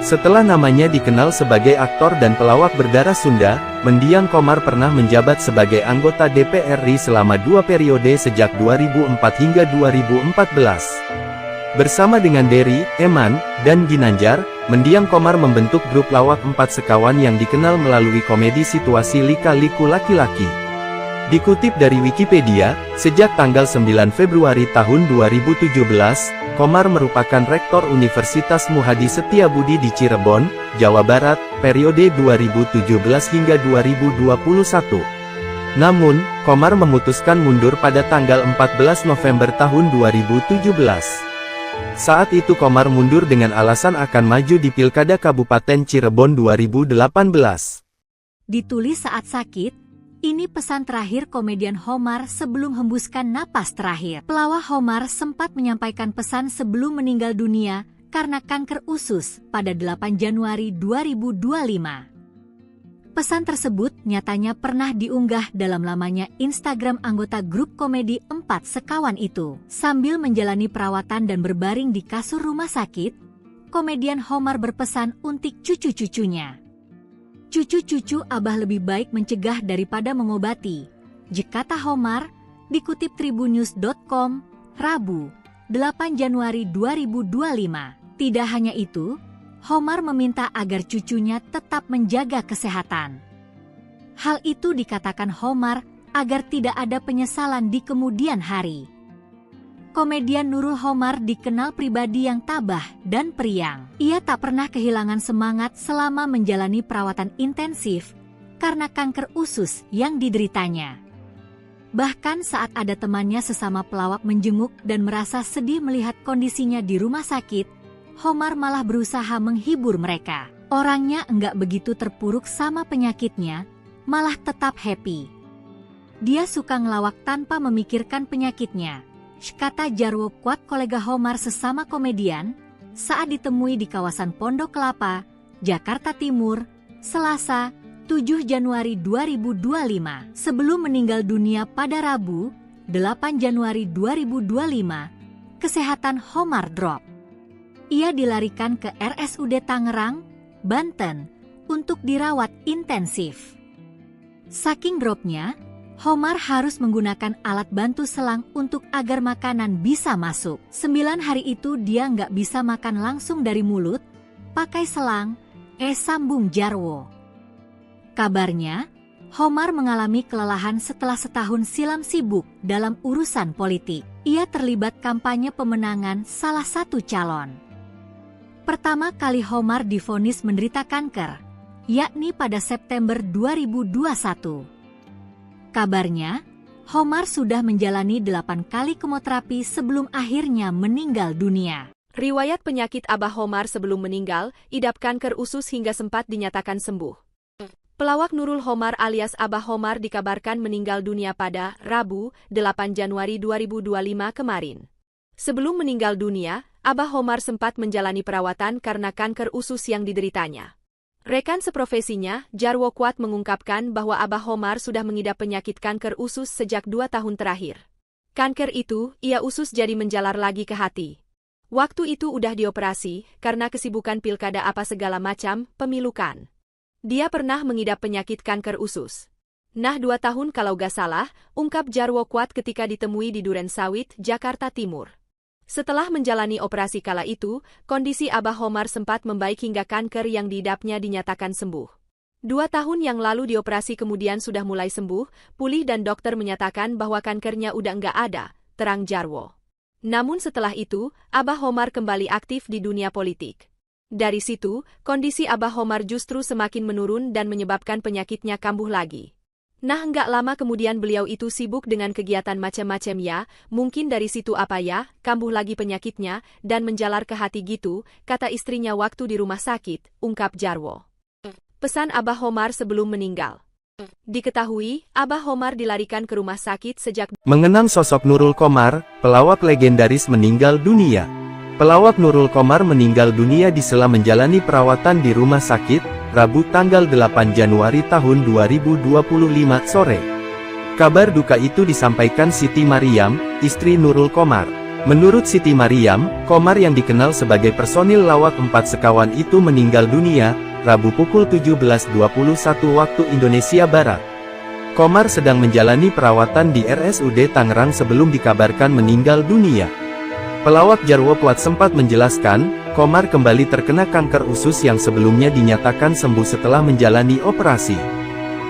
Setelah namanya dikenal sebagai aktor dan pelawak berdarah Sunda, mendiang Qomar pernah menjabat sebagai anggota DPR RI selama 2 periode sejak 2004 hingga 2014. Bersama dengan Dery, Eman, dan Ginanjar, mendiang Qomar membentuk grup lawak 4 sekawan yang dikenal melalui komedi situasi lika-liku laki-laki. Dikutip dari Wikipedia, sejak tanggal 9 Februari tahun 2017, Qomar merupakan Rektor Universitas Muhadi Setiabudi di Cirebon, Jawa Barat, periode 2017 hingga 2021. Namun, Qomar memutuskan mundur pada tanggal 14 November tahun 2017. Saat itu Qomar mundur dengan alasan akan maju di Pilkada Kabupaten Cirebon 2018. Ditulis saat sakit. Ini pesan terakhir komedian Homar sebelum hembuskan napas terakhir. Pelawak Homar sempat menyampaikan pesan sebelum meninggal dunia karena kanker usus pada 8 Januari 2025. Pesan tersebut nyatanya pernah diunggah dalam lamanya Instagram anggota grup komedi 4 sekawan itu. Sambil menjalani perawatan dan berbaring di kasur rumah sakit, komedian Homar berpesan untuk cucu-cucunya. Cucu-cucu Abah lebih baik mencegah daripada mengobati, kata Homar, dikutip tribunnews.com, Rabu, 8 Januari 2025. Tidak hanya itu, Homar meminta agar cucunya tetap menjaga kesehatan. Hal itu dikatakan Homar agar tidak ada penyesalan di kemudian hari. Komedian Nurul Qomar dikenal pribadi yang tabah dan periang. Ia tak pernah kehilangan semangat selama menjalani perawatan intensif karena kanker usus yang dideritanya. Bahkan saat ada temannya sesama pelawak menjenguk dan merasa sedih melihat kondisinya di rumah sakit, Qomar malah berusaha menghibur mereka. Orangnya enggak begitu terpuruk sama penyakitnya, malah tetap happy. Dia suka ngelawak tanpa memikirkan penyakitnya, kata Jarwo Kuat kolega Qomar sesama komedian, saat ditemui di kawasan Pondok Kelapa, Jakarta Timur, Selasa, 7 Januari 2025. Sebelum meninggal dunia pada Rabu, 8 Januari 2025, kesehatan Qomar drop. Ia dilarikan ke RSUD Tangerang, Banten, untuk dirawat intensif. Saking dropnya, Qomar harus menggunakan alat bantu selang untuk agar makanan bisa masuk. 9 hari itu dia nggak bisa makan langsung dari mulut, pakai selang, sambung Jarwo. Kabarnya, Homar mengalami kelelahan setelah setahun silam sibuk dalam urusan politik. Ia terlibat kampanye pemenangan salah satu calon. Pertama kali Homar divonis menderita kanker, yakni pada September 2021. Kabarnya, Homar sudah menjalani 8 kali kemoterapi sebelum akhirnya meninggal dunia. Riwayat penyakit Abah Homar sebelum meninggal, idap kanker usus hingga sempat dinyatakan sembuh. Pelawak Nurul Homar alias Abah Homar dikabarkan meninggal dunia pada Rabu, 8 Januari 2025 kemarin. Sebelum meninggal dunia, Abah Homar sempat menjalani perawatan karena kanker usus yang dideritanya. Rekan seprofesinya, Jarwo Kuat mengungkapkan bahwa Abah Homar sudah mengidap penyakit kanker usus sejak 2 tahun terakhir. Kanker itu, ia usus jadi menjalar lagi ke hati. Waktu itu udah dioperasi, karena kesibukan pilkada apa segala macam, pemilukan. Dia pernah mengidap penyakit kanker usus. Nah 2 tahun kalau gak salah, ungkap Jarwo Kuat ketika ditemui di Duren Sawit, Jakarta Timur. Setelah menjalani operasi kala itu, kondisi Abah Homar sempat membaik hingga kanker yang diidapnya dinyatakan sembuh. 2 tahun yang lalu dioperasi kemudian sudah mulai sembuh, pulih dan dokter menyatakan bahwa kankernya udah nggak ada, terang Jarwo. Namun setelah itu, Abah Homar kembali aktif di dunia politik. Dari situ, kondisi Abah Homar justru semakin menurun dan menyebabkan penyakitnya kambuh lagi. Nah nggak lama kemudian beliau itu sibuk dengan kegiatan macam-macam ya, mungkin dari situ apa ya, kambuh lagi penyakitnya, dan menjalar ke hati gitu, kata istrinya waktu di rumah sakit, ungkap Jarwo. Pesan Abah Homar sebelum meninggal. Diketahui, Abah Homar dilarikan ke rumah sakit sejak Mengenang sosok Nurul Qomar, pelawak legendaris meninggal dunia. Pelawak Nurul Qomar meninggal dunia di sela menjalani perawatan di rumah sakit, Rabu tanggal 8 Januari tahun 2025 sore. Kabar duka itu disampaikan Siti Mariam, istri Nurul Qomar. Menurut Siti Mariam, Qomar yang dikenal sebagai personil lawak 4 sekawan itu meninggal dunia, Rabu pukul 17.21 waktu Indonesia Barat. Qomar sedang menjalani perawatan di RSUD Tangerang sebelum dikabarkan meninggal dunia. Pelawak Jarwo Kuat sempat menjelaskan, Qomar kembali terkena kanker usus yang sebelumnya dinyatakan sembuh setelah menjalani operasi.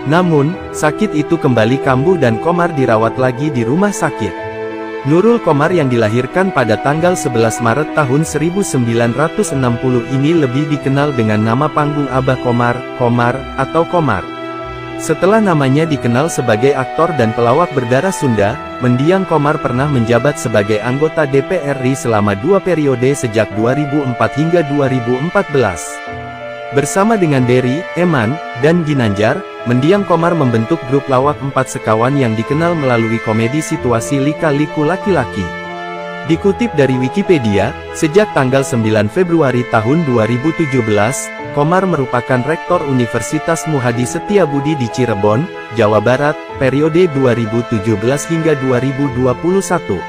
Namun, sakit itu kembali kambuh dan Qomar dirawat lagi di rumah sakit. Nurul Qomar yang dilahirkan pada tanggal 11 Maret tahun 1960 ini lebih dikenal dengan nama panggung Abah Qomar, Qomar, atau Qomar. Setelah namanya dikenal sebagai aktor dan pelawak berdarah Sunda, mendiang Qomar pernah menjabat sebagai anggota DPR RI selama 2 periode sejak 2004 hingga 2014. Bersama dengan Dery, Eman, dan Ginanjar, mendiang Qomar membentuk grup lawak 4 sekawan yang dikenal melalui komedi situasi lika-liku laki-laki. Dikutip dari Wikipedia, sejak tanggal 9 Februari tahun 2017, Qomar merupakan Rektor Universitas Muhadi Setiabudi di Cirebon, Jawa Barat, periode 2017 hingga 2021.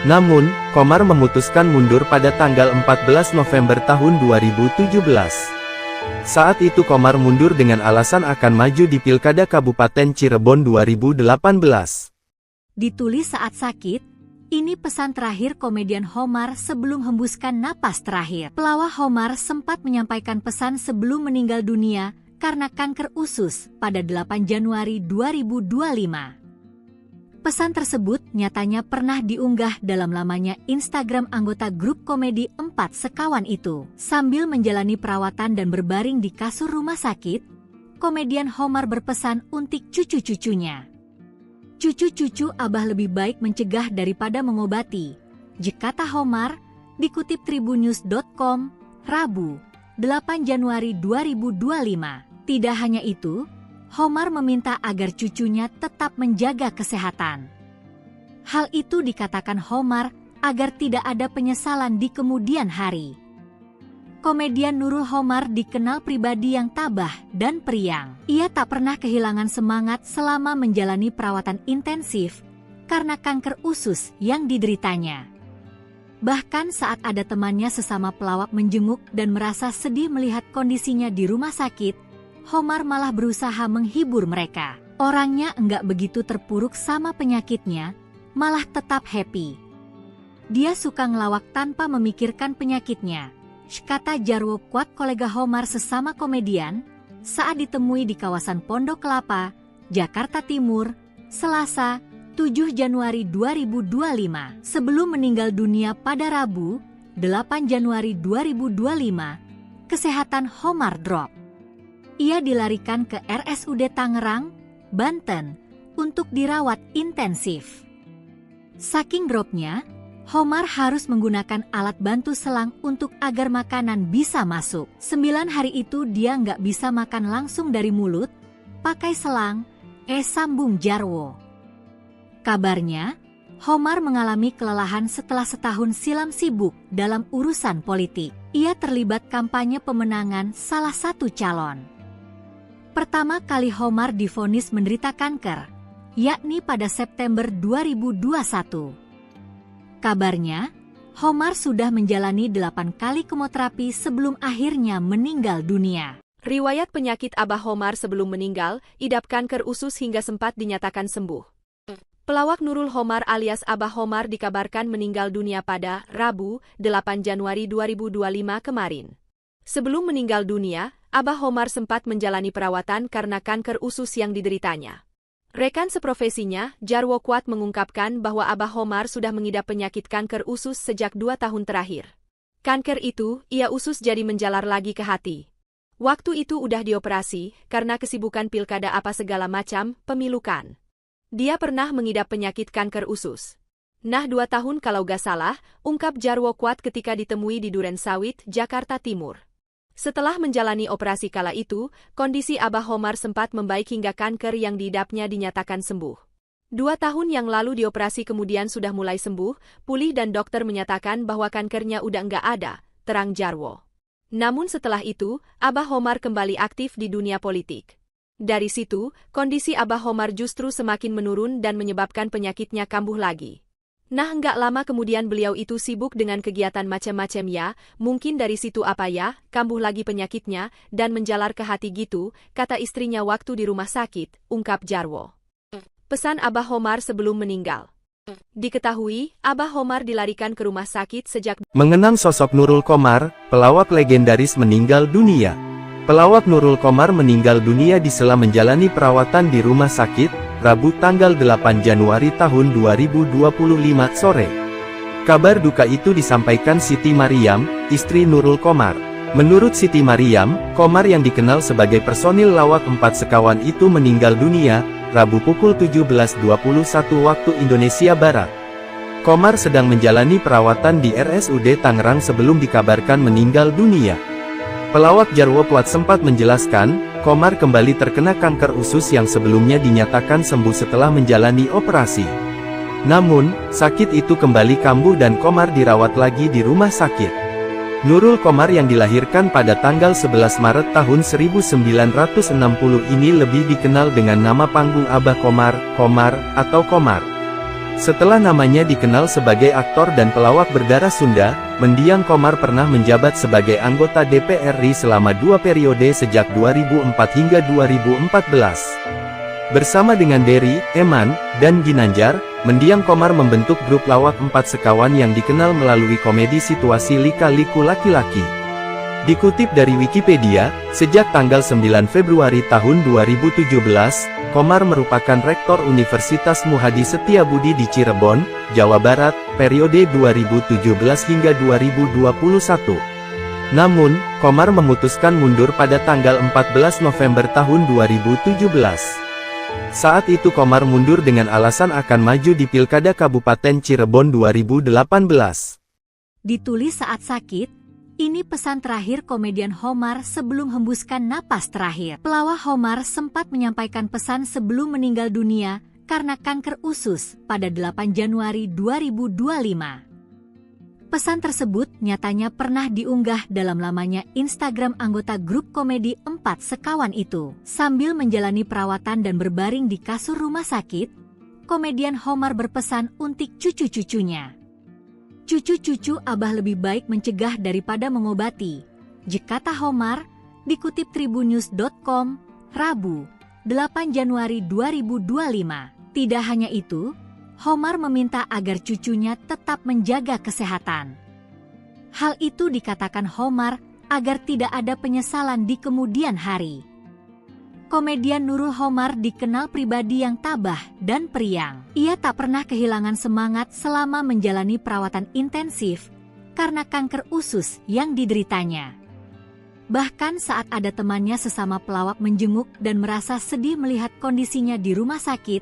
Namun, Qomar memutuskan mundur pada tanggal 14 November tahun 2017. Saat itu Qomar mundur dengan alasan akan maju di Pilkada Kabupaten Cirebon 2018. Ditulis saat sakit. Ini pesan terakhir komedian Homar sebelum hembuskan napas terakhir. Pelawak Homar sempat menyampaikan pesan sebelum meninggal dunia karena kanker usus pada 8 Januari 2025. Pesan tersebut nyatanya pernah diunggah dalam lamanya Instagram anggota grup komedi 4 sekawan itu. Sambil menjalani perawatan dan berbaring di kasur rumah sakit, komedian Homar berpesan untuk cucu-cucunya. Cucu-cucu Abah lebih baik mencegah daripada mengobati, kata Homar, dikutip tribunnews.com, Rabu, 8 Januari 2025. Tidak hanya itu, Homar meminta agar cucunya tetap menjaga kesehatan. Hal itu dikatakan Homar agar tidak ada penyesalan di kemudian hari. Komedian Nurul Homar dikenal pribadi yang tabah dan periang. Ia tak pernah kehilangan semangat selama menjalani perawatan intensif karena kanker usus yang dideritanya. Bahkan saat ada temannya sesama pelawak menjenguk dan merasa sedih melihat kondisinya di rumah sakit, Homar malah berusaha menghibur mereka. Orangnya enggak begitu terpuruk sama penyakitnya, malah tetap happy. Dia suka ngelawak tanpa memikirkan penyakitnya, kata Jarwo Kuat kolega Homar sesama komedian, saat ditemui di kawasan Pondok Kelapa, Jakarta Timur, Selasa, 7 Januari 2025. Sebelum meninggal dunia pada Rabu, 8 Januari 2025, kesehatan Homar drop. Ia dilarikan ke RSUD Tangerang, Banten, untuk dirawat intensif. Saking dropnya, Homar harus menggunakan alat bantu selang untuk agar makanan bisa masuk. 9 hari itu dia nggak bisa makan langsung dari mulut, pakai selang, sambung Jarwo. Kabarnya, Homar mengalami kelelahan setelah setahun silam sibuk dalam urusan politik. Ia terlibat kampanye pemenangan salah satu calon. Pertama kali Homar divonis menderita kanker, yakni pada September 2021. Kabarnya, Homar sudah menjalani 8 kali kemoterapi sebelum akhirnya meninggal dunia. Riwayat penyakit Abah Homar sebelum meninggal, idap kanker usus hingga sempat dinyatakan sembuh. Pelawak Nurul Homar alias Abah Homar dikabarkan meninggal dunia pada Rabu, 8 Januari 2025 kemarin. Sebelum meninggal dunia, Abah Homar sempat menjalani perawatan karena kanker usus yang dideritanya. Rekan seprofesinya, Jarwo Kuat mengungkapkan bahwa Abah Homar sudah mengidap penyakit kanker usus sejak 2 tahun terakhir. Kanker itu, ia usus jadi menjalar lagi ke hati. Waktu itu udah dioperasi, karena kesibukan pilkada apa segala macam, pemilukan. Dia pernah mengidap penyakit kanker usus. Nah 2 tahun kalau gak salah, ungkap Jarwo Kuat ketika ditemui di Duren Sawit, Jakarta Timur. Setelah menjalani operasi kala itu, kondisi Abah Homar sempat membaik hingga kanker yang diidapnya dinyatakan sembuh. 2 tahun yang lalu dioperasi kemudian sudah mulai sembuh, pulih dan dokter menyatakan bahwa kankernya udah nggak ada, terang Jarwo. Namun setelah itu, Abah Homar kembali aktif di dunia politik. Dari situ, kondisi Abah Homar justru semakin menurun dan menyebabkan penyakitnya kambuh lagi. Nah nggak lama kemudian beliau itu sibuk dengan kegiatan macam-macam ya, mungkin dari situ apa ya, kambuh lagi penyakitnya, dan menjalar ke hati gitu, kata istrinya waktu di rumah sakit, ungkap Jarwo. Pesan Abah Homar sebelum meninggal. Diketahui, Abah Homar dilarikan ke rumah sakit sejak Mengenang sosok Nurul Qomar, pelawak legendaris meninggal dunia. Pelawak Nurul Qomar meninggal dunia disela menjalani perawatan di rumah sakit, Rabu tanggal 8 Januari tahun 2025 sore. Kabar duka itu disampaikan Siti Mariam, istri Nurul Qomar. Menurut Siti Mariam, Qomar yang dikenal sebagai personil lawak 4 sekawan itu meninggal dunia, Rabu pukul 17.21 waktu Indonesia Barat. Qomar sedang menjalani perawatan di RSUD Tangerang sebelum dikabarkan meninggal dunia. Pelawak Jarwo Kuat sempat menjelaskan, Qomar kembali terkena kanker usus yang sebelumnya dinyatakan sembuh setelah menjalani operasi. Namun, sakit itu kembali kambuh dan Qomar dirawat lagi di rumah sakit. Nurul Qomar yang dilahirkan pada tanggal 11 Maret tahun 1960 ini lebih dikenal dengan nama panggung Abah Qomar, Qomar, atau Qomar. Setelah namanya dikenal sebagai aktor dan pelawak berdarah Sunda, mendiang Qomar pernah menjabat sebagai anggota DPR RI selama 2 periode sejak 2004 hingga 2014. Bersama dengan Dery, Eman, dan Ginanjar, mendiang Qomar membentuk grup lawak 4 sekawan yang dikenal melalui komedi situasi lika-liku laki-laki. Dikutip dari Wikipedia, sejak tanggal 9 Februari tahun 2017, Qomar merupakan Rektor Universitas Muhadi Setiabudi di Cirebon, Jawa Barat, periode 2017 hingga 2021. Namun, Qomar memutuskan mundur pada tanggal 14 November tahun 2017. Saat itu Qomar mundur dengan alasan akan maju di Pilkada Kabupaten Cirebon 2018. Ditulis saat sakit. Ini pesan terakhir komedian Homar sebelum hembuskan napas terakhir. Pelawak Homar sempat menyampaikan pesan sebelum meninggal dunia karena kanker usus pada 8 Januari 2025. Pesan tersebut nyatanya pernah diunggah dalam lamanya Instagram anggota grup komedi 4 sekawan itu. Sambil menjalani perawatan dan berbaring di kasur rumah sakit, komedian Homar berpesan untuk cucu-cucunya. Cucu-cucu Abah lebih baik mencegah daripada mengobati, kata Homar, dikutip tribunnews.com, Rabu, 8 Januari 2025. Tidak hanya itu, Homar meminta agar cucunya tetap menjaga kesehatan. Hal itu dikatakan Homar agar tidak ada penyesalan di kemudian hari. Komedian Nurul Homar dikenal pribadi yang tabah dan periang. Ia tak pernah kehilangan semangat selama menjalani perawatan intensif karena kanker usus yang dideritanya. Bahkan saat ada temannya sesama pelawak menjenguk dan merasa sedih melihat kondisinya di rumah sakit,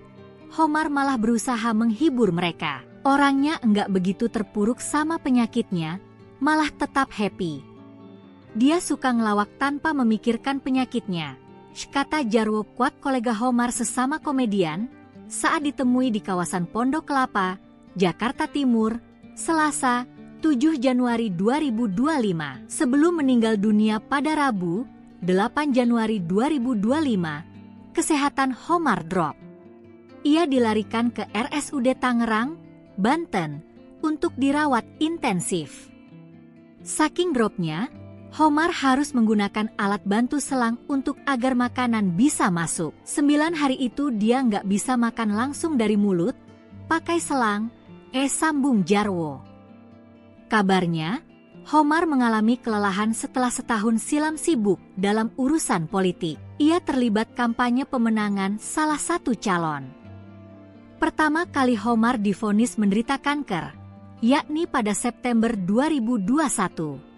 Homar malah berusaha menghibur mereka. Orangnya enggak begitu terpuruk sama penyakitnya, malah tetap happy. Dia suka ngelawak tanpa memikirkan penyakitnya, kata Jarwo Kuat, kolega Homar sesama komedian, saat ditemui di kawasan Pondok Kelapa, Jakarta Timur, Selasa, 7 Januari 2025. Sebelum meninggal dunia pada Rabu, 8 Januari 2025, kesehatan Homar drop. Ia dilarikan ke RSUD Tangerang, Banten, untuk dirawat intensif. Saking dropnya, Homar harus menggunakan alat bantu selang untuk agar makanan bisa masuk. 9 hari itu dia nggak bisa makan langsung dari mulut, pakai selang, sambung Jarwo. Kabarnya, Homar mengalami kelelahan setelah setahun silam sibuk dalam urusan politik. Ia terlibat kampanye pemenangan salah satu calon. Pertama kali Homar divonis menderita kanker, yakni pada September 2021.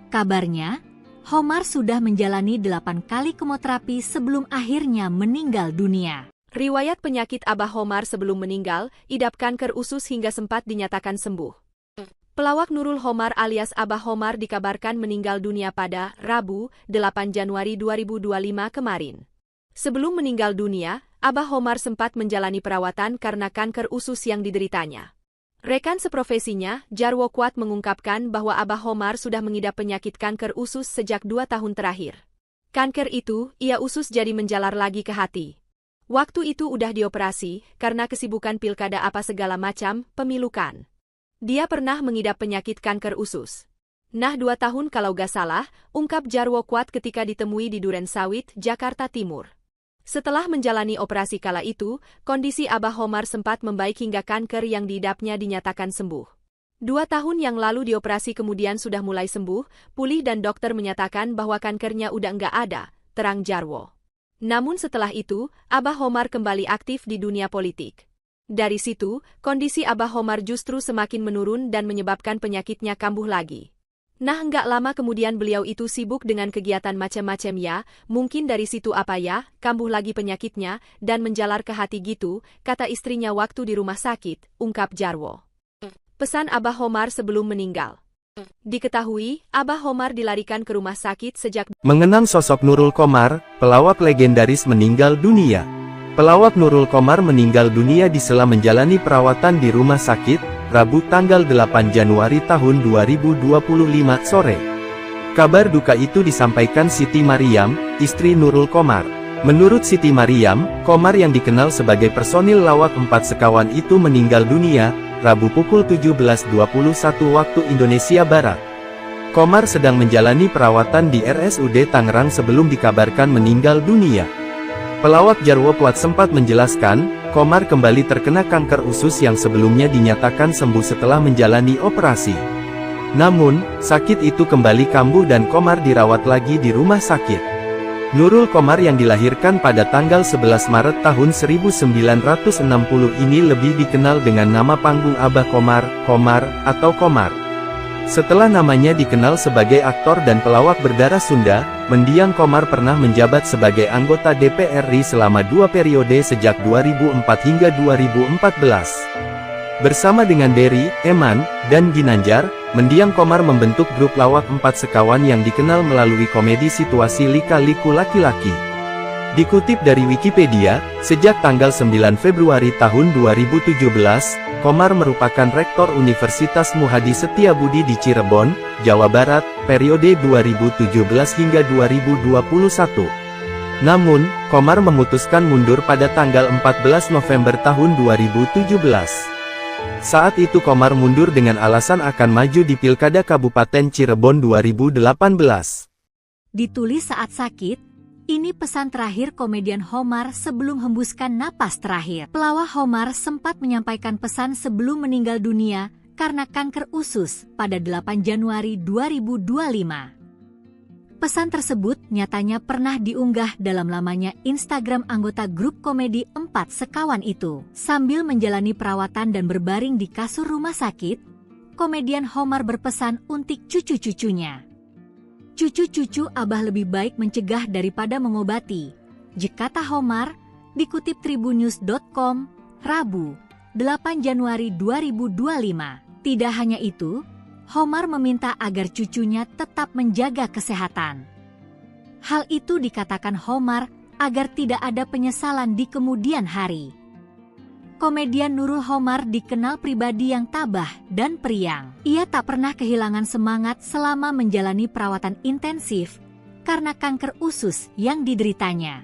Kabarnya, Homar sudah menjalani 8 kali kemoterapi sebelum akhirnya meninggal dunia. Riwayat penyakit Abah Homar sebelum meninggal, idap kanker usus hingga sempat dinyatakan sembuh. Pelawak Nurul Homar alias Abah Homar dikabarkan meninggal dunia pada Rabu, 8 Januari 2025 kemarin. Sebelum meninggal dunia, Abah Homar sempat menjalani perawatan karena kanker usus yang dideritanya. Rekan seprofesinya, Jarwo Kuat, mengungkapkan bahwa Abah Homar sudah mengidap penyakit kanker usus sejak 2 tahun terakhir. Kanker itu, ia usus jadi menjalar lagi ke hati. Waktu itu udah dioperasi, karena kesibukan pilkada apa segala macam, pemilukan. Dia pernah mengidap penyakit kanker usus. Nah 2 tahun kalau gak salah, ungkap Jarwo Kuat ketika ditemui di Duren Sawit, Jakarta Timur. Setelah menjalani operasi kala itu, kondisi Abah Homar sempat membaik hingga kanker yang diidapnya dinyatakan sembuh. 2 tahun yang lalu dioperasi kemudian sudah mulai sembuh, pulih dan dokter menyatakan bahwa kankernya udah nggak ada, terang Jarwo. Namun setelah itu, Abah Homar kembali aktif di dunia politik. Dari situ, kondisi Abah Homar justru semakin menurun dan menyebabkan penyakitnya kambuh lagi. Nah nggak lama kemudian beliau itu sibuk dengan kegiatan macam-macam ya, mungkin dari situ apa ya, kambuh lagi penyakitnya, dan menjalar ke hati gitu, kata istrinya waktu di rumah sakit, ungkap Jarwo. Pesan Abah Homar sebelum meninggal. Diketahui, Abah Homar dilarikan ke rumah sakit sejak mengenang sosok Nurul Komar, pelawak legendaris meninggal dunia. Pelawak Nurul Komar meninggal dunia di sela menjalani perawatan di rumah sakit, Rabu tanggal 8 Januari tahun 2025 sore. Kabar duka itu disampaikan Siti Mariam, istri Nurul Komar. Menurut Siti Mariam, Komar yang dikenal sebagai personil lawak 4 sekawan itu meninggal dunia, Rabu pukul 17.21 waktu Indonesia Barat. Komar sedang menjalani perawatan di RSUD Tangerang sebelum dikabarkan meninggal dunia. Pelawak Jarwo Kuat sempat menjelaskan, Komar kembali terkena kanker usus yang sebelumnya dinyatakan sembuh setelah menjalani operasi. Namun, sakit itu kembali kambuh dan Komar dirawat lagi di rumah sakit. Nurul Komar yang dilahirkan pada tanggal 11 Maret tahun 1960 ini lebih dikenal dengan nama panggung Abah Komar, Komar, atau Komar. Setelah namanya dikenal sebagai aktor dan pelawak berdarah Sunda, mendiang Komar pernah menjabat sebagai anggota DPR RI selama 2 periode sejak 2004 hingga 2014. Bersama dengan Dery, Eman, dan Ginanjar, mendiang Komar membentuk grup lawak 4 sekawan yang dikenal melalui komedi situasi lika-liku laki-laki. Dikutip dari Wikipedia, sejak tanggal 9 Februari tahun 2017, Komar merupakan Rektor Universitas Muhadi Setiabudi di Cirebon, Jawa Barat, periode 2017 hingga 2021. Namun, Komar memutuskan mundur pada tanggal 14 November tahun 2017. Saat itu Komar mundur dengan alasan akan maju di Pilkada Kabupaten Cirebon 2018. Ditulis saat sakit. Ini pesan terakhir komedian Homar sebelum hembuskan napas terakhir. Pelawak Homar sempat menyampaikan pesan sebelum meninggal dunia karena kanker usus pada 8 Januari 2025. Pesan tersebut nyatanya pernah diunggah dalam lamanya Instagram anggota grup komedi 4 Sekawan itu. Sambil menjalani perawatan dan berbaring di kasur rumah sakit, komedian Homar berpesan untuk cucu-cucunya. Cucu-cucu Abah lebih baik mencegah daripada mengobati, kata Homar, dikutip tribunnews.com, Rabu, 8 Januari 2025. Tidak hanya itu, Homar meminta agar cucunya tetap menjaga kesehatan. Hal itu dikatakan Homar agar tidak ada penyesalan di kemudian hari. Komedian Nurul Homar dikenal pribadi yang tabah dan periang. Ia tak pernah kehilangan semangat selama menjalani perawatan intensif karena kanker usus yang dideritanya.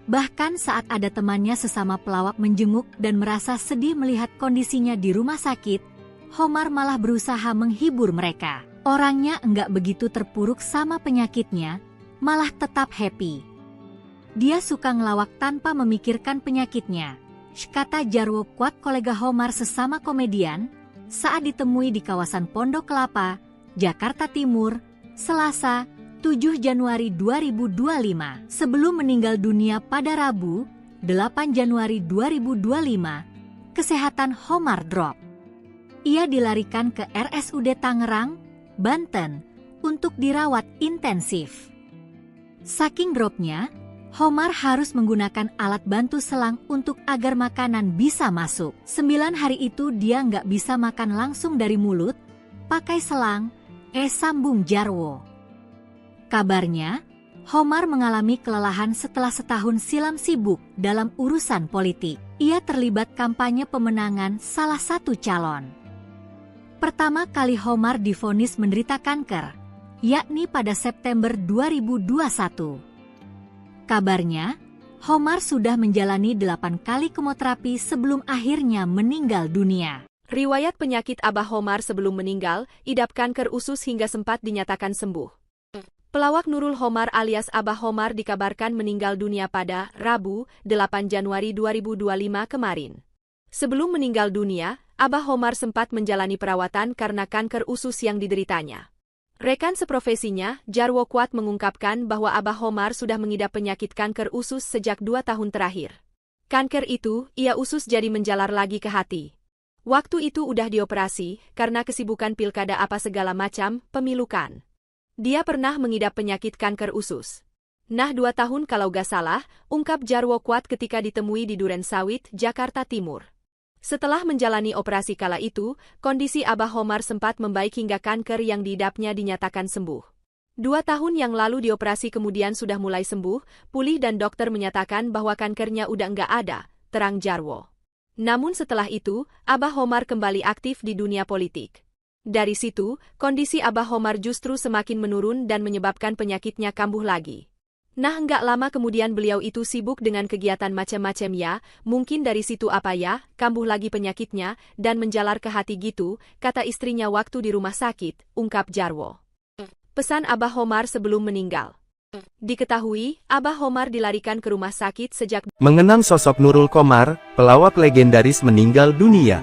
Bahkan saat ada temannya sesama pelawak menjenguk dan merasa sedih melihat kondisinya di rumah sakit, Homar malah berusaha menghibur mereka. Orangnya enggak begitu terpuruk sama penyakitnya, malah tetap happy. Dia suka ngelawak tanpa memikirkan penyakitnya, kata Jarwo Kuat kolega Homar sesama komedian, saat ditemui di kawasan Pondok Kelapa, Jakarta Timur, Selasa, 7 Januari 2025. Sebelum meninggal dunia pada Rabu, 8 Januari 2025, kesehatan Homar drop. Ia dilarikan ke RSUD Tangerang, Banten, untuk dirawat intensif. Saking dropnya, Homar harus menggunakan alat bantu selang untuk agar makanan bisa masuk. 9 hari itu dia nggak bisa makan langsung dari mulut, pakai selang, sambung Jarwo. Kabarnya, Homar mengalami kelelahan setelah setahun silam sibuk dalam urusan politik. Ia terlibat kampanye pemenangan salah satu calon. Pertama kali Homar divonis menderita kanker, yakni pada September 2021. Kabarnya, Homar sudah menjalani 8 kali kemoterapi sebelum akhirnya meninggal dunia. Riwayat penyakit Abah Homar sebelum meninggal, idap kanker usus hingga sempat dinyatakan sembuh. Pelawak Nurul Homar alias Abah Homar dikabarkan meninggal dunia pada Rabu, 8 Januari 2025 kemarin. Sebelum meninggal dunia, Abah Homar sempat menjalani perawatan karena kanker usus yang dideritanya. Rekan seprofesinya, Jarwo Kuat mengungkapkan bahwa Abah Homar sudah mengidap penyakit kanker usus sejak 2 tahun terakhir. Kanker itu, ia usus jadi menjalar lagi ke hati. Waktu itu udah dioperasi, karena kesibukan pilkada apa segala macam, pemilukan. Dia pernah mengidap penyakit kanker usus. Nah 2 tahun kalau gak salah, ungkap Jarwo Kuat ketika ditemui di Duren Sawit, Jakarta Timur. Setelah menjalani operasi kala itu, kondisi Abah Homar sempat membaik hingga kanker yang diidapnya dinyatakan sembuh. 2 tahun yang lalu dioperasi kemudian sudah mulai sembuh, pulih dan dokter menyatakan bahwa kankernya udah nggak ada, terang Jarwo. Namun setelah itu, Abah Homar kembali aktif di dunia politik. Dari situ, kondisi Abah Homar justru semakin menurun dan menyebabkan penyakitnya kambuh lagi. Nah nggak lama kemudian beliau itu sibuk dengan kegiatan macam-macam ya, mungkin dari situ apa ya, kambuh lagi penyakitnya, dan menjalar ke hati gitu, kata istrinya waktu di rumah sakit, ungkap Jarwo. Pesan Abah Homar sebelum meninggal. Diketahui, Abah Homar dilarikan ke rumah sakit sejak mengenang sosok Nurul Komar, pelawak legendaris meninggal dunia.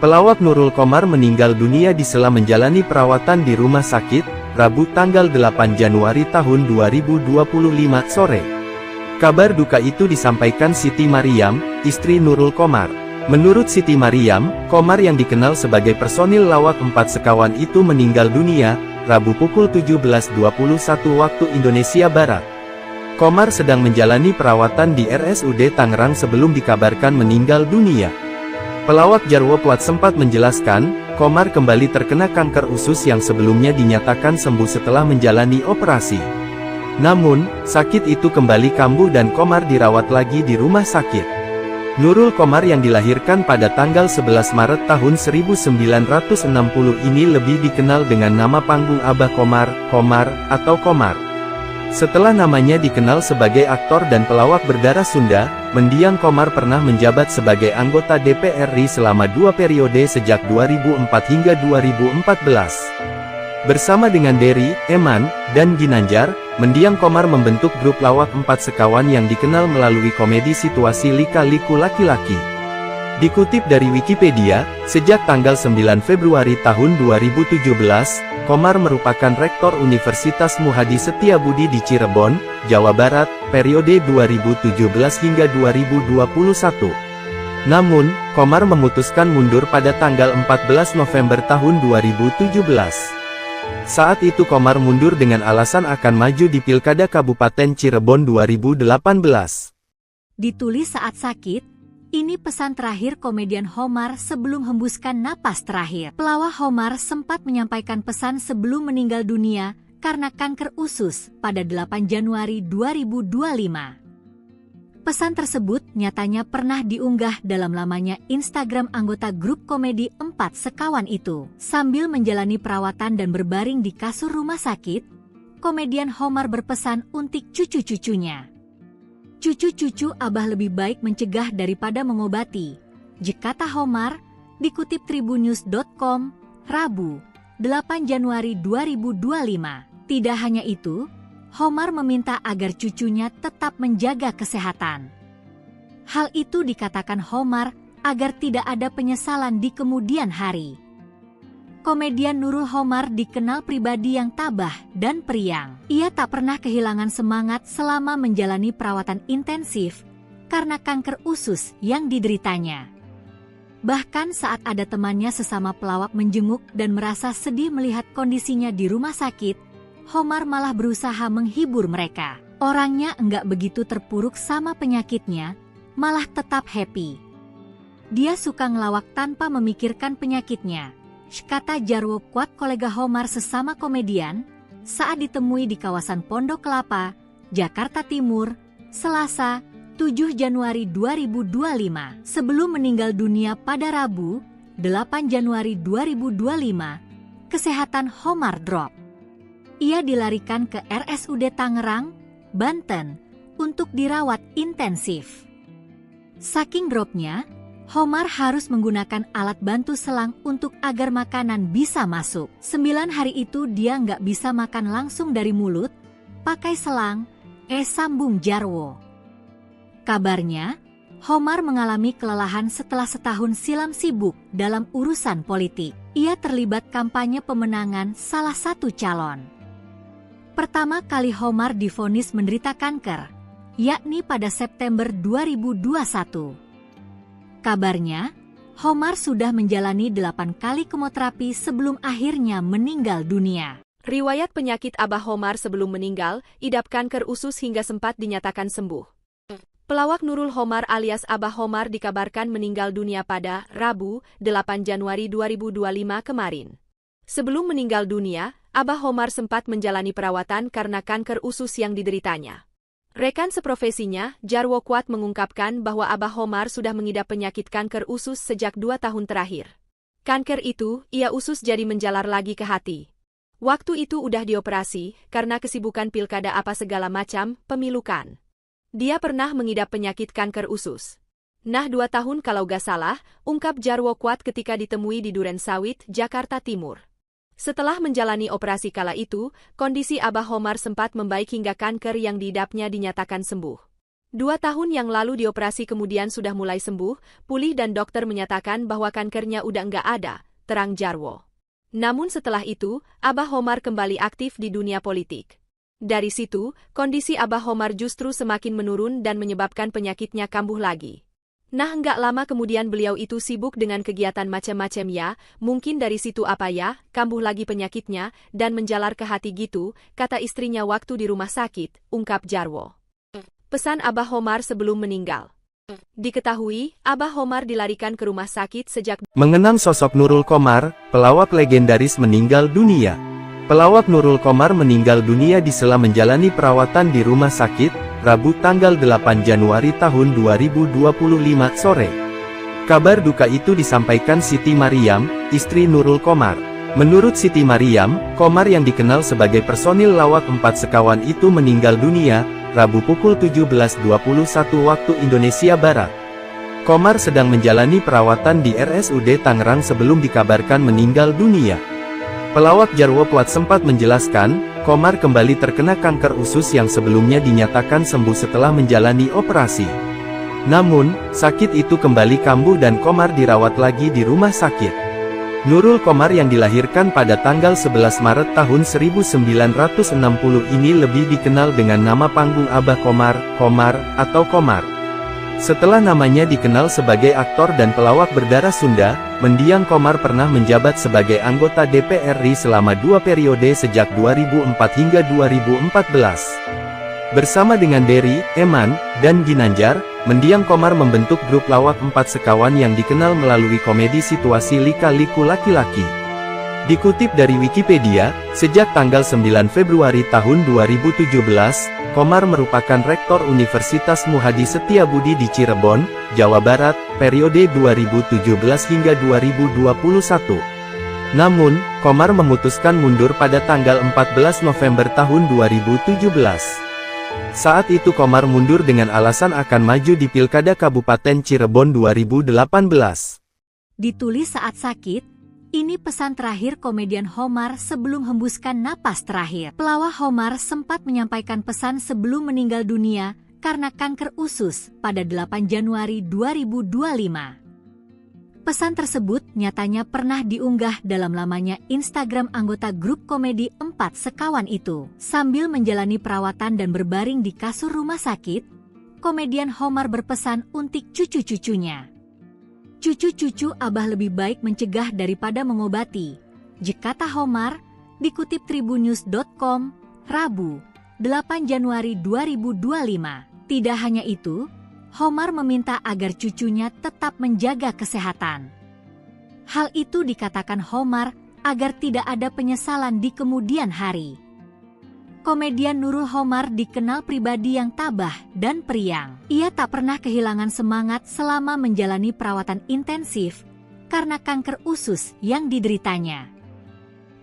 Pelawak Nurul Komar meninggal dunia di sela menjalani perawatan di rumah sakit, Rabu tanggal 8 Januari tahun 2025 sore. Kabar duka itu disampaikan Siti Mariam, istri Nurul Komar. Menurut Siti Mariam, Komar yang dikenal sebagai personil lawak 4 Sekawan itu meninggal dunia, Rabu pukul 17.21 waktu Indonesia Barat. Komar sedang menjalani perawatan di RSUD Tangerang sebelum dikabarkan meninggal dunia. Pelawak Jarwo Kuat sempat menjelaskan, Komar kembali terkena kanker usus yang sebelumnya dinyatakan sembuh setelah menjalani operasi. Namun, sakit itu kembali kambuh dan Komar dirawat lagi di rumah sakit. Nurul Komar yang dilahirkan pada tanggal 11 Maret tahun 1960 ini lebih dikenal dengan nama panggung Abah Komar, Komar, atau Komar. Setelah namanya dikenal sebagai aktor dan pelawak berdarah Sunda, mendiang Komar pernah menjabat sebagai anggota DPR RI selama 2 periode sejak 2004 hingga 2014. Bersama dengan Dery, Eman, dan Ginanjar, mendiang Komar membentuk grup lawak 4 Sekawan yang dikenal melalui komedi situasi lika-liku laki-laki. Dikutip dari Wikipedia, sejak tanggal 9 Februari tahun 2017, Komar merupakan Rektor Universitas Muhadi Setiabudi di Cirebon, Jawa Barat, periode 2017 hingga 2021. Namun, Komar memutuskan mundur pada tanggal 14 November tahun 2017. Saat itu Komar mundur dengan alasan akan maju di Pilkada Kabupaten Cirebon 2018. Ditulis saat sakit, ini pesan terakhir komedian Homar sebelum hembuskan napas terakhir. Pelawak Homar sempat menyampaikan pesan sebelum meninggal dunia karena kanker usus pada 8 Januari 2025. Pesan tersebut nyatanya pernah diunggah dalam lamanya Instagram anggota grup komedi 4 Sekawan itu. Sambil menjalani perawatan dan berbaring di kasur rumah sakit, komedian Homar berpesan untuk cucu-cucunya. Cucu-cucu Abah lebih baik mencegah daripada mengobati. Kata Homar, dikutip tribunnews.com, Rabu, 8 Januari 2025. Tidak hanya itu, Homar meminta agar cucunya tetap menjaga kesehatan. Hal itu dikatakan Homar agar tidak ada penyesalan di kemudian hari. Komedian Nurul Homar dikenal pribadi yang tabah dan periang. Ia tak pernah kehilangan semangat selama menjalani perawatan intensif karena kanker usus yang dideritanya. Bahkan saat ada temannya sesama pelawak menjenguk dan merasa sedih melihat kondisinya di rumah sakit, Homar malah berusaha menghibur mereka. Orangnya enggak begitu terpuruk sama penyakitnya, malah tetap happy. Dia suka ngelawak tanpa memikirkan penyakitnya, kata Jarwo Kuat kolega Homar sesama komedian, saat ditemui di kawasan Pondok Kelapa, Jakarta Timur, Selasa, 7 Januari 2025. Sebelum meninggal dunia pada Rabu, 8 Januari 2025, kesehatan Homar drop. Ia dilarikan ke RSUD Tangerang, Banten, untuk dirawat intensif. Saking dropnya, Homar harus menggunakan alat bantu selang untuk agar makanan bisa masuk. 9 hari itu dia nggak bisa makan langsung dari mulut, pakai selang, sambung Jarwo. Kabarnya, Homar mengalami kelelahan setelah setahun silam sibuk dalam urusan politik. Ia terlibat kampanye pemenangan salah satu calon. Pertama kali Homar divonis menderita kanker, yakni pada September 2021. Kabarnya, Homar sudah menjalani 8 kali kemoterapi sebelum akhirnya meninggal dunia. Riwayat penyakit Abah Homar sebelum meninggal, idap kanker usus hingga sempat dinyatakan sembuh. Pelawak Nurul Homar alias Abah Homar dikabarkan meninggal dunia pada Rabu, 8 Januari 2025 kemarin. Sebelum meninggal dunia, Abah Homar sempat menjalani perawatan karena kanker usus yang dideritanya. Rekan seprofesinya, Jarwo Kuat mengungkapkan bahwa Abah Homar sudah mengidap penyakit kanker usus sejak 2 tahun terakhir. Kanker itu, ia usus jadi menjalar lagi ke hati. Waktu itu udah dioperasi, karena kesibukan pilkada apa segala macam, pemilukan. Dia pernah mengidap penyakit kanker usus. Nah 2 tahun kalau gak salah, ungkap Jarwo Kuat ketika ditemui di Duren Sawit, Jakarta Timur. Setelah menjalani operasi kala itu, kondisi Abah Homar sempat membaik hingga kanker yang diidapnya dinyatakan sembuh. 2 tahun yang lalu dioperasi kemudian sudah mulai sembuh, pulih dan dokter menyatakan bahwa kankernya udah nggak ada, terang Jarwo. Namun setelah itu, Abah Homar kembali aktif di dunia politik. Dari situ, kondisi Abah Homar justru semakin menurun dan menyebabkan penyakitnya kambuh lagi. Nah nggak lama kemudian beliau itu sibuk dengan kegiatan macam-macam ya, mungkin dari situ apa ya, kambuh lagi penyakitnya, dan menjalar ke hati gitu, kata istrinya waktu di rumah sakit, ungkap Jarwo. Pesan Abah Homar sebelum meninggal. Diketahui, Abah Homar dilarikan ke rumah sakit sejak mengenang sosok Nurul Komar, pelawak legendaris meninggal dunia. Pelawak Nurul Komar meninggal dunia di sela menjalani perawatan di rumah sakit, Rabu tanggal 8 Januari tahun 2025 sore. Kabar duka itu disampaikan Siti Mariam, istri Nurul Komar. Menurut Siti Mariam, Komar yang dikenal sebagai personil lawak 4 Sekawan itu meninggal dunia, Rabu pukul 17.21 waktu Indonesia Barat. Komar sedang menjalani perawatan di RSUD Tangerang sebelum dikabarkan meninggal dunia. Pelawak Jarwo Kuat sempat menjelaskan, Komar kembali terkena kanker usus yang sebelumnya dinyatakan sembuh setelah menjalani operasi. Namun, sakit itu kembali kambuh dan Komar dirawat lagi di rumah sakit. Nurul Qomar yang dilahirkan pada tanggal 11 Maret tahun 1960 ini lebih dikenal dengan nama panggung Abah Qomar, Qomar, atau Qomar. Setelah namanya dikenal sebagai aktor dan pelawak berdarah Sunda, mendiang Qomar pernah menjabat sebagai anggota DPR RI selama 2 periode sejak 2004 hingga 2014. Bersama dengan Dery, Eman, dan Ginanjar, mendiang Qomar membentuk grup lawak 4 sekawan yang dikenal melalui komedi situasi lika-liku laki-laki. Dikutip dari Wikipedia, sejak tanggal 9 Februari tahun 2017, Qomar merupakan Rektor Universitas Muhadi Setiabudi di Cirebon, Jawa Barat, periode 2017 hingga 2021. Namun, Qomar memutuskan mundur pada tanggal 14 November tahun 2017. Saat itu Qomar mundur dengan alasan akan maju di Pilkada Kabupaten Cirebon 2018. Ditulis saat sakit, ini pesan terakhir komedian Qomar sebelum hembuskan napas terakhir. Pelawak Qomar sempat menyampaikan pesan sebelum meninggal dunia karena kanker usus pada 8 Januari 2025. Pesan tersebut nyatanya pernah diunggah dalam lamanya Instagram anggota grup komedi 4 sekawan itu. Sambil menjalani perawatan dan berbaring di kasur rumah sakit, komedian Qomar berpesan untuk cucu-cucunya. Cucu-cucu Abah lebih baik mencegah daripada mengobati, kata Qomar, dikutip tribunnews.com, Rabu, 8 Januari 2025. Tidak hanya itu, Qomar meminta agar cucunya tetap menjaga kesehatan. Hal itu dikatakan Qomar agar tidak ada penyesalan di kemudian hari. Komedian Nurul Qomar dikenal pribadi yang tabah dan periang. Ia tak pernah kehilangan semangat selama menjalani perawatan intensif karena kanker usus yang dideritanya.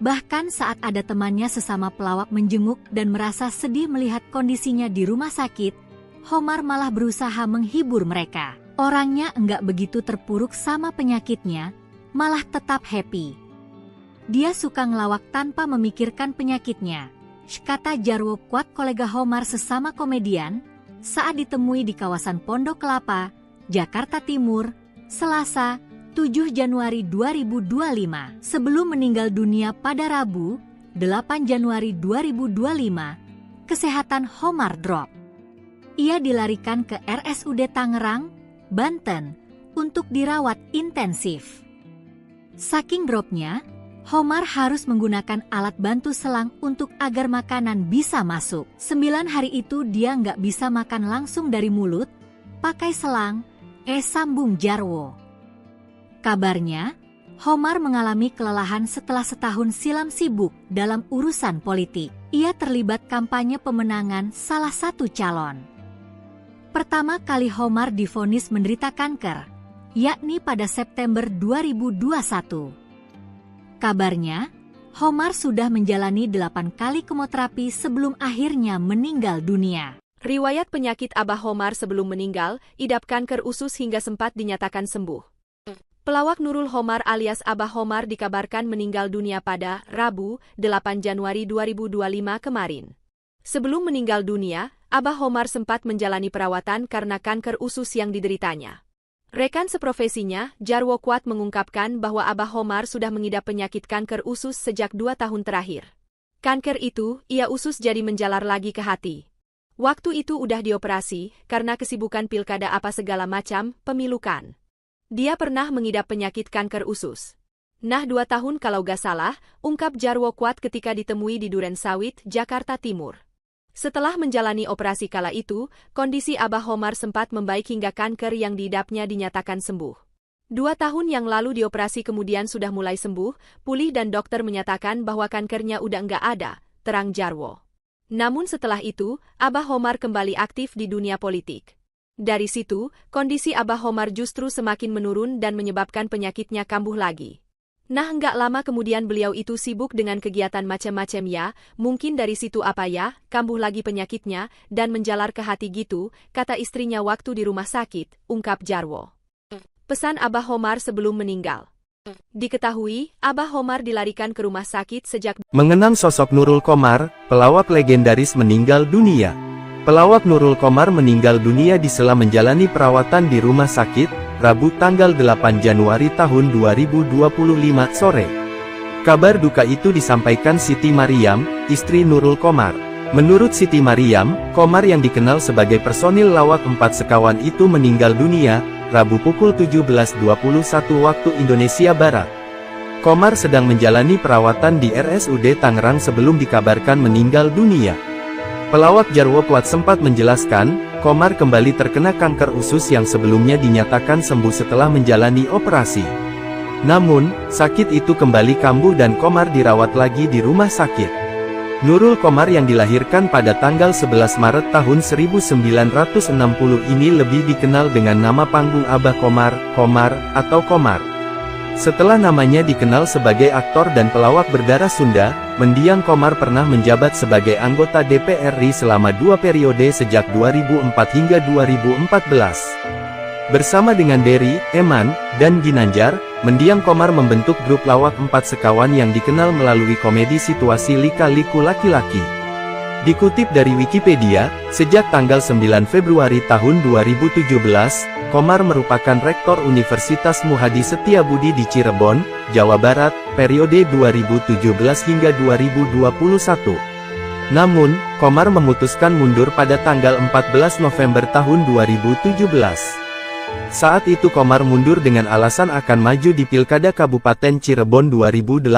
Bahkan saat ada temannya sesama pelawak menjenguk dan merasa sedih melihat kondisinya di rumah sakit, Qomar malah berusaha menghibur mereka. Orangnya enggak begitu terpuruk sama penyakitnya, malah tetap happy. Dia suka ngelawak tanpa memikirkan penyakitnya, kata Jarwo Kuat kolega Qomar sesama komedian, saat ditemui di kawasan Pondok Kelapa, Jakarta Timur, Selasa, 7 Januari 2025. Sebelum meninggal dunia pada Rabu, 8 Januari 2025, kesehatan Qomar drop. Ia dilarikan ke RSUD Tangerang, Banten, untuk dirawat intensif. Saking dropnya, Qomar harus menggunakan alat bantu selang untuk agar makanan bisa masuk. 9 hari itu dia nggak bisa makan langsung dari mulut, pakai selang, sambung Jarwo. Kabarnya, Qomar mengalami kelelahan setelah setahun silam sibuk dalam urusan politik. Ia terlibat kampanye pemenangan salah satu calon. Pertama kali Qomar divonis menderita kanker, yakni pada September 2021. Kabarnya, Qomar sudah menjalani 8 kali kemoterapi sebelum akhirnya meninggal dunia. Riwayat penyakit Abah Qomar sebelum meninggal, idap kanker usus hingga sempat dinyatakan sembuh. Pelawak Nurul Qomar alias Abah Qomar dikabarkan meninggal dunia pada Rabu, 8 Januari 2025 kemarin. Sebelum meninggal dunia, Abah Qomar sempat menjalani perawatan karena kanker usus yang dideritanya. Rekan seprofesinya, Jarwo Kuat mengungkapkan bahwa Abah Qomar sudah mengidap penyakit kanker usus sejak 2 tahun terakhir. Kanker itu, ia usus jadi menjalar lagi ke hati. Waktu itu udah dioperasi, karena kesibukan pilkada apa segala macam, pemilukan. Dia pernah mengidap penyakit kanker usus. Nah 2 tahun kalau gak salah, ungkap Jarwo Kuat ketika ditemui di Duren Sawit, Jakarta Timur. Setelah menjalani operasi kala itu, kondisi Abah Qomar sempat membaik hingga kanker yang diidapnya dinyatakan sembuh. 2 tahun yang lalu dioperasi kemudian sudah mulai sembuh, pulih dan dokter menyatakan bahwa kankernya udah nggak ada, terang Jarwo. Namun setelah itu, Abah Qomar kembali aktif di dunia politik. Dari situ, kondisi Abah Qomar justru semakin menurun dan menyebabkan penyakitnya kambuh lagi. Nah nggak lama kemudian beliau itu sibuk dengan kegiatan macam-macam ya, mungkin dari situ apa ya, kambuh lagi penyakitnya, dan menjalar ke hati gitu, kata istrinya waktu di rumah sakit, ungkap Jarwo. Pesan Abah Qomar sebelum meninggal. Diketahui, Abah Qomar dilarikan ke rumah sakit sejak mengenang sosok Nurul Qomar, pelawak legendaris meninggal dunia. Pelawak Nurul Qomar meninggal dunia di sela menjalani perawatan di rumah sakit, Rabu tanggal 8 Januari tahun 2025 sore. Kabar duka itu disampaikan Siti Mariam, istri Nurul Qomar. Menurut Siti Mariam, Qomar yang dikenal sebagai personil lawak 4 sekawan itu meninggal dunia, Rabu pukul 17.21 waktu Indonesia Barat. Qomar sedang menjalani perawatan di RSUD Tangerang sebelum dikabarkan meninggal dunia. Pelawak Jarwo Kuat sempat menjelaskan, Qomar kembali terkena kanker usus yang sebelumnya dinyatakan sembuh setelah menjalani operasi. Namun, sakit itu kembali kambuh dan Qomar dirawat lagi di rumah sakit. Nurul Qomar yang dilahirkan pada tanggal 11 Maret tahun 1960 ini lebih dikenal dengan nama panggung Abah Qomar, Qomar, atau Qomar. Setelah namanya dikenal sebagai aktor dan pelawak berdarah Sunda, mendiang Qomar pernah menjabat sebagai anggota DPR RI selama 2 periode sejak 2004 hingga 2014. Bersama dengan Dery, Eman, dan Ginanjar, mendiang Qomar membentuk grup lawak 4 sekawan yang dikenal melalui komedi situasi lika-liku laki-laki. Dikutip dari Wikipedia, sejak tanggal 9 Februari tahun 2017, Qomar merupakan Rektor Universitas Muhadi Setiabudi di Cirebon, Jawa Barat, periode 2017 hingga 2021. Namun, Qomar memutuskan mundur pada tanggal 14 November tahun 2017. Saat itu Qomar mundur dengan alasan akan maju di Pilkada Kabupaten Cirebon 2018.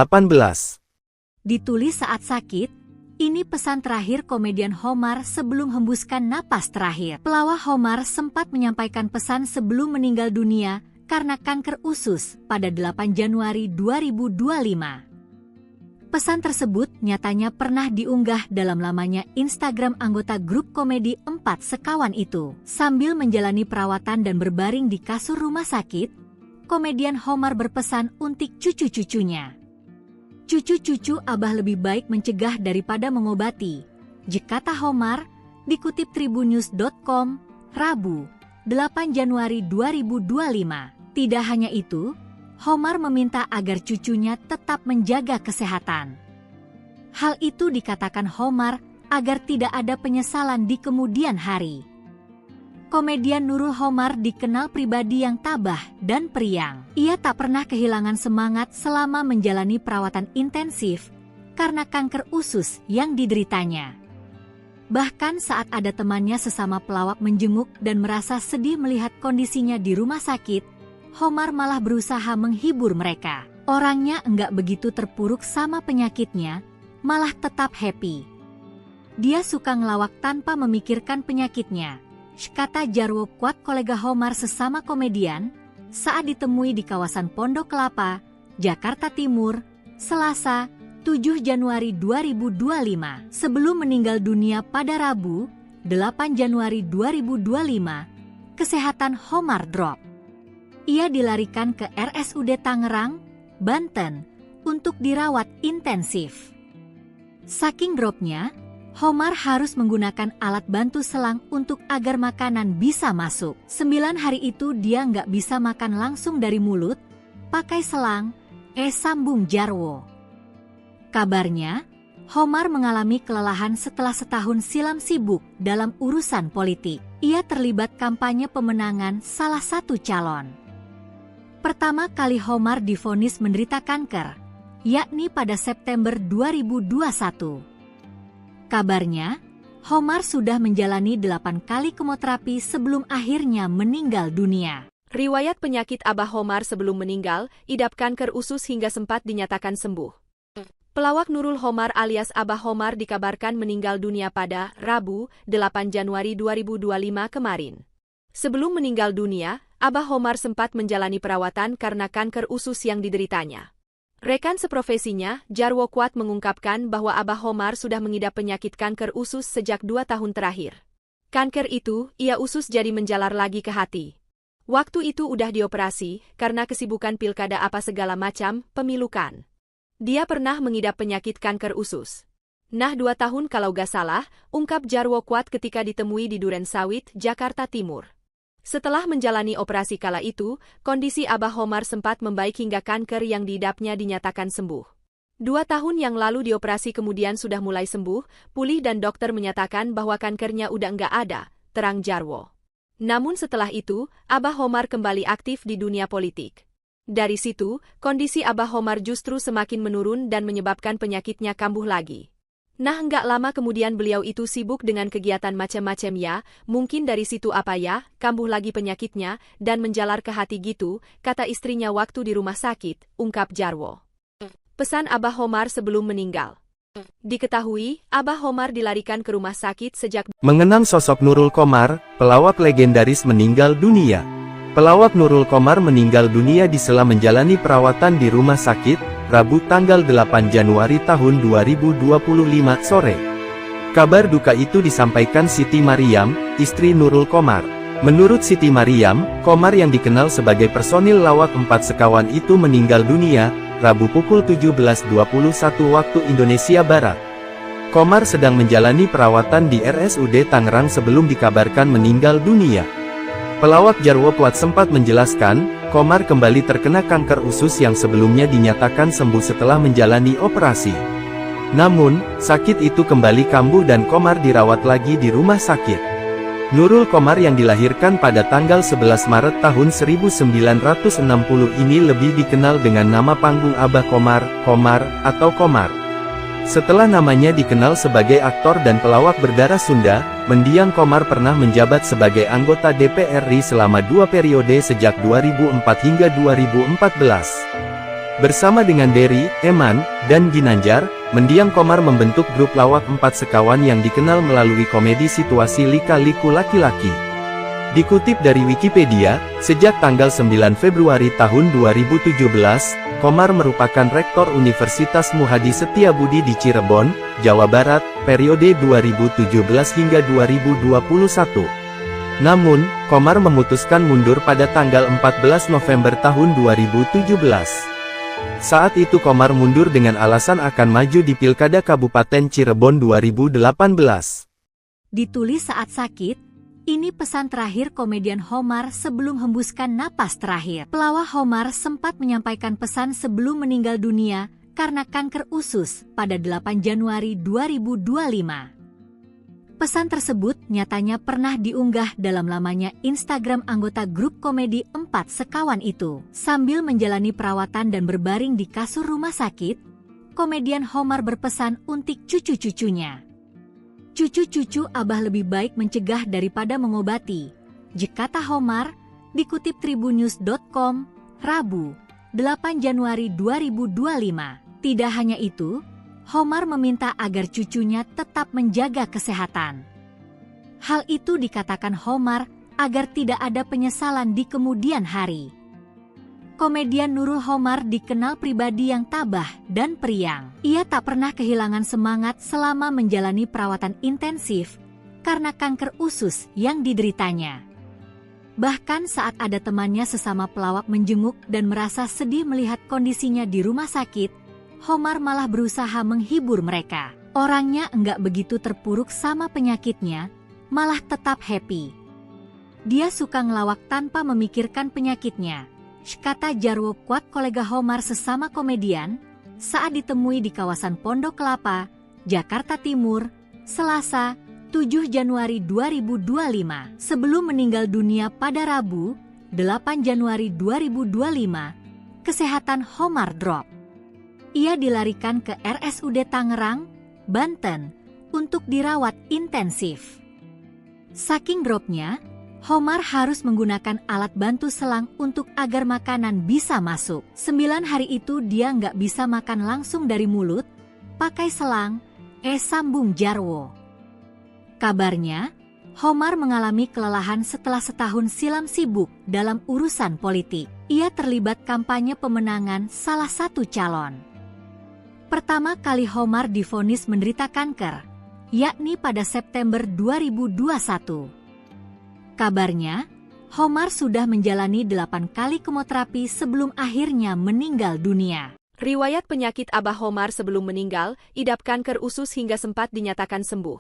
Ditulis saat sakit. Ini pesan terakhir komedian Homar sebelum hembuskan napas terakhir. Pelawak Homar sempat menyampaikan pesan sebelum meninggal dunia karena kanker usus pada 8 Januari 2025. Pesan tersebut nyatanya pernah diunggah dalam lamanya Instagram anggota grup komedi 4 sekawan itu. Sambil menjalani perawatan dan berbaring di kasur rumah sakit, komedian Homar berpesan untuk cucu-cucunya. Cucu-cucu Abah lebih baik mencegah daripada mengobati, kata Homar, dikutip tribunnews.com, Rabu, 8 Januari 2025. Tidak hanya itu, Homar meminta agar cucunya tetap menjaga kesehatan. Hal itu dikatakan Homar agar tidak ada penyesalan di kemudian hari. Komedian Nurul Qomar dikenal pribadi yang tabah dan periang. Ia tak pernah kehilangan semangat selama menjalani perawatan intensif karena kanker usus yang dideritanya. Bahkan saat ada temannya sesama pelawak menjenguk dan merasa sedih melihat kondisinya di rumah sakit, Qomar malah berusaha menghibur mereka. Orangnya enggak begitu terpuruk sama penyakitnya, malah tetap happy. Dia suka ngelawak tanpa memikirkan penyakitnya, kata Jarwo Kuat kolega Qomar sesama komedian, saat ditemui di kawasan Pondok Kelapa, Jakarta Timur, Selasa, 7 Januari 2025. Sebelum meninggal dunia pada Rabu, 8 Januari 2025, kesehatan Qomar drop. Ia dilarikan ke RSUD Tangerang, Banten, untuk dirawat intensif. Saking dropnya, Qomar harus menggunakan alat bantu selang untuk agar makanan bisa masuk. 9 hari itu dia nggak bisa makan langsung dari mulut, pakai selang, sambung Jarwo. Kabarnya, Qomar mengalami kelelahan setelah setahun silam sibuk dalam urusan politik. Ia terlibat kampanye pemenangan salah satu calon. Pertama kali Qomar divonis menderita kanker, yakni pada September 2021. Kabarnya, Qomar sudah menjalani 8 kali kemoterapi sebelum akhirnya meninggal dunia. Riwayat penyakit Abah Qomar sebelum meninggal, idap kanker usus hingga sempat dinyatakan sembuh. Pelawak Nurul Qomar alias Abah Qomar dikabarkan meninggal dunia pada Rabu, 8 Januari 2025 kemarin. Sebelum meninggal dunia, Abah Qomar sempat menjalani perawatan karena kanker usus yang dideritanya. Rekan seprofesinya, Jarwo Kuat mengungkapkan bahwa Abah Qomar sudah mengidap penyakit kanker usus sejak 2 tahun terakhir. Kanker itu, ia usus jadi menjalar lagi ke hati. Waktu itu udah dioperasi, karena kesibukan pilkada apa segala macam, pemilu kan. Dia pernah mengidap penyakit kanker usus. Nah 2 tahun kalau gak salah, ungkap Jarwo Kuat ketika ditemui di Duren Sawit, Jakarta Timur. Setelah menjalani operasi kala itu, kondisi Abah Qomar sempat membaik hingga kanker yang diidapnya dinyatakan sembuh. 2 tahun yang lalu dioperasi kemudian sudah mulai sembuh, pulih dan dokter menyatakan bahwa kankernya udah nggak ada, terang Jarwo. Namun setelah itu, Abah Homar kembali aktif di dunia politik. Dari situ, kondisi Abah Homar justru semakin menurun dan menyebabkan penyakitnya kambuh lagi. Nah, nggak lama kemudian beliau itu sibuk dengan kegiatan macam-macam ya, mungkin dari situ apa ya, kambuh lagi penyakitnya, dan menjalar ke hati gitu, kata istrinya waktu di rumah sakit, ungkap Jarwo. Pesan Abah Homar sebelum meninggal. Diketahui, Abah Homar dilarikan ke rumah sakit sejak Mengenang sosok Nurul Qomar, pelawak legendaris meninggal dunia. Pelawak Nurul Qomar meninggal dunia disela menjalani perawatan di rumah sakit, Rabu tanggal 8 Januari tahun 2025 sore. Kabar duka itu disampaikan Siti Mariam, istri Nurul Qomar. Menurut Siti Mariam, Qomar yang dikenal sebagai personil lawak 4 sekawan itu meninggal dunia, Rabu pukul 17.21 waktu Indonesia Barat. Qomar sedang menjalani perawatan di RSUD Tangerang sebelum dikabarkan meninggal dunia. Pelawak Jarwo Kuat sempat menjelaskan, Qomar kembali terkena kanker usus yang sebelumnya dinyatakan sembuh setelah menjalani operasi. Namun, sakit itu kembali kambuh dan Qomar dirawat lagi di rumah sakit. Nurul Qomar yang dilahirkan pada tanggal 11 Maret tahun 1960 ini lebih dikenal dengan nama panggung Abah Qomar, Qomar, atau Qomar. Setelah namanya dikenal sebagai aktor dan pelawak berdarah Sunda, mendiang Qomar pernah menjabat sebagai anggota DPR RI selama 2 periode sejak 2004 hingga 2014. Bersama dengan Dery, Eman, dan Ginanjar, mendiang Qomar membentuk grup lawak 4 sekawan yang dikenal melalui komedi situasi lika-liku laki-laki. Dikutip dari Wikipedia, sejak tanggal 9 Februari tahun 2017, Qomar merupakan Rektor Universitas Muhadi Setiabudi di Cirebon, Jawa Barat, periode 2017 hingga 2021. Namun, Qomar memutuskan mundur pada tanggal 14 November tahun 2017. Saat itu Qomar mundur dengan alasan akan maju di Pilkada Kabupaten Cirebon 2018. Ditulis saat sakit, ini pesan terakhir komedian Homar sebelum hembuskan napas terakhir. Pelawak Homar sempat menyampaikan pesan sebelum meninggal dunia karena kanker usus pada 8 Januari 2025. Pesan tersebut nyatanya pernah diunggah dalam lamanya Instagram anggota grup komedi 4 sekawan itu. Sambil menjalani perawatan dan berbaring di kasur rumah sakit, komedian Homar berpesan untuk cucu-cucunya. Cucu-cucu Abah lebih baik mencegah daripada mengobati, kata Homar, dikutip tribunnews.com, Rabu, 8 Januari 2025. Tidak hanya itu, Homar meminta agar cucunya tetap menjaga kesehatan. Hal itu dikatakan Homar agar tidak ada penyesalan di kemudian hari. Komedian Nurul Qomar dikenal pribadi yang tabah dan periang. Ia tak pernah kehilangan semangat selama menjalani perawatan intensif karena kanker usus yang dideritanya. Bahkan saat ada temannya sesama pelawak menjenguk dan merasa sedih melihat kondisinya di rumah sakit, Homar malah berusaha menghibur mereka. Orangnya enggak begitu terpuruk sama penyakitnya, malah tetap happy. Dia suka ngelawak tanpa memikirkan penyakitnya, kata Jarwo Kuat kolega Homar sesama komedian, saat ditemui di kawasan Pondok Kelapa, Jakarta Timur, Selasa, 7 Januari 2025. Sebelum meninggal dunia pada Rabu, 8 Januari 2025, kesehatan Homar drop. Ia dilarikan ke RSUD Tangerang, Banten, untuk dirawat intensif. Saking dropnya, Homar harus menggunakan alat bantu selang untuk agar makanan bisa masuk. 9 hari itu dia nggak bisa makan langsung dari mulut, pakai selang, sambung Jarwo. Kabarnya, Homar mengalami kelelahan setelah setahun silam sibuk dalam urusan politik. Ia terlibat kampanye pemenangan salah satu calon. Pertama kali Homar divonis menderita kanker, yakni pada September 2021. Kabarnya, Homar sudah menjalani 8 kali kemoterapi sebelum akhirnya meninggal dunia. Riwayat penyakit Abah Homar sebelum meninggal, idap kanker usus hingga sempat dinyatakan sembuh.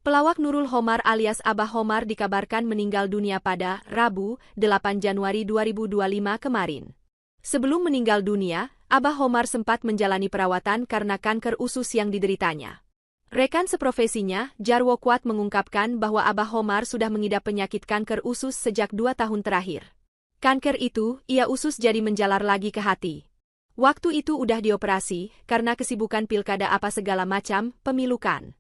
Pelawak Nurul Qomar alias Abah Homar dikabarkan meninggal dunia pada Rabu, 8 Januari 2025 kemarin. Sebelum meninggal dunia, Abah Homar sempat menjalani perawatan karena kanker usus yang dideritanya. Rekan seprofesinya, Jarwo Kuat mengungkapkan bahwa Abah Homar sudah mengidap penyakit kanker usus sejak 2 tahun terakhir. Kanker itu, ia usus jadi menjalar lagi ke hati. Waktu itu udah dioperasi, karena kesibukan pilkada apa segala macam, pemilu kan.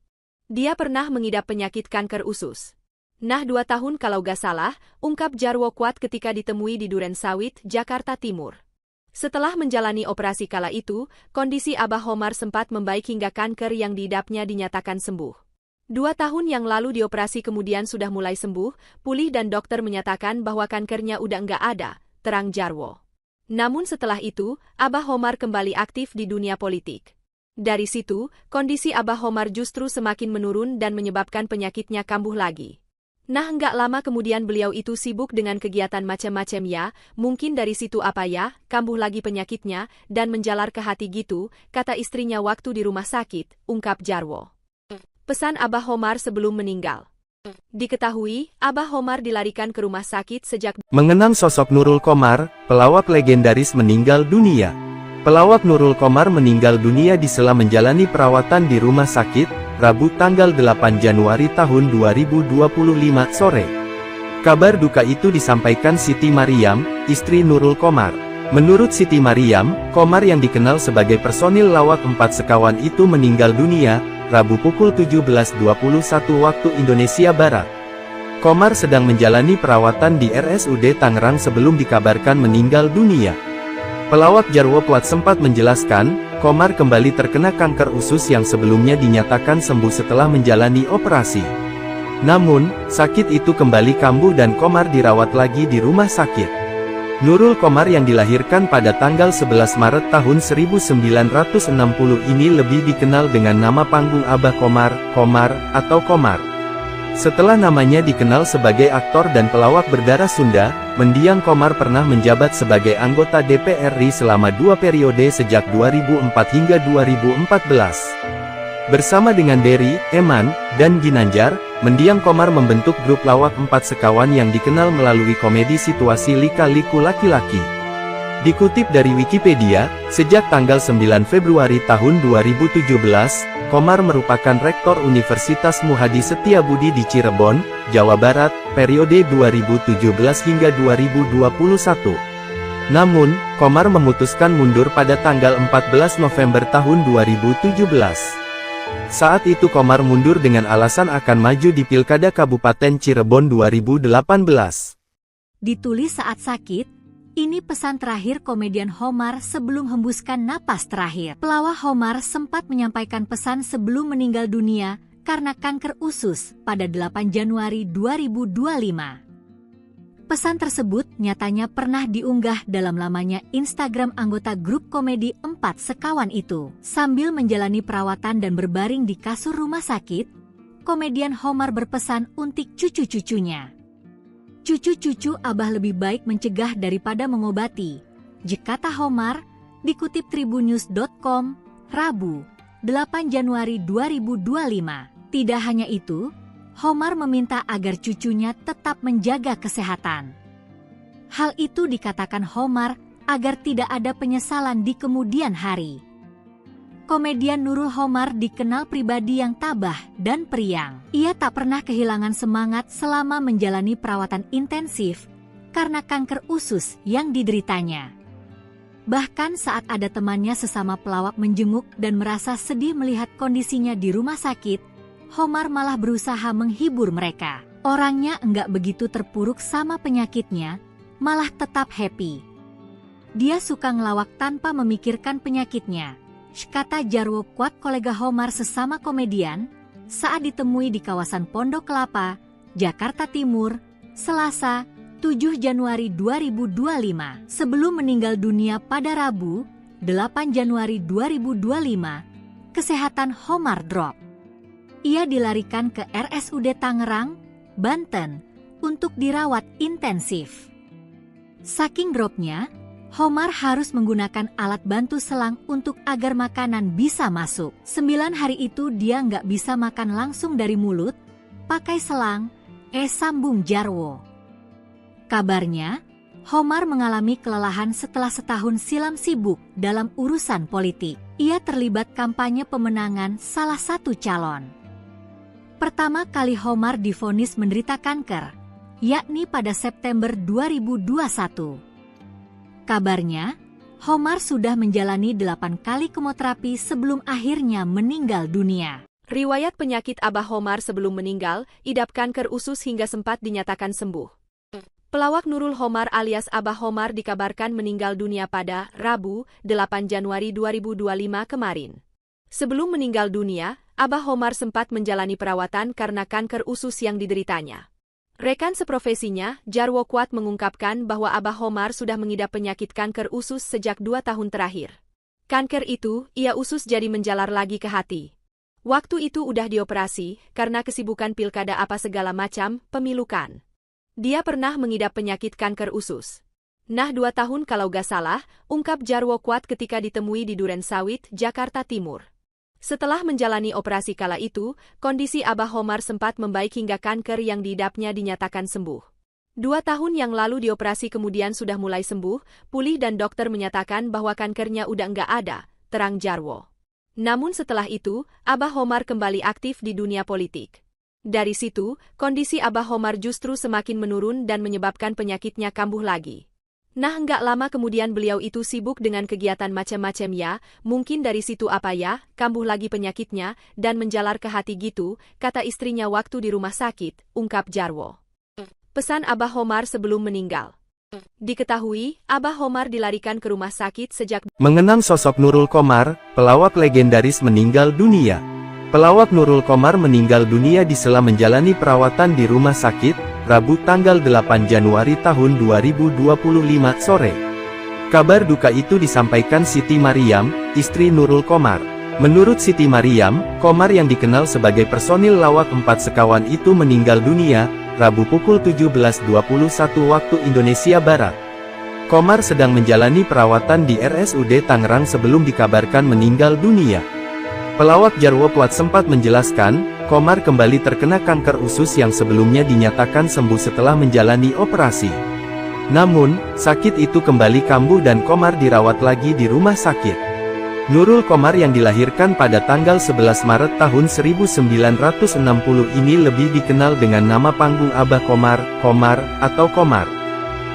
Dia pernah mengidap penyakit kanker usus. Nah 2 tahun kalau gak salah, ungkap Jarwo Kuat ketika ditemui di Duren Sawit, Jakarta Timur. Setelah menjalani operasi kala itu, kondisi Abah Homar sempat membaik hingga kanker yang diidapnya dinyatakan sembuh. 2 tahun yang lalu dioperasi kemudian sudah mulai sembuh, pulih dan dokter menyatakan bahwa kankernya udah nggak ada, terang Jarwo. Namun setelah itu, Abah Homar kembali aktif di dunia politik. Dari situ, kondisi Abah Homar justru semakin menurun dan menyebabkan penyakitnya kambuh lagi. Nah nggak lama kemudian beliau itu sibuk dengan kegiatan macam-macam ya, mungkin dari situ apa ya, kambuh lagi penyakitnya, dan menjalar ke hati gitu, kata istrinya waktu di rumah sakit, ungkap Jarwo. Pesan Abah Homar sebelum meninggal. Diketahui, Abah Homar dilarikan ke rumah sakit sejak mengenang sosok Nurul Qomar, pelawak legendaris meninggal dunia. Pelawak Nurul Qomar meninggal dunia di sela menjalani perawatan di rumah sakit, Rabu tanggal 8 Januari tahun 2025 sore. Kabar duka itu disampaikan Siti Mariam, istri Nurul Qomar. Menurut Siti Mariam, Qomar yang dikenal sebagai personil lawak 4 sekawan itu meninggal dunia, Rabu pukul 17.21 waktu Indonesia Barat. Qomar sedang menjalani perawatan di RSUD Tangerang sebelum dikabarkan meninggal dunia. Pelawak Jarwo Kuat sempat menjelaskan, Qomar kembali terkena kanker usus yang sebelumnya dinyatakan sembuh setelah menjalani operasi. Namun, sakit itu kembali kambuh dan Qomar dirawat lagi di rumah sakit. Nurul Qomar yang dilahirkan pada tanggal 11 Maret tahun 1960 ini lebih dikenal dengan nama panggung Abah Qomar, Qomar, atau Qomar. Setelah namanya dikenal sebagai aktor dan pelawak berdarah Sunda, mendiang Qomar pernah menjabat sebagai anggota DPR RI selama 2 periode sejak 2004 hingga 2014. Bersama dengan Dery, Eman, dan Ginanjar, mendiang Qomar membentuk grup lawak 4 sekawan yang dikenal melalui komedi situasi lika-liku laki-laki. Dikutip dari Wikipedia, sejak tanggal 9 Februari tahun 2017, Qomar merupakan Rektor Universitas Muhadi Setiabudi di Cirebon, Jawa Barat, periode 2017 hingga 2021. Namun, Qomar memutuskan mundur pada tanggal 14 November tahun 2017. Saat itu Qomar mundur dengan alasan akan maju di Pilkada Kabupaten Cirebon 2018. Ditulis saat sakit. Ini pesan terakhir komedian Homar sebelum hembuskan napas terakhir. Pelawak Homar sempat menyampaikan pesan sebelum meninggal dunia karena kanker usus pada 8 Januari 2025. Pesan tersebut nyatanya pernah diunggah dalam lamanya Instagram anggota grup komedi 4 sekawan itu. Sambil menjalani perawatan dan berbaring di kasur rumah sakit, komedian Homar berpesan untuk cucu-cucunya. Cucu-cucu Abah lebih baik mencegah daripada mengobati, kata Homar, dikutip tribunnews.com, Rabu, 8 Januari 2025. Tidak hanya itu, Homar meminta agar cucunya tetap menjaga kesehatan. Hal itu dikatakan Homar agar tidak ada penyesalan di kemudian hari. Komedian Nurul Qomar dikenal pribadi yang tabah dan periang. Ia tak pernah kehilangan semangat selama menjalani perawatan intensif karena kanker usus yang dideritanya. Bahkan saat ada temannya sesama pelawak menjenguk dan merasa sedih melihat kondisinya di rumah sakit, Qomar malah berusaha menghibur mereka. Orangnya enggak begitu terpuruk sama penyakitnya, malah tetap happy. Dia suka ngelawak tanpa memikirkan penyakitnya, kata Jarwo Kuat kolega Homar sesama komedian, saat ditemui di kawasan Pondok Kelapa, Jakarta Timur, Selasa, 7 Januari 2025. Sebelum meninggal dunia pada Rabu, 8 Januari 2025, kesehatan Homar drop. Ia dilarikan ke RSUD Tangerang, Banten, untuk dirawat intensif. Saking dropnya, Homar harus menggunakan alat bantu selang untuk agar makanan bisa masuk. 9 hari itu dia nggak bisa makan langsung dari mulut, pakai selang, sambung Jarwo. Kabarnya, Homar mengalami kelelahan setelah setahun silam sibuk dalam urusan politik. Ia terlibat kampanye pemenangan salah satu calon. Pertama kali Homar divonis menderita kanker, yakni pada September 2021. Kabarnya, Homar sudah menjalani 8 kali kemoterapi sebelum akhirnya meninggal dunia. Riwayat penyakit Abah Homar sebelum meninggal, idap kanker usus hingga sempat dinyatakan sembuh. Pelawak Nurul Homar alias Abah Homar dikabarkan meninggal dunia pada Rabu, 8 Januari 2025 kemarin. Sebelum meninggal dunia, Abah Homar sempat menjalani perawatan karena kanker usus yang dideritanya. Rekan seprofesinya, Jarwo Kuat mengungkapkan bahwa Abah Homar sudah mengidap penyakit kanker usus sejak 2 tahun terakhir. Kanker itu, ia usus jadi menjalar lagi ke hati. Waktu itu udah dioperasi, karena kesibukan pilkada apa segala macam, pemilukan. Dia pernah mengidap penyakit kanker usus. Nah 2 tahun kalau gak salah, ungkap Jarwo Kuat ketika ditemui di Duren Sawit, Jakarta Timur. Setelah menjalani operasi kala itu, kondisi Abah Homar sempat membaik hingga kanker yang diidapnya dinyatakan sembuh. 2 tahun yang lalu dioperasi kemudian sudah mulai sembuh, pulih dan dokter menyatakan bahwa kankernya udah nggak ada, terang Jarwo. Namun setelah itu, Abah Homar kembali aktif di dunia politik. Dari situ, kondisi Abah Homar justru semakin menurun dan menyebabkan penyakitnya kambuh lagi. Nah nggak lama kemudian beliau itu sibuk dengan kegiatan macam-macam ya, mungkin dari situ apa ya, kambuh lagi penyakitnya, dan menjalar ke hati gitu, kata istrinya waktu di rumah sakit, ungkap Jarwo. Pesan Abah Homar sebelum meninggal. Diketahui, Abah Homar dilarikan ke rumah sakit sejak Mengenang sosok Nurul Qomar, pelawak legendaris meninggal dunia. Pelawak Nurul Qomar meninggal dunia disela menjalani perawatan di rumah sakit, Rabu tanggal 8 Januari tahun 2025 sore. Kabar duka itu disampaikan Siti Mariam, istri Nurul Qomar. Menurut Siti Mariam, Qomar yang dikenal sebagai personil lawak 4 sekawan itu meninggal dunia, Rabu pukul 17.21 waktu Indonesia Barat. Qomar sedang menjalani perawatan di RSUD Tangerang sebelum dikabarkan meninggal dunia. Pelawak Jarwo Kuat sempat menjelaskan, Qomar kembali terkena kanker usus yang sebelumnya dinyatakan sembuh setelah menjalani operasi. Namun, sakit itu kembali kambuh dan Qomar dirawat lagi di rumah sakit. Nurul Qomar yang dilahirkan pada tanggal 11 Maret tahun 1960 ini lebih dikenal dengan nama panggung Abah Qomar, Qomar, atau Qomar.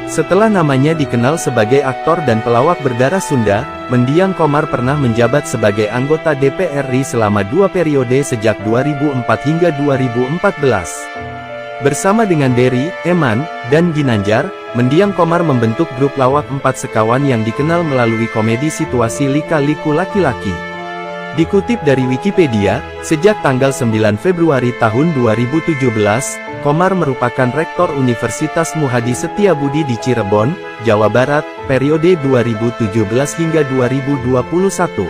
Setelah namanya dikenal sebagai aktor dan pelawak berdarah Sunda, mendiang Qomar pernah menjabat sebagai anggota DPR RI selama 2 periode sejak 2004 hingga 2014. Bersama dengan Dery, Eman, dan Ginanjar, mendiang Qomar membentuk grup lawak 4 sekawan yang dikenal melalui komedi situasi lika-liku laki-laki. Dikutip dari Wikipedia, sejak tanggal 9 Februari tahun 2017, Qomar merupakan Rektor Universitas Muhadi Setiabudi di Cirebon, Jawa Barat, periode 2017 hingga 2021.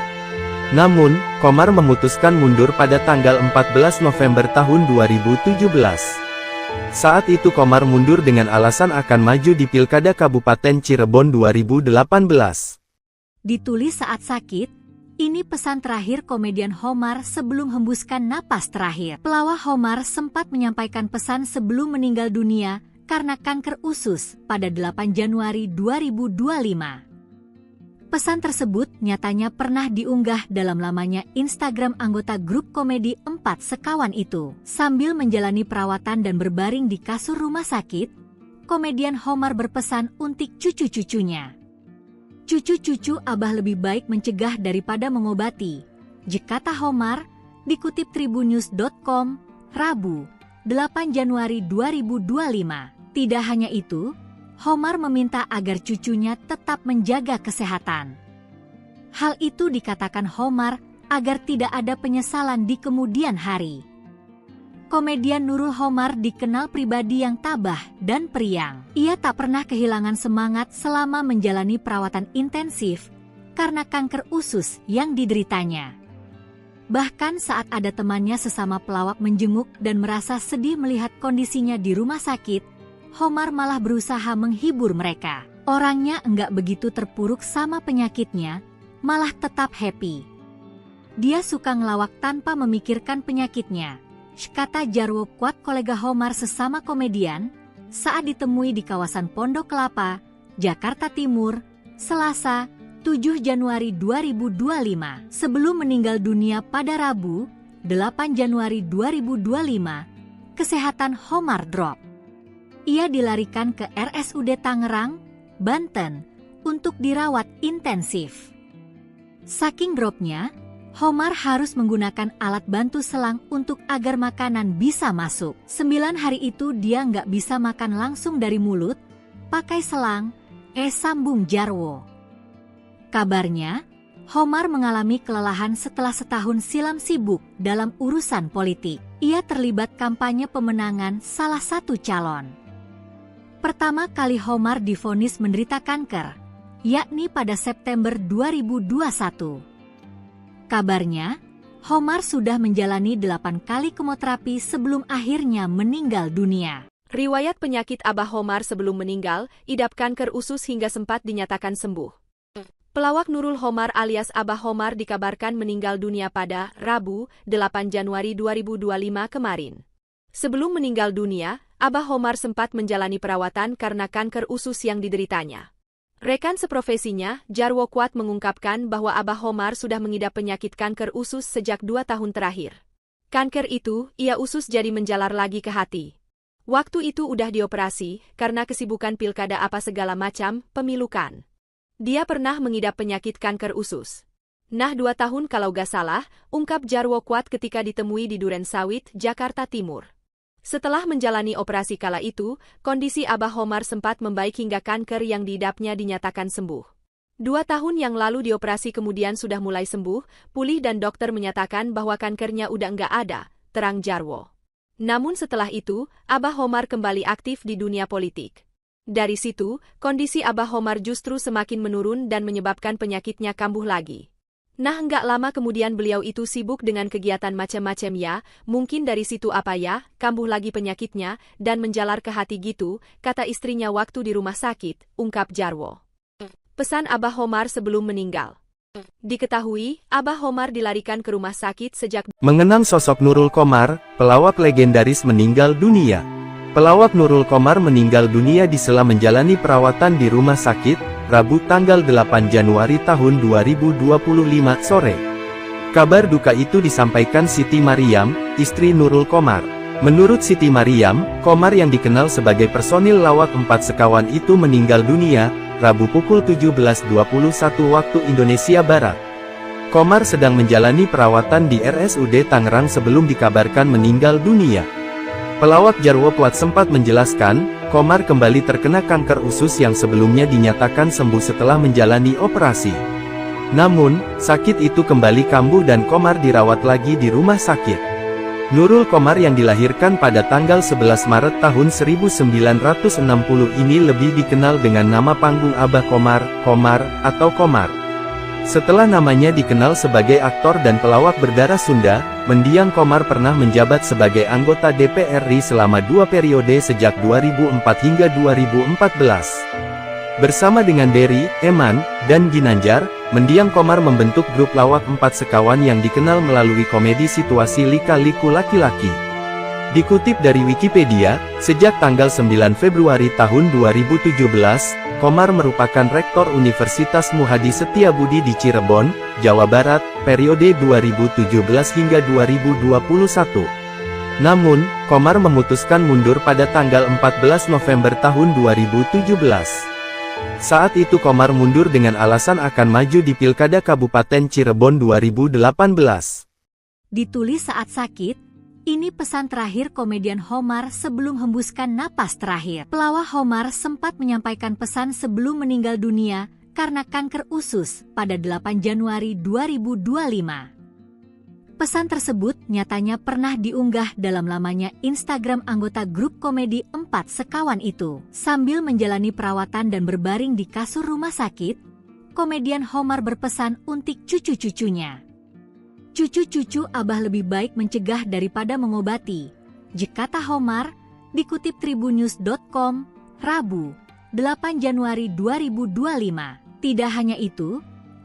Namun, Qomar memutuskan mundur pada tanggal 14 November tahun 2017. Saat itu Qomar mundur dengan alasan akan maju di Pilkada Kabupaten Cirebon 2018. Ditulis saat sakit, ini pesan terakhir komedian Homar sebelum hembuskan napas terakhir. Pelawak Homar sempat menyampaikan pesan sebelum meninggal dunia karena kanker usus pada 8 Januari 2025. Pesan tersebut nyatanya pernah diunggah dalam lamanya Instagram anggota grup komedi 4 sekawan itu. Sambil menjalani perawatan dan berbaring di kasur rumah sakit, komedian Homar berpesan untuk cucu-cucunya. Cucu-cucu Abah lebih baik mencegah daripada mengobati, kata Homar, dikutip tribunnews.com, Rabu, 8 Januari 2025. Tidak hanya itu, Homar meminta agar cucunya tetap menjaga kesehatan. Hal itu dikatakan Homar agar tidak ada penyesalan di kemudian hari. Komedian Nurul Homar dikenal pribadi yang tabah dan periang. Ia tak pernah kehilangan semangat selama menjalani perawatan intensif karena kanker usus yang dideritanya. Bahkan saat ada temannya sesama pelawak menjenguk dan merasa sedih melihat kondisinya di rumah sakit, Homar malah berusaha menghibur mereka. Orangnya enggak begitu terpuruk sama penyakitnya, malah tetap happy. Dia suka ngelawak tanpa memikirkan penyakitnya, kata Jarwo Kuat kolega Homar sesama komedian, saat ditemui di kawasan Pondok Kelapa, Jakarta Timur, Selasa, 7 Januari 2025. Sebelum meninggal dunia pada Rabu, 8 Januari 2025, kesehatan Homar drop. Ia dilarikan ke RSUD Tangerang, Banten, untuk dirawat intensif. Saking dropnya, Homar harus menggunakan alat bantu selang untuk agar makanan bisa masuk. 9 hari itu dia nggak bisa makan langsung dari mulut, pakai selang, sambung Jarwo. Kabarnya, Homar mengalami kelelahan setelah setahun silam sibuk dalam urusan politik. Ia terlibat kampanye pemenangan salah satu calon. Pertama kali Homar divonis menderita kanker, yakni pada September 2021. Kabarnya, Homar sudah menjalani 8 kali kemoterapi sebelum akhirnya meninggal dunia. Riwayat penyakit Abah Homar sebelum meninggal, idap kanker usus hingga sempat dinyatakan sembuh. Pelawak Nurul Homar alias Abah Homar dikabarkan meninggal dunia pada Rabu, 8 Januari 2025 kemarin. Sebelum meninggal dunia, Abah Homar sempat menjalani perawatan karena kanker usus yang dideritanya. Rekan seprofesinya, Jarwo Kuat mengungkapkan bahwa Abah Homar sudah mengidap penyakit kanker usus sejak 2 tahun terakhir. Kanker itu, ia usus jadi menjalar lagi ke hati. Waktu itu udah dioperasi, karena kesibukan pilkada apa segala macam, pemilukan. Dia pernah mengidap penyakit kanker usus. Nah 2 tahun kalau gak salah, ungkap Jarwo Kuat ketika ditemui di Duren Sawit, Jakarta Timur. Setelah menjalani operasi kala itu, kondisi Abah Homar sempat membaik hingga kanker yang diidapnya dinyatakan sembuh. 2 tahun yang lalu dioperasi kemudian sudah mulai sembuh, pulih dan dokter menyatakan bahwa kankernya udah nggak ada, terang Jarwo. Namun setelah itu, Abah Homar kembali aktif di dunia politik. Dari situ, kondisi Abah Homar justru semakin menurun dan menyebabkan penyakitnya kambuh lagi. Nah nggak lama kemudian beliau itu sibuk dengan kegiatan macam-macam ya, mungkin dari situ apa ya, kambuh lagi penyakitnya, dan menjalar ke hati gitu, kata istrinya waktu di rumah sakit, ungkap Jarwo. Pesan Abah Homar sebelum meninggal. Diketahui, Abah Homar dilarikan ke rumah sakit sejak Mengenang sosok Nurul Komar, pelawak legendaris meninggal dunia. Pelawak Nurul Komar meninggal dunia disela menjalani perawatan di rumah sakit, Rabu tanggal 8 Januari tahun 2025 sore. Kabar duka itu disampaikan Siti Mariam, istri Nurul Komar. Menurut Siti Mariam, Komar yang dikenal sebagai personil lawak 4 sekawan itu meninggal dunia, Rabu pukul 17.21 waktu Indonesia Barat. Komar sedang menjalani perawatan di RSUD Tangerang sebelum dikabarkan meninggal dunia. Pelawak Jarwo Kuat sempat menjelaskan, Komar kembali terkena kanker usus yang sebelumnya dinyatakan sembuh setelah menjalani operasi. Namun, sakit itu kembali kambuh dan Komar dirawat lagi di rumah sakit. Nurul Komar yang dilahirkan pada tanggal 11 Maret tahun 1960 ini lebih dikenal dengan nama panggung Abah Komar, Komar, atau Komar. Setelah namanya dikenal sebagai aktor dan pelawak berdarah Sunda, mendiang Komar pernah menjabat sebagai anggota DPR RI selama 2 periode sejak 2004 hingga 2014. Bersama dengan Dery, Eman, dan Ginanjar, mendiang Komar membentuk grup lawak 4 sekawan yang dikenal melalui komedi situasi lika-liku laki-laki. Dikutip dari Wikipedia, sejak tanggal 9 Februari tahun 2017, Komar merupakan Rektor Universitas Muhadi Setiabudi di Cirebon, Jawa Barat, periode 2017 hingga 2021. Namun, Komar memutuskan mundur pada tanggal 14 November tahun 2017. Saat itu Komar mundur dengan alasan akan maju di Pilkada Kabupaten Cirebon 2018. Ditulis saat sakit, ini pesan terakhir komedian Homar sebelum hembuskan napas terakhir. Pelawak Homar sempat menyampaikan pesan sebelum meninggal dunia karena kanker usus pada 8 Januari 2025. Pesan tersebut nyatanya pernah diunggah dalam lamanya Instagram anggota grup komedi 4 sekawan itu. Sambil menjalani perawatan dan berbaring di kasur rumah sakit, komedian Homar berpesan untuk cucu-cucunya. Cucu-cucu Abah lebih baik mencegah daripada mengobati, kata Homar, dikutip tribunnews.com, Rabu, 8 Januari 2025. Tidak hanya itu,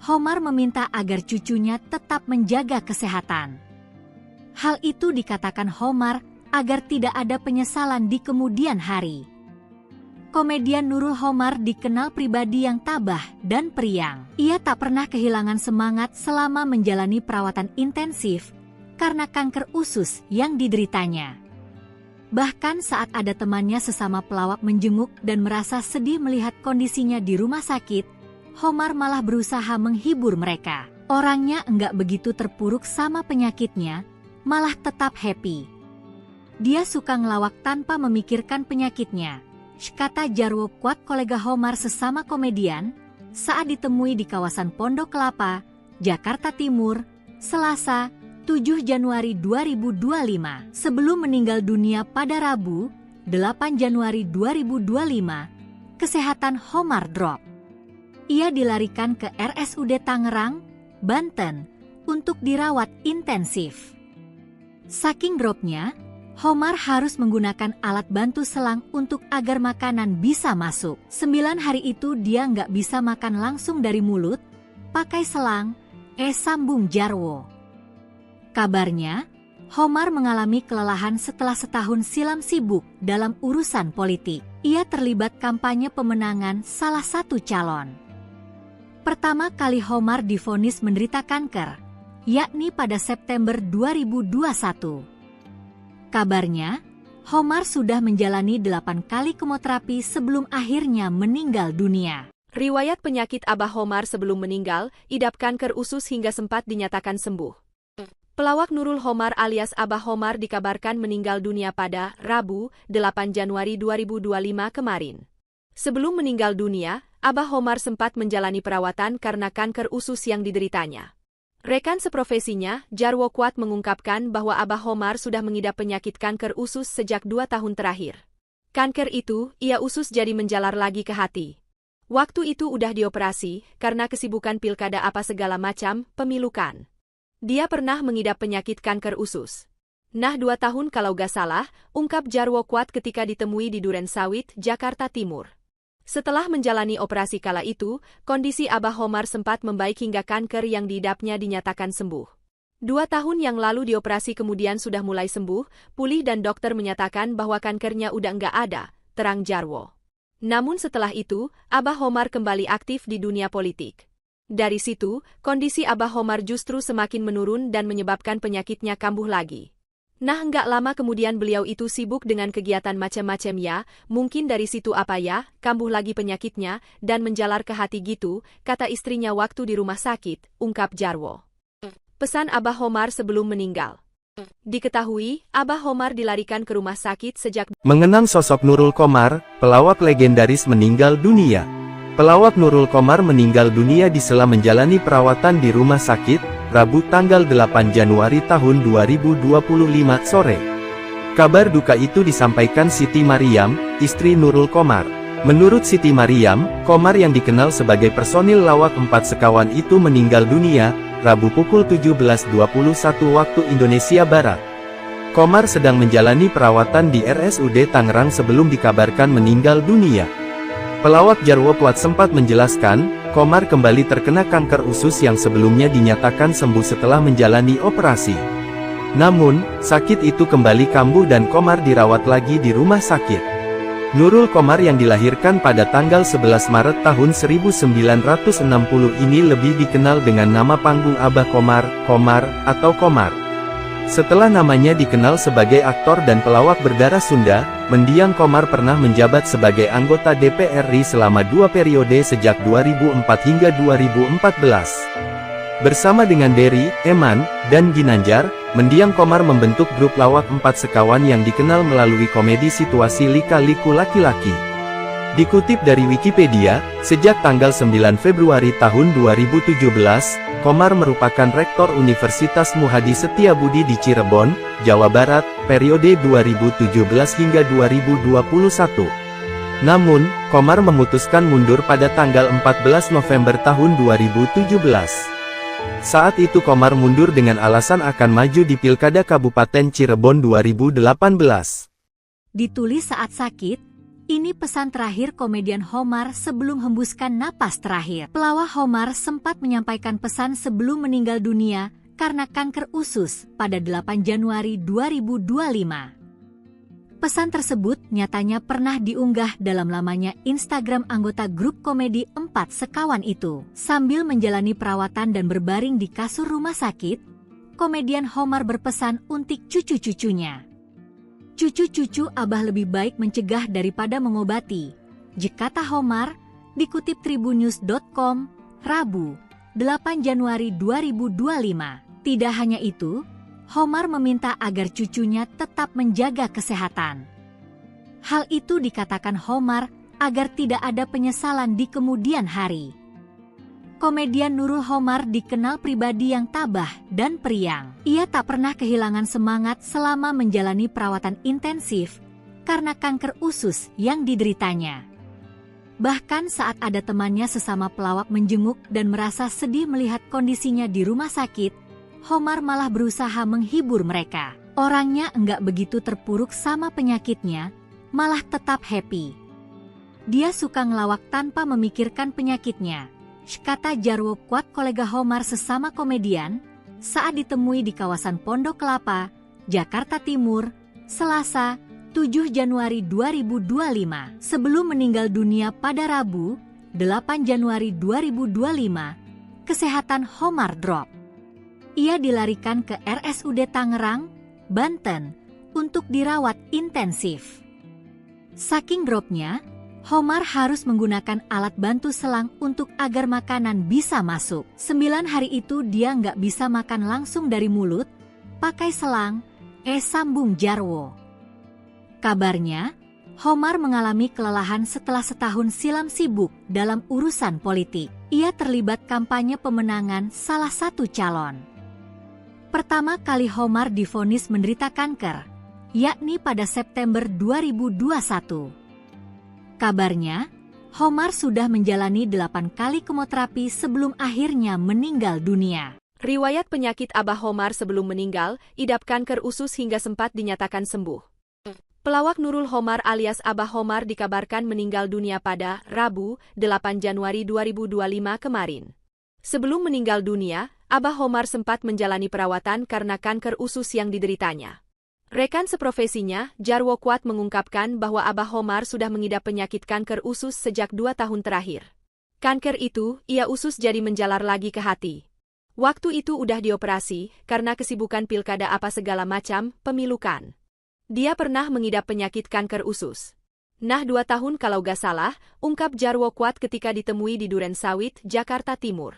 Homar meminta agar cucunya tetap menjaga kesehatan. Hal itu dikatakan Homar agar tidak ada penyesalan di kemudian hari. komedian Nurul Homar dikenal pribadi yang tabah dan periang. Ia tak pernah kehilangan semangat selama menjalani perawatan intensif karena kanker usus yang dideritanya. Bahkan saat ada temannya sesama pelawak menjenguk dan merasa sedih melihat kondisinya di rumah sakit, Homar malah berusaha menghibur mereka. Orangnya enggak begitu terpuruk sama penyakitnya, malah tetap happy. Dia suka ngelawak tanpa memikirkan penyakitnya, kata Jarwo Kuat kolega Homar sesama komedian, saat ditemui di kawasan Pondok Kelapa, Jakarta Timur, Selasa, 7 Januari 2025. Sebelum meninggal dunia pada Rabu, 8 Januari 2025, kesehatan Homar drop. Ia dilarikan ke RSUD Tangerang, Banten, untuk dirawat intensif. Saking dropnya, Homar harus menggunakan alat bantu selang untuk agar makanan bisa masuk. 9 hari itu dia nggak bisa makan langsung dari mulut, pakai selang, sambung Jarwo. Kabarnya, Homar mengalami kelelahan setelah setahun silam sibuk dalam urusan politik. Ia terlibat kampanye pemenangan salah satu calon. Pertama kali Homar divonis menderita kanker, yakni pada September 2021. Kabarnya, Homar sudah menjalani 8 kali kemoterapi sebelum akhirnya meninggal dunia. Riwayat penyakit Abah Homar sebelum meninggal, idap kanker usus hingga sempat dinyatakan sembuh. Pelawak Nurul Homar alias Abah Homar dikabarkan meninggal dunia pada Rabu, 8 Januari 2025 kemarin. Sebelum meninggal dunia, Abah Homar sempat menjalani perawatan karena kanker usus yang dideritanya. Rekan seprofesinya, Jarwo Kuat mengungkapkan bahwa Abah Homar sudah mengidap penyakit kanker usus sejak 2 tahun terakhir. Kanker itu, ia usus jadi menjalar lagi ke hati. Waktu itu udah dioperasi, karena kesibukan pilkada apa segala macam, pemilukan. Dia pernah mengidap penyakit kanker usus. Nah 2 tahun kalau gak salah, ungkap Jarwo Kuat ketika ditemui di Duren Sawit, Jakarta Timur. Setelah menjalani operasi kala itu, kondisi Abah Homar sempat membaik hingga kanker yang diidapnya dinyatakan sembuh. 2 tahun yang lalu dioperasi kemudian sudah mulai sembuh, pulih dan dokter menyatakan bahwa kankernya udah nggak ada, terang Jarwo. Namun setelah itu, Abah Homar kembali aktif di dunia politik. Dari situ, kondisi Abah Homar justru semakin menurun dan menyebabkan penyakitnya kambuh lagi. Nah nggak lama kemudian beliau itu sibuk dengan kegiatan macam-macam ya, mungkin dari situ apa ya, kambuh lagi penyakitnya, dan menjalar ke hati gitu, kata istrinya waktu di rumah sakit, ungkap Jarwo. Pesan Abah Homar sebelum meninggal. Diketahui, Abah Homar dilarikan ke rumah sakit sejak mengenang sosok Nurul Komar, pelawak legendaris meninggal dunia. Pelawak Nurul Komar meninggal dunia disela menjalani perawatan di rumah sakit, Rabu tanggal 8 Januari tahun 2025 sore. Kabar duka itu disampaikan Siti Mariam, istri Nurul Komar. Menurut Siti Mariam, Komar yang dikenal sebagai personil lawak 4 sekawan itu meninggal dunia, Rabu pukul 17.21 waktu Indonesia Barat. Komar sedang menjalani perawatan di RSUD Tangerang sebelum dikabarkan meninggal dunia. Pelawak Jarwo Kuat sempat menjelaskan, Komar kembali terkena kanker usus yang sebelumnya dinyatakan sembuh setelah menjalani operasi. Namun, sakit itu kembali kambuh dan Komar dirawat lagi di rumah sakit. Nurul Komar yang dilahirkan pada tanggal 11 Maret tahun 1960 ini lebih dikenal dengan nama panggung Abah Komar, Komar, atau Komar. Setelah namanya dikenal sebagai aktor dan pelawak berdarah Sunda, mendiang Komar pernah menjabat sebagai anggota DPR RI selama 2 periode sejak 2004 hingga 2014. Bersama dengan Dery, Eman, dan Ginanjar, mendiang Komar membentuk grup lawak 4 sekawan yang dikenal melalui komedi situasi lika-liku laki-laki. Dikutip dari Wikipedia, sejak tanggal 9 Februari tahun 2017, Komar merupakan Rektor Universitas Muhadi Setiabudi di Cirebon, Jawa Barat, periode 2017 hingga 2021. Namun, Komar memutuskan mundur pada tanggal 14 November tahun 2017. Saat itu Komar mundur dengan alasan akan maju di Pilkada Kabupaten Cirebon 2018. Ditulis saat sakit. Ini pesan terakhir komedian Homar sebelum hembuskan napas terakhir. Pelawak Homar sempat menyampaikan pesan sebelum meninggal dunia karena kanker usus pada 8 Januari 2025. Pesan tersebut nyatanya pernah diunggah dalam lamanya Instagram anggota grup komedi 4 Sekawan itu. Sambil menjalani perawatan dan berbaring di kasur rumah sakit, komedian Homar berpesan untuk cucu-cucunya. Cucu-cucu Abah lebih baik mencegah daripada mengobati, kata Homar, dikutip tribunnews.com, Rabu, 8 Januari 2025. Tidak hanya itu, Homar meminta agar cucunya tetap menjaga kesehatan. Hal itu dikatakan Homar agar tidak ada penyesalan di kemudian hari. Komedian Nurul Homar dikenal pribadi yang tabah dan periang. Ia tak pernah kehilangan semangat selama menjalani perawatan intensif karena kanker usus yang dideritanya. Bahkan saat ada temannya sesama pelawak menjenguk dan merasa sedih melihat kondisinya di rumah sakit, Homar malah berusaha menghibur mereka. Orangnya enggak begitu terpuruk sama penyakitnya, malah tetap happy. Dia suka ngelawak tanpa memikirkan penyakitnya, kata Jarwo Kuat kolega Homar sesama komedian, saat ditemui di kawasan Pondok Kelapa, Jakarta Timur, Selasa, 7 Januari 2025. Sebelum meninggal dunia pada Rabu, 8 Januari 2025, kesehatan Homar drop. Ia dilarikan ke RSUD Tangerang, Banten, untuk dirawat intensif. Saking dropnya, Homar harus menggunakan alat bantu selang untuk agar makanan bisa masuk. 9 hari itu dia nggak bisa makan langsung dari mulut, pakai selang, sambung Jarwo. Kabarnya, Homar mengalami kelelahan setelah setahun silam sibuk dalam urusan politik. Ia terlibat kampanye pemenangan salah satu calon. Pertama kali Homar divonis menderita kanker, yakni pada September 2021. Kabarnya, Homar sudah menjalani 8 kali kemoterapi sebelum akhirnya meninggal dunia. Riwayat penyakit Abah Homar sebelum meninggal, idap kanker usus hingga sempat dinyatakan sembuh. Pelawak Nurul Homar alias Abah Homar dikabarkan meninggal dunia pada Rabu, 8 Januari 2025 kemarin. Sebelum meninggal dunia, Abah Homar sempat menjalani perawatan karena kanker usus yang dideritanya. Rekan seprofesinya, Jarwo Kuat mengungkapkan bahwa Abah Homar sudah mengidap penyakit kanker usus sejak 2 tahun terakhir. Kanker itu, ia usus jadi menjalar lagi ke hati. Waktu itu udah dioperasi, karena kesibukan pilkada apa segala macam, pemilukan. Dia pernah mengidap penyakit kanker usus. Nah 2 tahun kalau gak salah, ungkap Jarwo Kuat ketika ditemui di Duren Sawit, Jakarta Timur.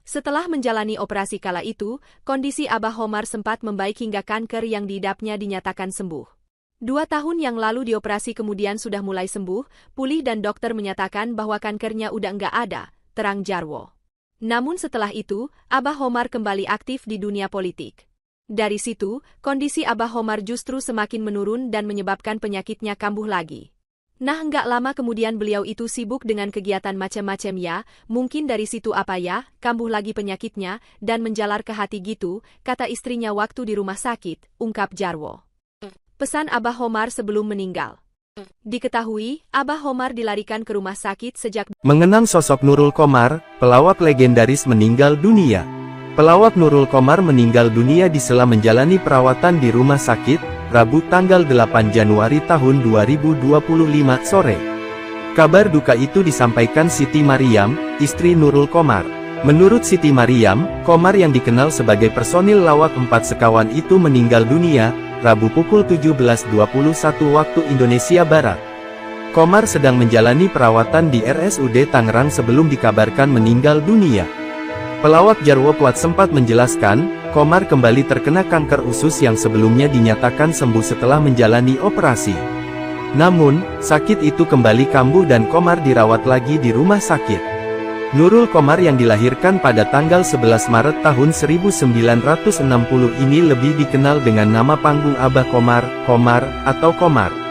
Setelah menjalani operasi kala itu, kondisi Abah Homar sempat membaik hingga kanker yang diidapnya dinyatakan sembuh. 2 tahun yang lalu dioperasi kemudian sudah mulai sembuh, pulih dan dokter menyatakan bahwa kankernya udah nggak ada, terang Jarwo. Namun setelah itu, Abah Homar kembali aktif di dunia politik. Dari situ, kondisi Abah Homar justru semakin menurun dan menyebabkan penyakitnya kambuh lagi. Nah nggak lama kemudian beliau itu sibuk dengan kegiatan macam-macam ya, mungkin dari situ apa ya, kambuh lagi penyakitnya, dan menjalar ke hati gitu, kata istrinya waktu di rumah sakit, ungkap Jarwo. Pesan Abah Homar sebelum meninggal. Diketahui, Abah Homar dilarikan ke rumah sakit sejak mengenang sosok Nurul Qomar, pelawak legendaris meninggal dunia. Pelawak Nurul Qomar meninggal dunia disela menjalani perawatan di rumah sakit, Rabu tanggal 8 Januari tahun 2025 sore. Kabar duka itu disampaikan Siti Mariam, istri Nurul Qomar. Menurut Siti Mariam, Qomar yang dikenal sebagai personil lawak 4 Sekawan itu meninggal dunia, Rabu pukul 17.21 waktu Indonesia Barat. Qomar sedang menjalani perawatan di RSUD Tangerang sebelum dikabarkan meninggal dunia. Pelawak Jarwo Kuat sempat menjelaskan, Qomar kembali terkena kanker usus yang sebelumnya dinyatakan sembuh setelah menjalani operasi. Namun, sakit itu kembali kambuh dan Qomar dirawat lagi di rumah sakit. Nurul Qomar yang dilahirkan pada tanggal 11 Maret tahun 1960 ini lebih dikenal dengan nama panggung Abah Qomar, Qomar, atau Qomar.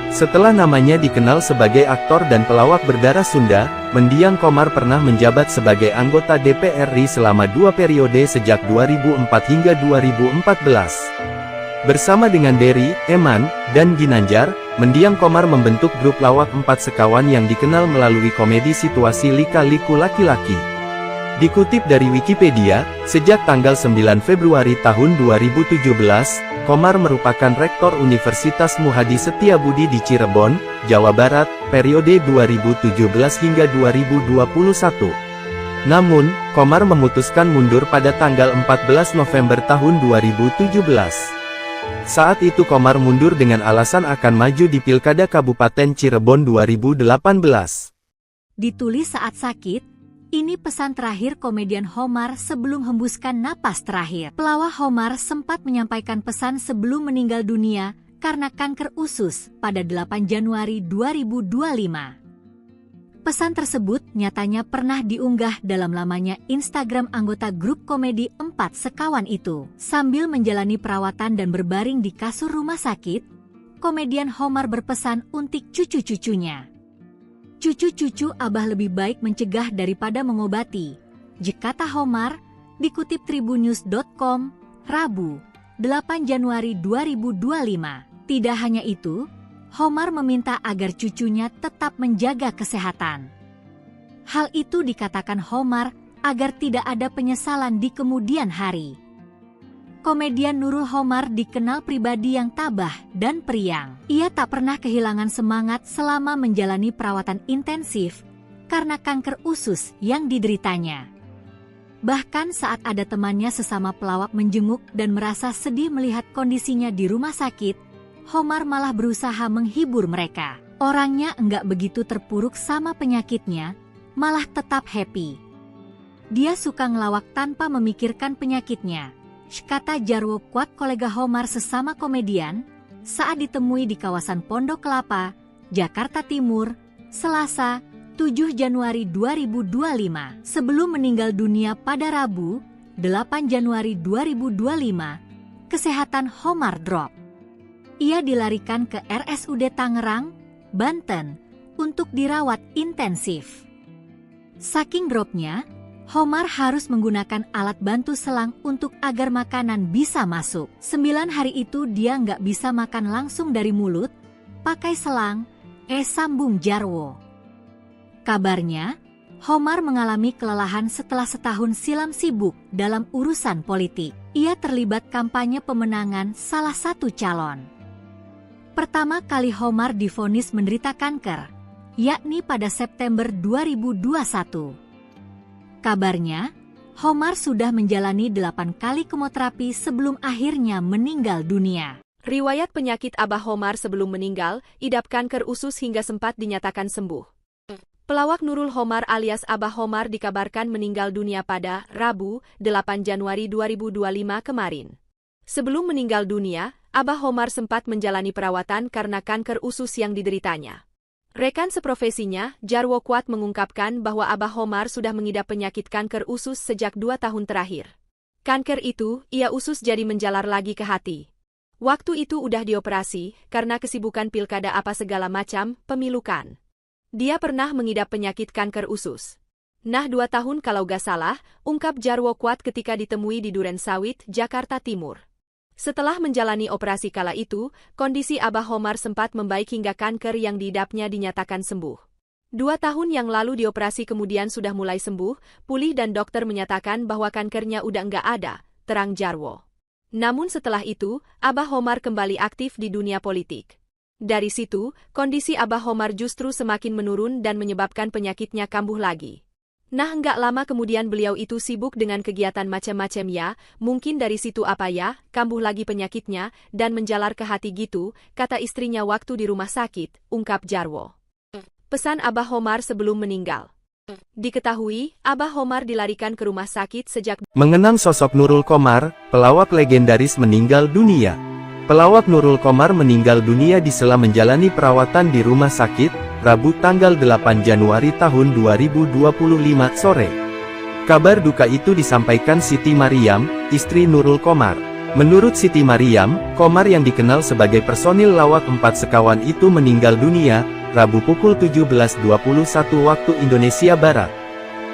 Setelah namanya dikenal sebagai aktor dan pelawak berdarah Sunda, mendiang Qomar pernah menjabat sebagai anggota DPR RI selama 2 periode sejak 2004 hingga 2014. Bersama dengan Dery, Eman, dan Ginanjar, mendiang Qomar membentuk grup lawak 4 Sekawan yang dikenal melalui komedi situasi lika-liku laki-laki. Dikutip dari Wikipedia, sejak tanggal 9 Februari tahun 2017, Qomar merupakan Rektor Universitas Muhadi Setiabudi di Cirebon, Jawa Barat, periode 2017 hingga 2021. Namun, Qomar memutuskan mundur pada tanggal 14 November tahun 2017. Saat itu Qomar mundur dengan alasan akan maju di Pilkada Kabupaten Cirebon 2018. Ditulis saat sakit. Ini pesan terakhir komedian Qomar sebelum hembuskan napas terakhir. Pelawak Qomar sempat menyampaikan pesan sebelum meninggal dunia karena kanker usus pada 8 Januari 2025. Pesan tersebut nyatanya pernah diunggah dalam lamanya Instagram anggota grup komedi 4 Sekawan itu. Sambil menjalani perawatan dan berbaring di kasur rumah sakit, komedian Qomar berpesan untuk cucu-cucunya. Cucu-cucu Abah lebih baik mencegah daripada mengobati, kata Qomar, dikutip tribunnews.com, Rabu, 8 Januari 2025. Tidak hanya itu, Qomar meminta agar cucunya tetap menjaga kesehatan. Hal itu dikatakan Qomar agar tidak ada penyesalan di kemudian hari. Komedian Nurul Qomar dikenal pribadi yang tabah dan periang. Ia tak pernah kehilangan semangat selama menjalani perawatan intensif karena kanker usus yang dideritanya. Bahkan saat ada temannya sesama pelawak menjenguk dan merasa sedih melihat kondisinya di rumah sakit, Qomar malah berusaha menghibur mereka. Orangnya enggak begitu terpuruk sama penyakitnya, malah tetap happy. Dia suka ngelawak tanpa memikirkan penyakitnya, kata Jarwo Kuat kolega Qomar sesama komedian, saat ditemui di kawasan Pondok Kelapa, Jakarta Timur, Selasa, 7 Januari 2025. Sebelum meninggal dunia pada Rabu, 8 Januari 2025, kesehatan Qomar drop. Ia dilarikan ke RSUD Tangerang, Banten, untuk dirawat intensif. Saking dropnya, Qomar harus menggunakan alat bantu selang untuk agar makanan bisa masuk. 9 hari itu dia nggak bisa makan langsung dari mulut, pakai selang, sambung Jarwo. Kabarnya, Qomar mengalami kelelahan setelah setahun silam sibuk dalam urusan politik. Ia terlibat kampanye pemenangan salah satu calon. Pertama kali Qomar divonis menderita kanker, yakni pada September 2021. Kabarnya, Qomar sudah menjalani 8 kali kemoterapi sebelum akhirnya meninggal dunia. Riwayat penyakit Abah Qomar sebelum meninggal, idap kanker usus hingga sempat dinyatakan sembuh. Pelawak Nurul Qomar alias Abah Qomar dikabarkan meninggal dunia pada Rabu, 8 Januari 2025 kemarin. Sebelum meninggal dunia, Abah Qomar sempat menjalani perawatan karena kanker usus yang dideritanya. Rekan seprofesinya, Jarwo Kuat mengungkapkan bahwa Abah Qomar sudah mengidap penyakit kanker usus sejak 2 tahun terakhir. Kanker itu, ia usus jadi menjalar lagi ke hati. Waktu itu udah dioperasi, karena kesibukan pilkada apa segala macam, pemilukan. Dia pernah mengidap penyakit kanker usus. Nah 2 tahun kalau gak salah, ungkap Jarwo Kuat ketika ditemui di Duren Sawit, Jakarta Timur. Setelah menjalani operasi kala itu, kondisi Abah Qomar sempat membaik hingga kanker yang diidapnya dinyatakan sembuh. 2 tahun yang lalu dioperasi kemudian sudah mulai sembuh, pulih dan dokter menyatakan bahwa kankernya udah nggak ada, terang Jarwo. Namun setelah itu, Abah Qomar kembali aktif di dunia politik. Dari situ, kondisi Abah Qomar justru semakin menurun dan menyebabkan penyakitnya kambuh lagi. Nah nggak lama kemudian beliau itu sibuk dengan kegiatan macam-macam ya, mungkin dari situ apa ya, kambuh lagi penyakitnya, dan menjalar ke hati gitu, kata istrinya waktu di rumah sakit, ungkap Jarwo. Pesan Abah Qomar sebelum meninggal. Diketahui, Abah Qomar dilarikan ke rumah sakit sejak mengenang sosok Nurul Qomar, pelawak legendaris meninggal dunia. Pelawak Nurul Qomar meninggal dunia di sela menjalani perawatan di rumah sakit, Rabu tanggal 8 Januari tahun 2025 sore. Kabar duka itu disampaikan Siti Mariam, istri Nurul Qomar. Menurut Siti Mariam, Qomar yang dikenal sebagai personil lawak 4 Sekawan itu meninggal dunia, Rabu pukul 17.21 waktu Indonesia Barat.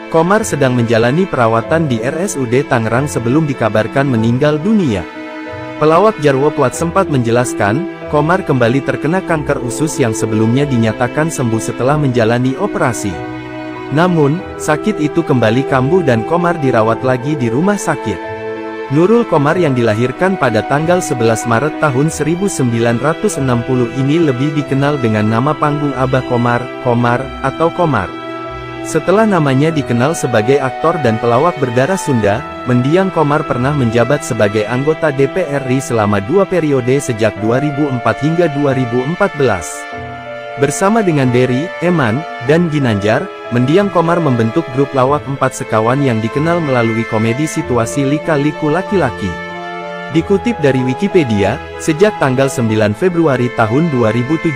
Qomar sedang menjalani perawatan di RSUD Tangerang sebelum dikabarkan meninggal dunia. Pelawak Jarwo Kuat sempat menjelaskan, Qomar kembali terkena kanker usus yang sebelumnya dinyatakan sembuh setelah menjalani operasi. Namun, sakit itu kembali kambuh dan Qomar dirawat lagi di rumah sakit. Nurul Qomar yang dilahirkan pada tanggal 11 Maret tahun 1960 ini lebih dikenal dengan nama panggung Abah Qomar, Qomar, atau Qomar. Setelah namanya dikenal sebagai aktor dan pelawak berdarah Sunda, mendiang Qomar pernah menjabat sebagai anggota DPR RI selama 2 periode sejak 2004 hingga 2014. Bersama dengan Dery, Eman, dan Ginanjar, mendiang Qomar membentuk grup lawak 4 sekawan yang dikenal melalui komedi situasi lika-liku laki-laki. Dikutip dari Wikipedia, sejak tanggal 9 Februari tahun 2017,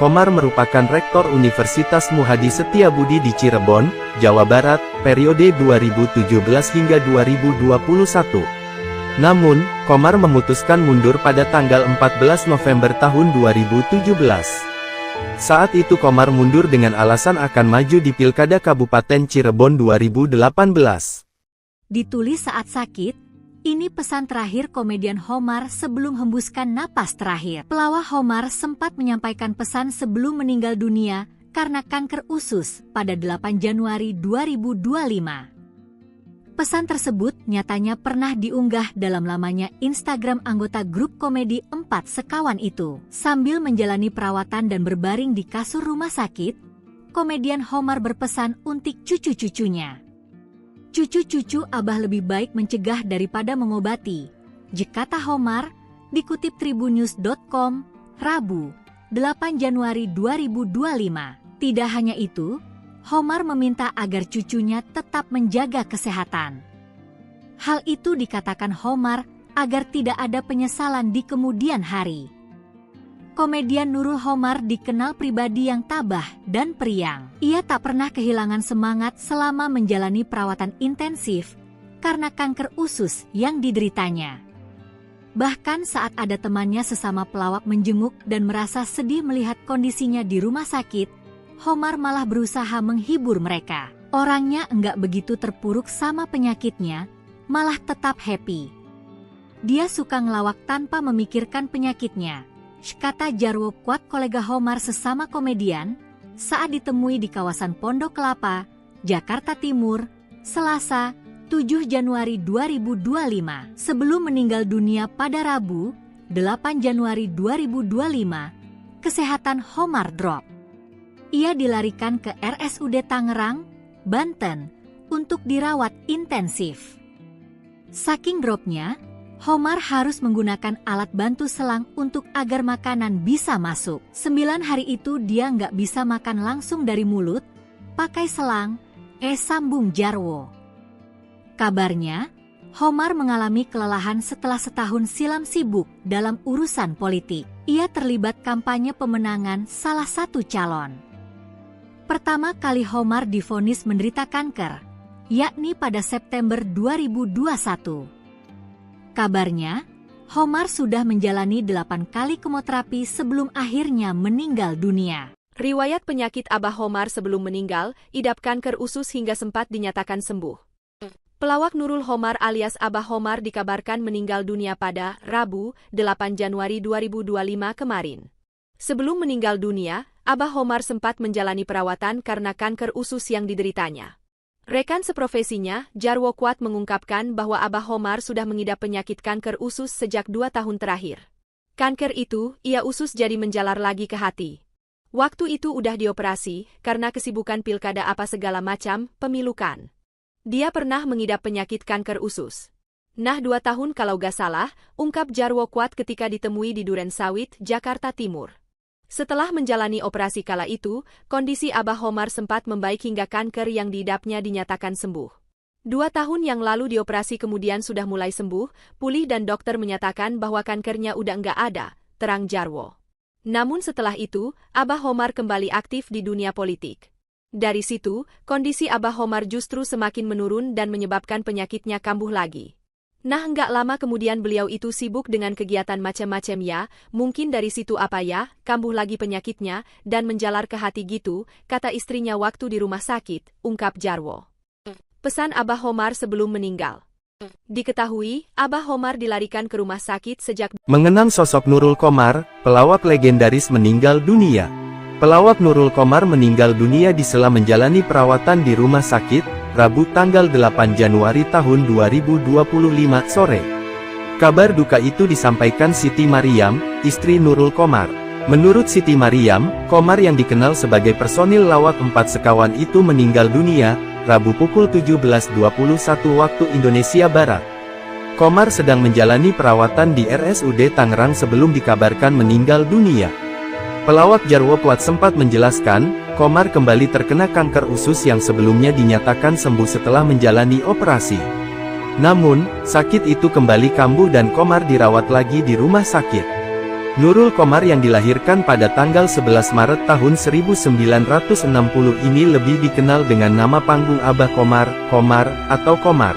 Qomar merupakan Rektor Universitas Muhadi Setiabudi di Cirebon, Jawa Barat, periode 2017 hingga 2021. Namun, Qomar memutuskan mundur pada tanggal 14 November tahun 2017. Saat itu Qomar mundur dengan alasan akan maju di Pilkada Kabupaten Cirebon 2018. Ditulis saat sakit, ini pesan terakhir komedian Qomar sebelum hembuskan napas terakhir. Pelawak Qomar sempat menyampaikan pesan sebelum meninggal dunia karena kanker usus pada 8 Januari 2025. Pesan tersebut nyatanya pernah diunggah dalam lamanya Instagram anggota grup komedi 4 sekawan itu. Sambil menjalani perawatan dan berbaring di kasur rumah sakit, komedian Qomar berpesan untuk cucu-cucunya. Cucu-cucu Abah lebih baik mencegah daripada mengobati, kata Qomar, dikutip tribunnews.com, Rabu, 8 Januari 2025. Tidak hanya itu, Qomar meminta agar cucunya tetap menjaga kesehatan. Hal itu dikatakan Qomar agar tidak ada penyesalan di kemudian hari. Komedian Nurul Qomar dikenal pribadi yang tabah dan periang. Ia tak pernah kehilangan semangat selama menjalani perawatan intensif karena kanker usus yang dideritanya. Bahkan saat ada temannya sesama pelawak menjenguk dan merasa sedih melihat kondisinya di rumah sakit, Qomar malah berusaha menghibur mereka. Orangnya enggak begitu terpuruk sama penyakitnya, malah tetap happy. Dia suka ngelawak tanpa memikirkan penyakitnya, kata Jarwo Kuat kolega Qomar sesama komedian, saat ditemui di kawasan Pondok Kelapa, Jakarta Timur, Selasa, 7 Januari 2025. Sebelum meninggal dunia pada Rabu, 8 Januari 2025, kesehatan Qomar drop. Ia dilarikan ke RSUD Tangerang, Banten, untuk dirawat intensif. Saking dropnya, Qomar harus menggunakan alat bantu selang untuk agar makanan bisa masuk. 9 hari itu dia nggak bisa makan langsung dari mulut, pakai selang, sambung Jarwo. Kabarnya, Qomar mengalami kelelahan setelah setahun silam sibuk dalam urusan politik. Ia terlibat kampanye pemenangan salah satu calon. Pertama kali Qomar divonis menderita kanker, yakni pada September 2021. Kabarnya, Qomar sudah menjalani 8 kali kemoterapi sebelum akhirnya meninggal dunia. Riwayat penyakit Abah Qomar sebelum meninggal, idap kanker usus hingga sempat dinyatakan sembuh. Pelawak Nurul Qomar alias Abah Qomar dikabarkan meninggal dunia pada Rabu, 8 Januari 2025 kemarin. Sebelum meninggal dunia, Abah Qomar sempat menjalani perawatan karena kanker usus yang dideritanya. Rekan seprofesinya, Jarwo Kuat mengungkapkan bahwa Abah Qomar sudah mengidap penyakit kanker usus sejak 2 tahun terakhir. Kanker itu, ia usus jadi menjalar lagi ke hati. Waktu itu udah dioperasi, karena kesibukan pilkada apa segala macam, pemilukan. Dia pernah mengidap penyakit kanker usus. Nah 2 tahun kalau gak salah, ungkap Jarwo Kuat ketika ditemui di Duren Sawit, Jakarta Timur. Setelah menjalani operasi kala itu, kondisi Abah Qomar sempat membaik hingga kanker yang diidapnya dinyatakan sembuh. 2 tahun yang lalu dioperasi kemudian sudah mulai sembuh, pulih dan dokter menyatakan bahwa kankernya udah nggak ada, terang Jarwo. Namun setelah itu, Abah Qomar kembali aktif di dunia politik. Dari situ, kondisi Abah Qomar justru semakin menurun dan menyebabkan penyakitnya kambuh lagi. Nah nggak lama kemudian beliau itu sibuk dengan kegiatan macam-macam ya, mungkin dari situ apa ya, kambuh lagi penyakitnya, dan menjalar ke hati gitu, kata istrinya waktu di rumah sakit, ungkap Jarwo. Pesan Abah Qomar sebelum meninggal. Diketahui, Abah Qomar dilarikan ke rumah sakit sejak mengenang sosok Nurul Qomar, pelawak legendaris meninggal dunia. Pelawak Nurul Qomar meninggal dunia di sela menjalani perawatan di rumah sakit, Rabu tanggal 8 Januari tahun 2025 sore. Kabar duka itu disampaikan Siti Mariam, istri Nurul Qomar. Menurut Siti Mariam, Qomar yang dikenal sebagai personil lawak 4 sekawan itu meninggal dunia, Rabu pukul 17.21 waktu Indonesia Barat. Qomar sedang menjalani perawatan di RSUD Tangerang sebelum dikabarkan meninggal dunia. Pelawak Jarwo Kuat sempat menjelaskan, Qomar kembali terkena kanker usus yang sebelumnya dinyatakan sembuh setelah menjalani operasi. Namun, sakit itu kembali kambuh dan Qomar dirawat lagi di rumah sakit. Nurul Qomar yang dilahirkan pada tanggal 11 Maret tahun 1960 ini lebih dikenal dengan nama panggung Abah Qomar, Qomar, atau Qomar.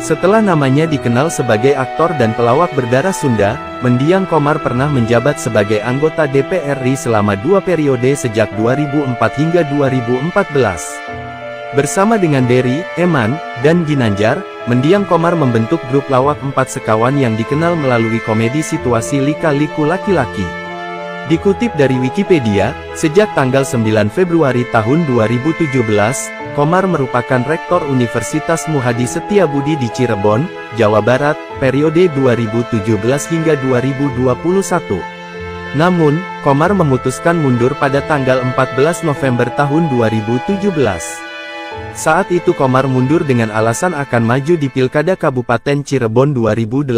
Setelah namanya dikenal sebagai aktor dan pelawak berdarah Sunda, mendiang Qomar pernah menjabat sebagai anggota DPR RI selama 2 periode sejak 2004 hingga 2014. Bersama dengan Dery, Eman, dan Ginanjar, mendiang Qomar membentuk grup lawak 4 sekawan yang dikenal melalui komedi situasi Lika-Liku Laki-Laki. Dikutip dari Wikipedia, sejak tanggal 9 Februari tahun 2017, Qomar merupakan Rektor Universitas Muhadi Setiabudi di Cirebon, Jawa Barat, periode 2017 hingga 2021. Namun, Qomar memutuskan mundur pada tanggal 14 November tahun 2017. Saat itu Qomar mundur dengan alasan akan maju di Pilkada Kabupaten Cirebon 2018.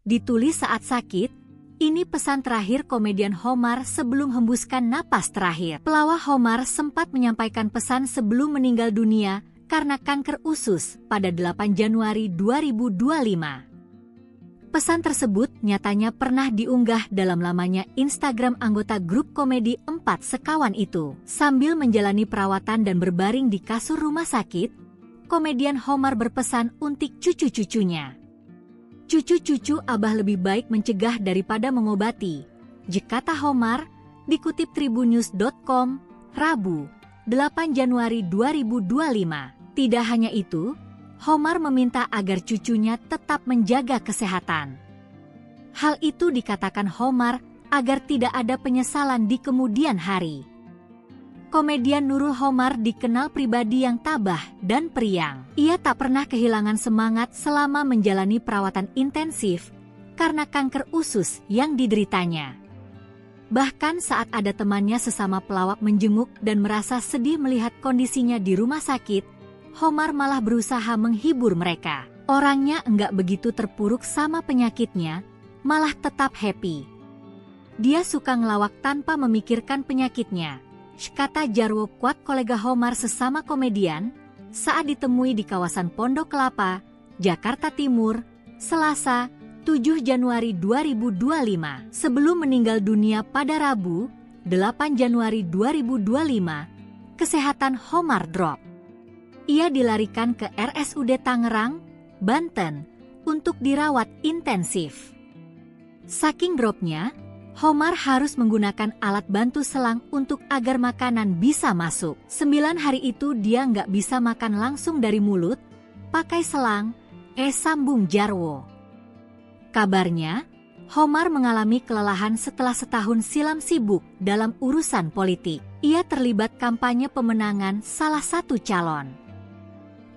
Ditulis saat sakit, ini pesan terakhir komedian Homar sebelum hembuskan napas terakhir. Pelawak Homar sempat menyampaikan pesan sebelum meninggal dunia karena kanker usus pada 8 Januari 2025. Pesan tersebut nyatanya pernah diunggah dalam lamanya Instagram anggota grup komedi 4 sekawan itu. Sambil menjalani perawatan dan berbaring di kasur rumah sakit, komedian Homar berpesan untuk cucu-cucunya. Cucu-cucu Abah lebih baik mencegah daripada mengobati, kata Homar, dikutip tribunnews.com, Rabu, 8 Januari 2025. Tidak hanya itu, Homar meminta agar cucunya tetap menjaga kesehatan. Hal itu dikatakan Homar agar tidak ada penyesalan di kemudian hari. Komedian Nurul Qomar dikenal pribadi yang tabah dan periang. Ia tak pernah kehilangan semangat selama menjalani perawatan intensif karena kanker usus yang dideritanya. Bahkan saat ada temannya sesama pelawak menjenguk dan merasa sedih melihat kondisinya di rumah sakit, Qomar malah berusaha menghibur mereka. Orangnya enggak begitu terpuruk sama penyakitnya, malah tetap happy. Dia suka ngelawak tanpa memikirkan penyakitnya, kata Jarwo Kuat kolega Qomar sesama komedian, saat ditemui di kawasan Pondok Kelapa, Jakarta Timur, Selasa, 7 Januari 2025. Sebelum meninggal dunia pada Rabu, 8 Januari 2025, kesehatan Qomar drop. Ia dilarikan ke RSUD Tangerang, Banten, untuk dirawat intensif. Saking dropnya, Qomar harus menggunakan alat bantu selang untuk agar makanan bisa masuk. 9 hari itu dia nggak bisa makan langsung dari mulut, pakai selang, sambung Jarwo. Kabarnya, Qomar mengalami kelelahan setelah setahun silam sibuk dalam urusan politik. Ia terlibat kampanye pemenangan salah satu calon.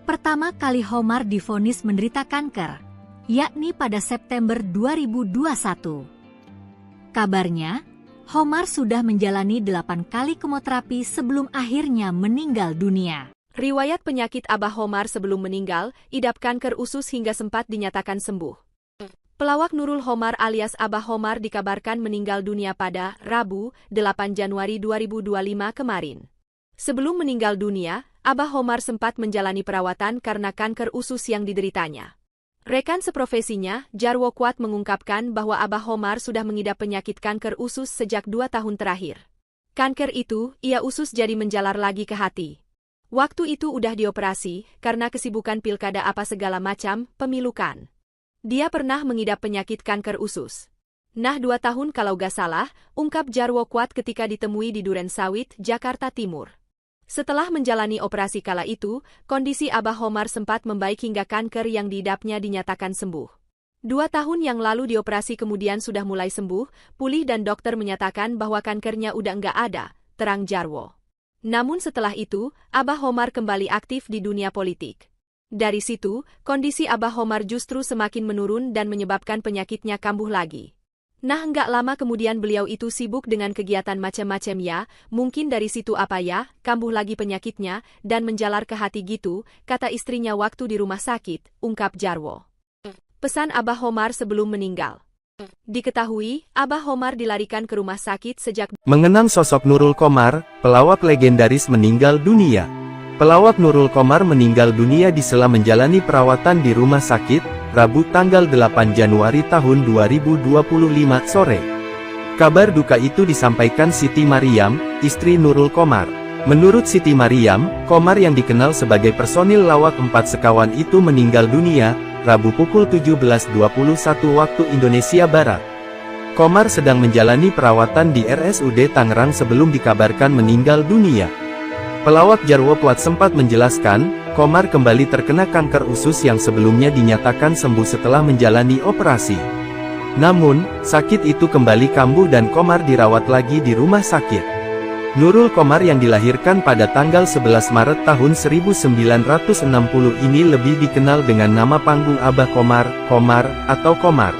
Pertama kali Qomar divonis menderita kanker, yakni pada September 2021. Kabarnya, Qomar sudah menjalani 8 kali kemoterapi sebelum akhirnya meninggal dunia. Riwayat penyakit Abah Qomar sebelum meninggal, idap kanker usus hingga sempat dinyatakan sembuh. Pelawak Nurul Qomar alias Abah Qomar dikabarkan meninggal dunia pada Rabu, 8 Januari 2025 kemarin. Sebelum meninggal dunia, Abah Qomar sempat menjalani perawatan karena kanker usus yang dideritanya. Rekan seprofesinya, Jarwo Kuat mengungkapkan bahwa Abah Qomar sudah mengidap penyakit kanker usus sejak 2 tahun terakhir. Kanker itu, ia usus jadi menjalar lagi ke hati. Waktu itu udah dioperasi, karena kesibukan pilkada apa segala macam, pemilu kan. Dia pernah mengidap penyakit kanker usus. Nah 2 tahun kalau gak salah, ungkap Jarwo Kuat ketika ditemui di Duren Sawit, Jakarta Timur. Setelah menjalani operasi kala itu, kondisi Abah Qomar sempat membaik hingga kanker yang diidapnya dinyatakan sembuh. 2 tahun yang lalu dioperasi kemudian sudah mulai sembuh, pulih dan dokter menyatakan bahwa kankernya udah nggak ada, terang Jarwo. Namun setelah itu, Abah Homar kembali aktif di dunia politik. Dari situ, kondisi Abah Homar justru semakin menurun dan menyebabkan penyakitnya kambuh lagi. Nah nggak lama kemudian beliau itu sibuk dengan kegiatan macam-macam ya, mungkin dari situ apa ya, kambuh lagi penyakitnya, dan menjalar ke hati gitu, kata istrinya waktu di rumah sakit, ungkap Jarwo. Pesan Abah Homar sebelum meninggal. Diketahui, Abah Homar dilarikan ke rumah sakit sejak Mengenang sosok Nurul Qomar, pelawak legendaris meninggal dunia. Pelawak Nurul Qomar meninggal dunia disela menjalani perawatan di rumah sakit, Rabu tanggal 8 Januari tahun 2025 sore. Kabar duka itu disampaikan Siti Mariam, istri Nurul Qomar. Menurut Siti Mariam, Qomar yang dikenal sebagai personil lawak 4 sekawan itu meninggal dunia, Rabu pukul 17.21 waktu Indonesia Barat. Qomar sedang menjalani perawatan di RSUD Tangerang sebelum dikabarkan meninggal dunia. Pelawak Jarwo Kuat sempat menjelaskan, Qomar kembali terkena kanker usus yang sebelumnya dinyatakan sembuh setelah menjalani operasi. Namun, sakit itu kembali kambuh dan Qomar dirawat lagi di rumah sakit. Nurul Qomar yang dilahirkan pada tanggal 11 Maret tahun 1960 ini lebih dikenal dengan nama panggung Abah Qomar, Qomar, atau Qomar.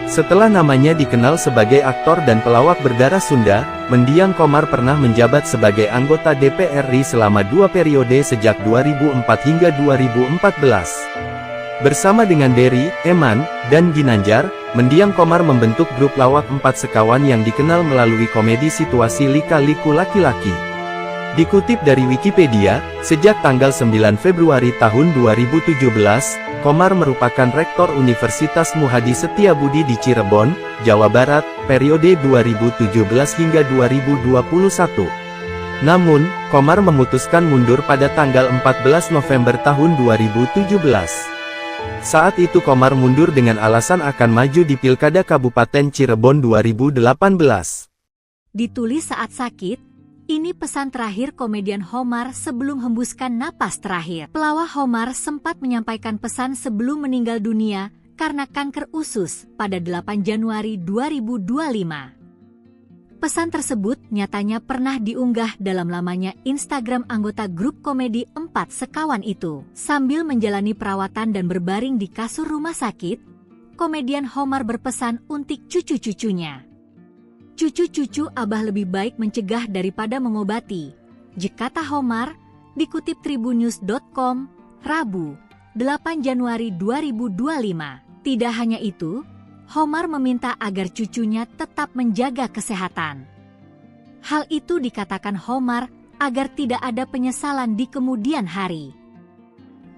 Setelah namanya dikenal sebagai aktor dan pelawak berdarah Sunda, mendiang Qomar pernah menjabat sebagai anggota DPR RI selama 2 periode sejak 2004 hingga 2014. Bersama dengan Dery, Eman, dan Ginanjar, mendiang Qomar membentuk grup lawak 4 sekawan yang dikenal melalui komedi situasi lika-liku laki-laki. Dikutip dari Wikipedia, sejak tanggal 9 Februari tahun 2017, Qomar merupakan Rektor Universitas Muhadi Setiabudi di Cirebon, Jawa Barat, periode 2017 hingga 2021. Namun, Qomar memutuskan mundur pada tanggal 14 November tahun 2017. Saat itu Qomar mundur dengan alasan akan maju di Pilkada Kabupaten Cirebon 2018. Ditulis saat sakit, ini pesan terakhir komedian Homar sebelum hembuskan napas terakhir. Pelawak Homar sempat menyampaikan pesan sebelum meninggal dunia karena kanker usus pada 8 Januari 2025. Pesan tersebut nyatanya pernah diunggah dalam lamanya Instagram anggota grup komedi 4 sekawan itu. Sambil menjalani perawatan dan berbaring di kasur rumah sakit, komedian Homar berpesan untuk cucu-cucunya. Cucu-cucu Abah lebih baik mencegah daripada mengobati, kata Homar, dikutip tribunnews.com, Rabu, 8 Januari 2025. Tidak hanya itu, Homar meminta agar cucunya tetap menjaga kesehatan. Hal itu dikatakan Homar agar tidak ada penyesalan di kemudian hari.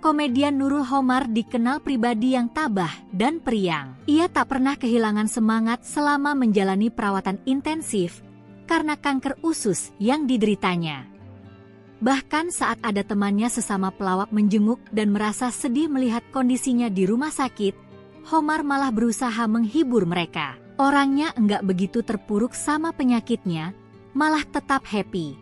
Komedian Nurul Qomar dikenal pribadi yang tabah dan periang. Ia tak pernah kehilangan semangat selama menjalani perawatan intensif karena kanker usus yang dideritanya. Bahkan saat ada temannya sesama pelawak menjenguk dan merasa sedih melihat kondisinya di rumah sakit, Homar malah berusaha menghibur mereka. Orangnya enggak begitu terpuruk sama penyakitnya, malah tetap happy.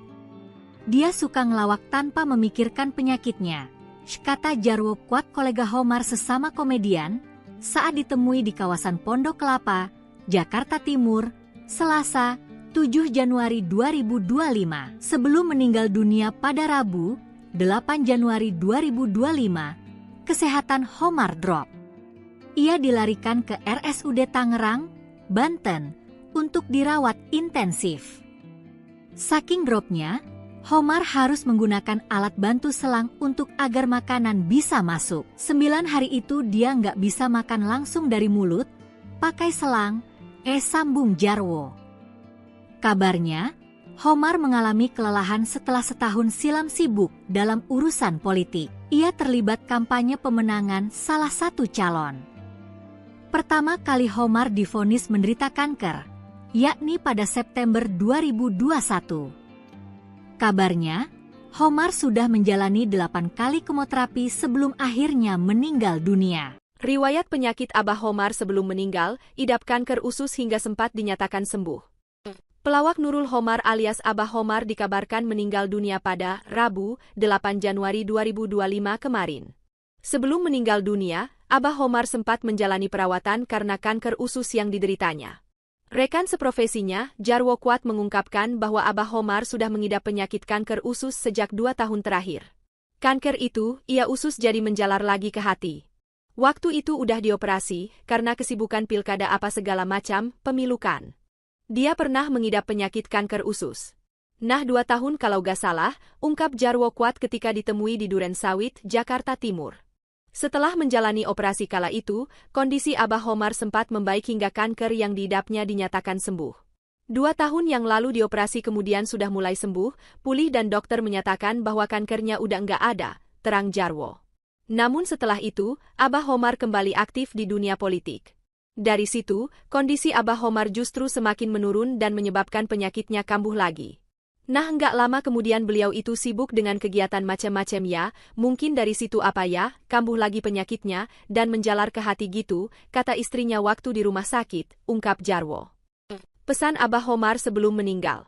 Dia suka ngelawak tanpa memikirkan penyakitnya, kata Jarwo Kuat kolega Homar sesama komedian, saat ditemui di kawasan Pondok Kelapa, Jakarta Timur, Selasa, 7 Januari 2025. Sebelum meninggal dunia pada Rabu, 8 Januari 2025, kesehatan Homar drop. Ia dilarikan ke RSUD Tangerang, Banten, untuk dirawat intensif. Saking dropnya, Homar harus menggunakan alat bantu selang untuk agar makanan bisa masuk. 9 hari itu dia nggak bisa makan langsung dari mulut, pakai selang, sambung Jarwo. Kabarnya, Homar mengalami kelelahan setelah setahun silam sibuk dalam urusan politik. Ia terlibat kampanye pemenangan salah satu calon. Pertama kali Homar divonis menderita kanker, yakni pada September 2021. Kabarnya, Homar sudah menjalani 8 kali kemoterapi sebelum akhirnya meninggal dunia. Riwayat penyakit Abah Homar sebelum meninggal, idap kanker usus hingga sempat dinyatakan sembuh. Pelawak Nurul Qomar alias Abah Homar dikabarkan meninggal dunia pada Rabu, 8 Januari 2025 kemarin. Sebelum meninggal dunia, Abah Homar sempat menjalani perawatan karena kanker usus yang dideritanya. Rekan seprofesinya, Jarwo Kuat mengungkapkan bahwa Abah Homar sudah mengidap penyakit kanker usus sejak 2 tahun terakhir. Kanker itu, ia usus jadi menjalar lagi ke hati. Waktu itu udah dioperasi, karena kesibukan pilkada apa segala macam, pemilu kan. Dia pernah mengidap penyakit kanker usus. Nah 2 tahun kalau gak salah, ungkap Jarwo Kuat ketika ditemui di Duren Sawit, Jakarta Timur. Setelah menjalani operasi kala itu, kondisi Abah Homar sempat membaik hingga kanker yang diidapnya dinyatakan sembuh. 2 tahun yang lalu dioperasi kemudian sudah mulai sembuh, pulih dan dokter menyatakan bahwa kankernya udah nggak ada, terang Jarwo. Namun setelah itu, Abah Homar kembali aktif di dunia politik. Dari situ, kondisi Abah Homar justru semakin menurun dan menyebabkan penyakitnya kambuh lagi. Nah nggak lama kemudian beliau itu sibuk dengan kegiatan macam-macam ya, mungkin dari situ apa ya, kambuh lagi penyakitnya, dan menjalar ke hati gitu, kata istrinya waktu di rumah sakit, ungkap Jarwo. Pesan Abah Homar sebelum meninggal.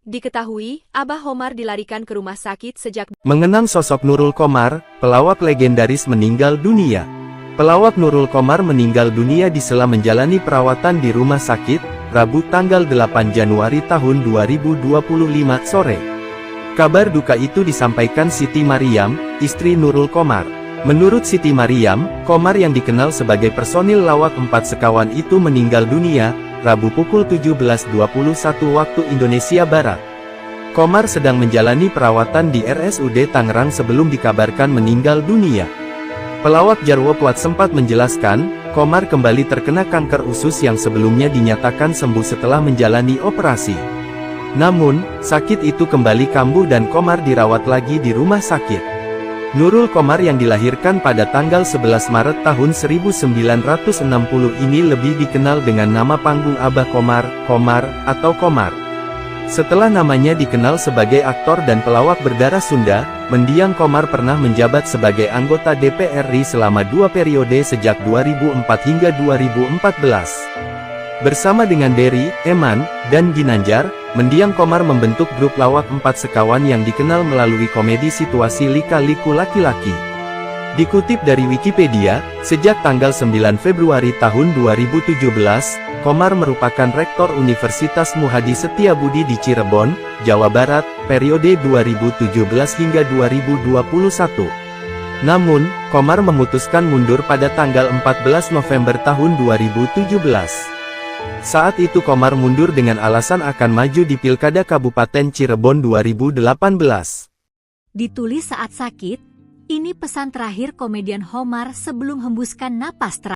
Diketahui, Abah Homar dilarikan ke rumah sakit sejak Mengenang sosok Nurul Qomar, pelawak legendaris meninggal dunia. Pelawak Nurul Qomar meninggal dunia disela menjalani perawatan di rumah sakit, Rabu tanggal 8 Januari tahun 2025 sore. Kabar duka itu disampaikan Siti Mariam, istri Nurul Qomar. Menurut Siti Mariam, Qomar yang dikenal sebagai personil lawak 4 sekawan itu meninggal dunia, Rabu pukul 17.21 waktu Indonesia Barat. Qomar sedang menjalani perawatan di RSUD Tangerang sebelum dikabarkan meninggal dunia. Pelawak Jarwo Kuat sempat menjelaskan, Qomar kembali terkena kanker usus yang sebelumnya dinyatakan sembuh setelah menjalani operasi. Namun, sakit itu kembali kambuh dan Qomar dirawat lagi di rumah sakit. Nurul Qomar yang dilahirkan pada tanggal 11 Maret tahun 1960 ini lebih dikenal dengan nama panggung Abah Qomar, Qomar, atau Qomar. Setelah namanya dikenal sebagai aktor dan pelawak berdarah Sunda, mendiang Qomar pernah menjabat sebagai anggota DPR RI selama 2 periode sejak 2004 hingga 2014. Bersama dengan Dery, Eman, dan Ginanjar, mendiang Qomar membentuk grup lawak 4 sekawan yang dikenal melalui komedi situasi lika-liku laki-laki. Dikutip dari Wikipedia, sejak tanggal 9 Februari tahun 2017, Qomar merupakan Rektor Universitas Muhadi Setiabudi di Cirebon, Jawa Barat, periode 2017 hingga 2021. Namun, Qomar memutuskan mundur pada tanggal 14 November tahun 2017. Saat itu Qomar mundur dengan alasan akan maju di Pilkada Kabupaten Cirebon 2018. Ditulis saat sakit, ini pesan terakhir komedian Homar sebelum hembuskan napas terakhir.